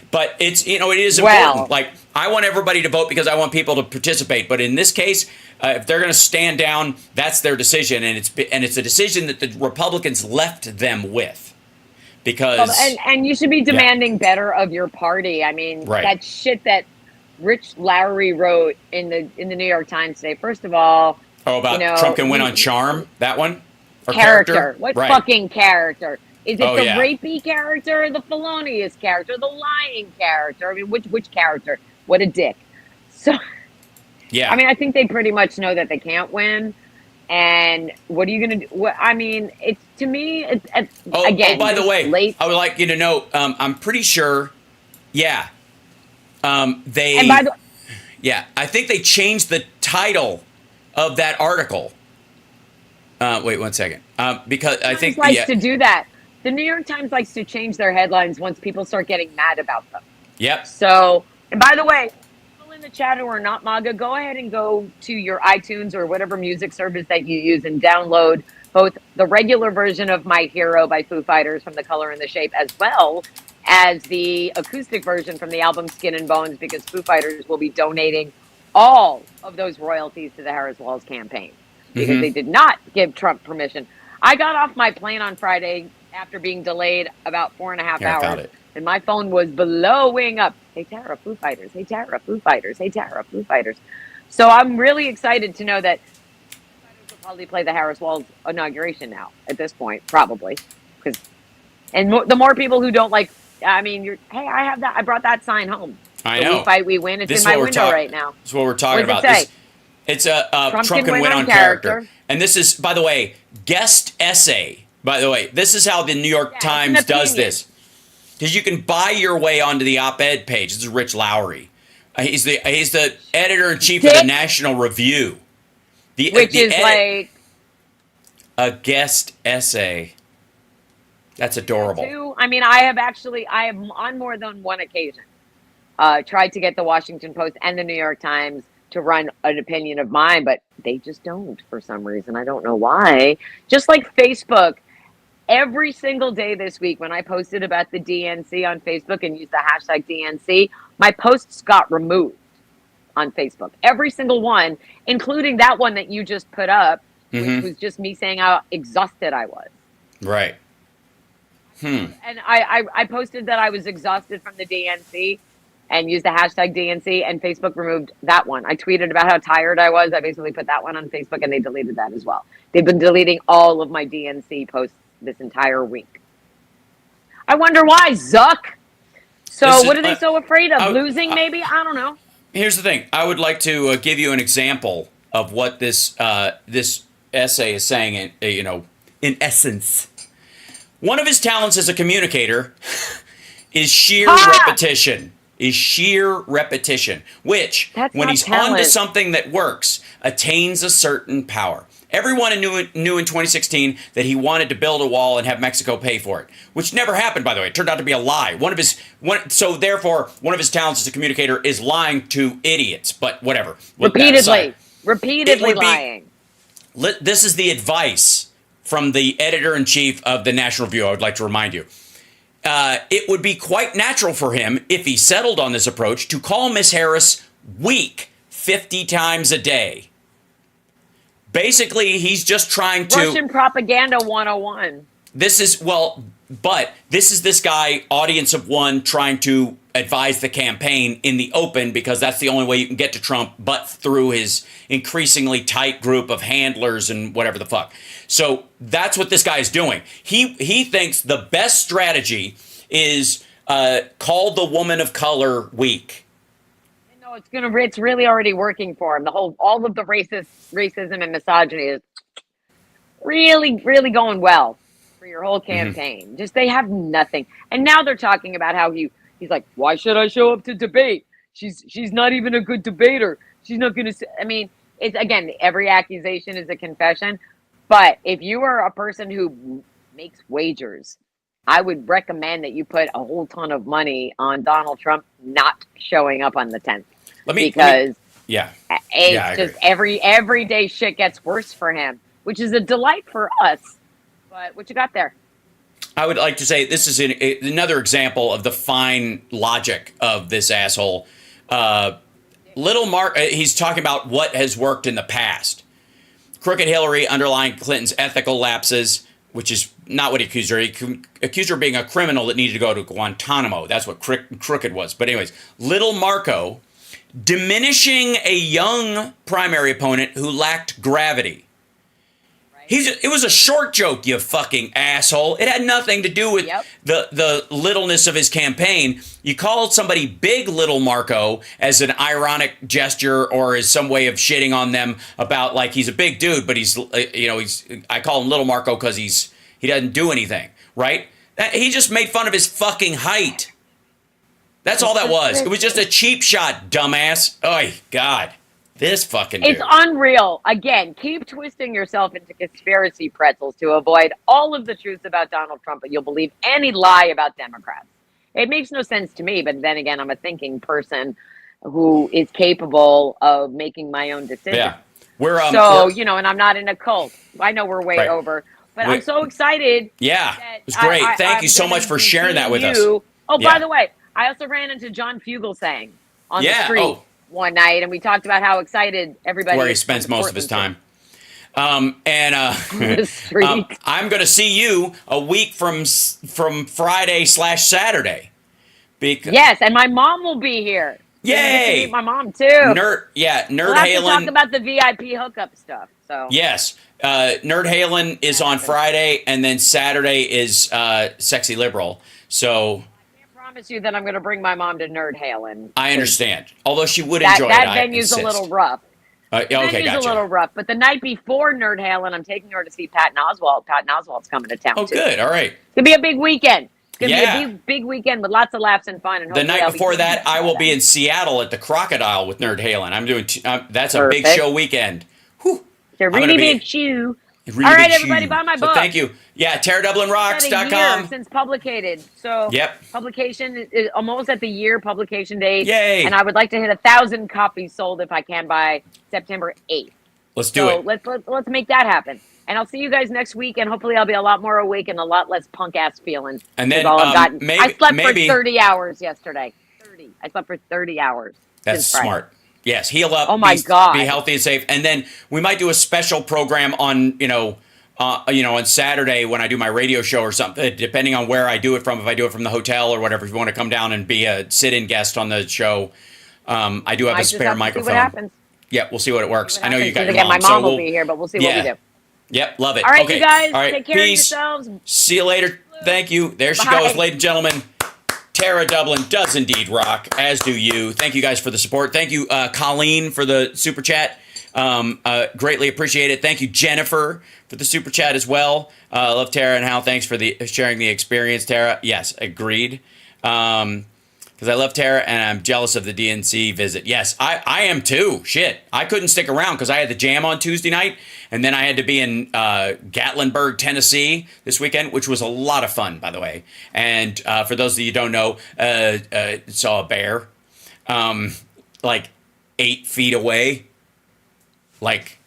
But it is important. Like, I want everybody to vote because I want people to participate. But in this case, if they're going to stand down, that's their decision, and it's a decision that the Republicans left them with. Because and you should be demanding better of your party. I mean, that shit that Rich Lowry wrote in the New York Times today. First of all, about Trump can win on charm. That one, or character. What fucking character? Is it the rapey character, the felonious character, the lying character? I mean, which character? What a dick. So, I mean, I think they pretty much know that they can't win. And what are you going to do? I mean, it's, to me, again, by the way, I would like you to know, I'm pretty sure, I think they changed the title of that article. Wait 1 second. Because I think likes to do that. The New York Times likes to change their headlines once people start getting mad about them. Yep. So, and by the way, in the chat who are not MAGA, go ahead and go to your iTunes or whatever music service that you use and download both the regular version of My Hero by Foo Fighters from The Color and the Shape, as well as the acoustic version from the album Skin and Bones, because Foo Fighters will be donating all of those royalties to the Harris Walls campaign because they did not give Trump permission. I got off my plane on Friday after being delayed about 4.5 hours. And my phone was blowing up. Hey, Tara, Foo Fighters. Hey, Tara, Foo Fighters. Hey, Tara, Foo Fighters. So I'm really excited to know that Foo Fighters will probably play the Harris Walls inauguration now at this point, probably. The more people who don't like, I mean, hey, I have that. I brought that sign home. I know. We fight, we win. It's in my window right now. That's what we're talking about. It's a Trump can win on character. And this is, by the way, guest essay. By the way, this is how the New York Times does this. Because you can buy your way onto the op-ed page. This is Rich Lowry. He's the editor-in-chief of the National Review. Which is like a guest essay. That's adorable. I mean, I have on more than one occasion tried to get the Washington Post and the New York Times to run an opinion of mine, but they just don't for some reason. I don't know why. Just like Facebook. Every single day this week, when I posted about the DNC on Facebook and used the hashtag DNC, my posts got removed on Facebook. Every single one, including that one that you just put up, which was just me saying how exhausted I was. Right. And I posted that I was exhausted from the DNC and used the hashtag DNC, and Facebook removed that one. I tweeted about how tired I was. I basically put that one on Facebook, and they deleted that as well. They've been deleting all of my DNC posts this entire week. I wonder why, Zuck. So what are they so afraid of? Losing, maybe? I don't know. Here's the thing. I would like to give you an example of what this essay is saying, in essence. One of his talents as a communicator is sheer repetition. Which, when he's onto something that works, attains a certain power. Everyone knew in 2016 that he wanted to build a wall and have Mexico pay for it, which never happened, by the way. It turned out to be a lie. So therefore, one of his talents as a communicator is lying to idiots, but whatever. Repeatedly lying. This is the advice from the editor-in-chief of the National Review, I would like to remind you. It would be quite natural for him, if he settled on this approach, to call Miss Harris weak 50 times a day. Basically, he's just trying to... Russian propaganda 101. This is this guy, audience of one, trying to advise the campaign in the open, because that's the only way you can get to Trump, but through his increasingly tight group of handlers and whatever the fuck. So that's what this guy is doing. He thinks the best strategy is call the woman of color weak. It's really already working for him. All of the racism and misogyny is really, really going well for your whole campaign. Just, they have nothing. And now they're talking about how he's like, why should I show up to debate? She's not even a good debater. She's not going to, I mean, it's, again, every accusation is a confession. But if you are a person who makes wagers, I would recommend that you put a whole ton of money on Donald Trump not showing up on the 10th. Just every day shit gets worse for him, which is a delight for us. But what you got there? I would like to say this is another example of the fine logic of this asshole. Little Mark, he's talking about what has worked in the past. Crooked Hillary underlying Clinton's ethical lapses, which is not what he accused her. He accused her of being a criminal that needed to go to Guantanamo. That's what Crooked was. But anyways, Little Marco diminishing a young primary opponent who lacked gravity. It was a short joke, you fucking asshole. It had nothing to do with the littleness of his campaign. You called somebody Big Little Marco as an ironic gesture or as some way of shitting on them about, like, he's a big dude, but I call him Little Marco because he doesn't do anything, right? He just made fun of his fucking height. That's all that was. It was just a cheap shot, dumbass. Oh, God. This fucking dude. It's unreal. Again, keep twisting yourself into conspiracy pretzels to avoid all of the truth about Donald Trump, but you'll believe any lie about Democrats. It makes no sense to me, but then again, I'm a thinking person. who is capable of making my own decisions. Yeah. And I'm not in a cult. I know we're way over, but I'm so excited. Yeah, it was great. Thank you so much for sharing that with us. Oh, by the way, I also ran into John Fugelsang on the street one night, and we talked about how excited everybody where he spends most of his time. I'm going to see you a week from Friday/Saturday. Yes, and my mom will be here. Yay! Meet my mom too. Nerd we'll have to talk about the VIP hookup stuff. So yes, Nerd Halen is on Friday, and then Saturday is Sexy Liberal. So I can't promise you that I'm going to bring my mom to Nerd Halen. I understand, although she would enjoy it. That venue's a little rough. Okay, gotcha. A little rough, but the night before Nerd Halen, I'm taking her to see Patton Oswalt. Patton Oswalt's coming to town. Oh, too. Good. All right. It's gonna be a big weekend. It's gonna be a big weekend with lots of laughs and fun. And the night before that, I will be in Seattle at the Crocodile with Nerd Halen. I'm doing. That's a big show weekend. Whew. It's a really big shoe. Really all right, everybody, buy my book. Thank you. Yeah, TaraDublinRocks.com. Since publicated. So publication is almost at the year publication date. Yay! And I would like to hit 1,000 copies sold if I can by September 8th. Let's do it. Let's make that happen. And I'll see you guys next week, and hopefully I'll be a lot more awake and a lot less punk-ass feeling. And then I slept for 30 hours yesterday. 30. I slept for 30 hours. That's smart. Yes, heal up. Oh my God. Be healthy and safe. And then we might do a special program on, on Saturday when I do my radio show or something, depending on where I do it from. If I do it from the hotel or whatever, if you want to come down and be a sit-in guest on the show, I do have a spare microphone. See what happens. Yeah, we'll see what it works. I know you got your mom. My mom will be here, but we'll see what we do. Yep, love it. All right, okay. You guys, all right. Take care Peace. of yourselves. See you later. Thank you. There she goes, ladies and gentlemen. Tara Dublin does indeed rock, as do you. Thank you guys for the support. Thank you, Colleen, for the super chat. Greatly appreciate it. Thank you, Jennifer, for the super chat as well. Love Tara and Hal. Thanks for sharing the experience, Tara. Yes, agreed. Because I love Tara and I'm jealous of the DNC visit. Yes, I am too. Shit. I couldn't stick around because I had the jam on Tuesday night. And then I had to be in Gatlinburg, Tennessee this weekend, which was a lot of fun, by the way. And for those of you who don't know, saw a bear like 8 feet away. Like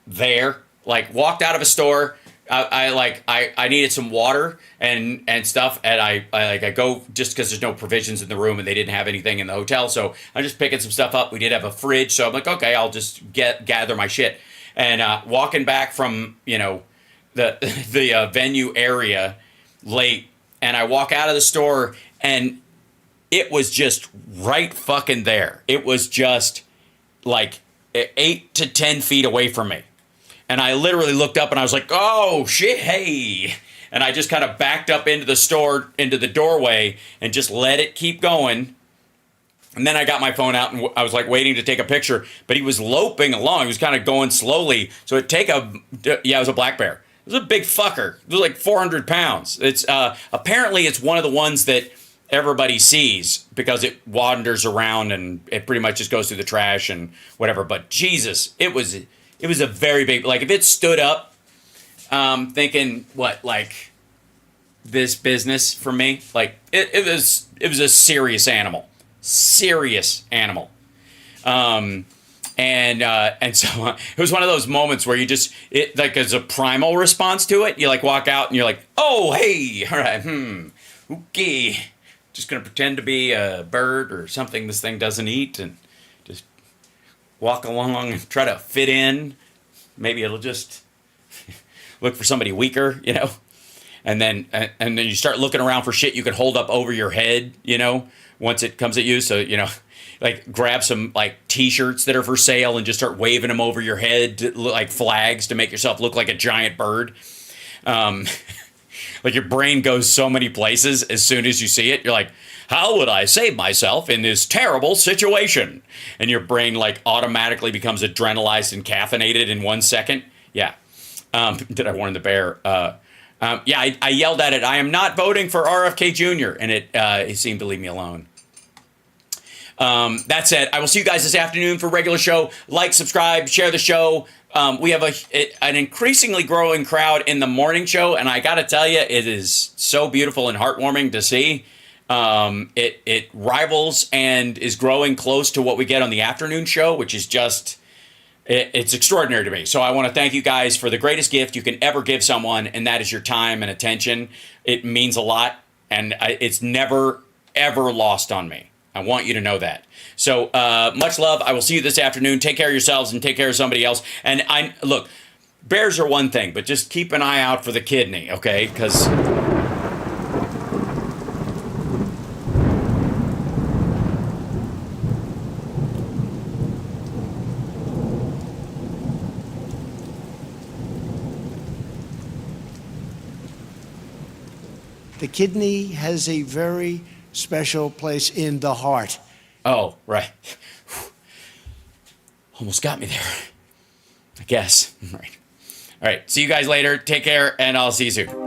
there. Like walked out of a store. I needed some water and stuff, and I go just because there's no provisions in the room and they didn't have anything in the hotel, so I'm just picking some stuff up. We did have a fridge, so I'm like, okay, I'll just gather my shit. And walking back from the venue area late, and I walk out of the store, and it was just right fucking there. It was just like 8 to 10 feet away from me. And I literally looked up and I was like, oh, shit, hey. And I just kind of backed up into the store, into the doorway, and just let it keep going. And then I got my phone out and I was like waiting to take a picture. But he was loping along. He was kind of going slowly. So it was a black bear. It was a big fucker. It was like 400 pounds. It's apparently it's one of the ones that everybody sees because it wanders around and it pretty much just goes through the trash and whatever. But Jesus, it was a very big, like if it stood up, thinking like this business for me, like it was a serious animal. And so it was one of those moments where it like as a primal response to it, you like walk out and you're like, oh, hey, all right, okay. Just going to pretend to be a bird or something this thing doesn't eat and just walk along and try to fit in. Maybe it'll just look for somebody weaker, and then you start looking around for shit you could hold up over your head, once it comes at you. So, like grab some like T-shirts that are for sale and just start waving them over your head to look like flags to make yourself look like a giant bird. Like your brain goes so many places as soon as you see it. You're like, how would I save myself in this terrible situation? And your brain like automatically becomes adrenalized and caffeinated in 1 second. Yeah. Did I warn the bear? I yelled at it. I am not voting for RFK Jr. And it seemed to leave me alone. That said, I will see you guys this afternoon for a regular show. Like, subscribe, share the show. We have an increasingly growing crowd in the morning show, and I got to tell you, it is so beautiful and heartwarming to see. It rivals and is growing close to what we get on the afternoon show, which is just, it's extraordinary to me. So I want to thank you guys for the greatest gift you can ever give someone, and that is your time and attention. It means a lot, and it's never, ever lost on me. I want you to know that. So much love. I will see you this afternoon. Take care of yourselves and take care of somebody else. And look, bears are one thing, but just keep an eye out for the kidney, okay? Because... The kidney has a very special place in the heart. Oh, right. Almost got me there. I guess. All right. See you guys later. Take care, and I'll see you soon.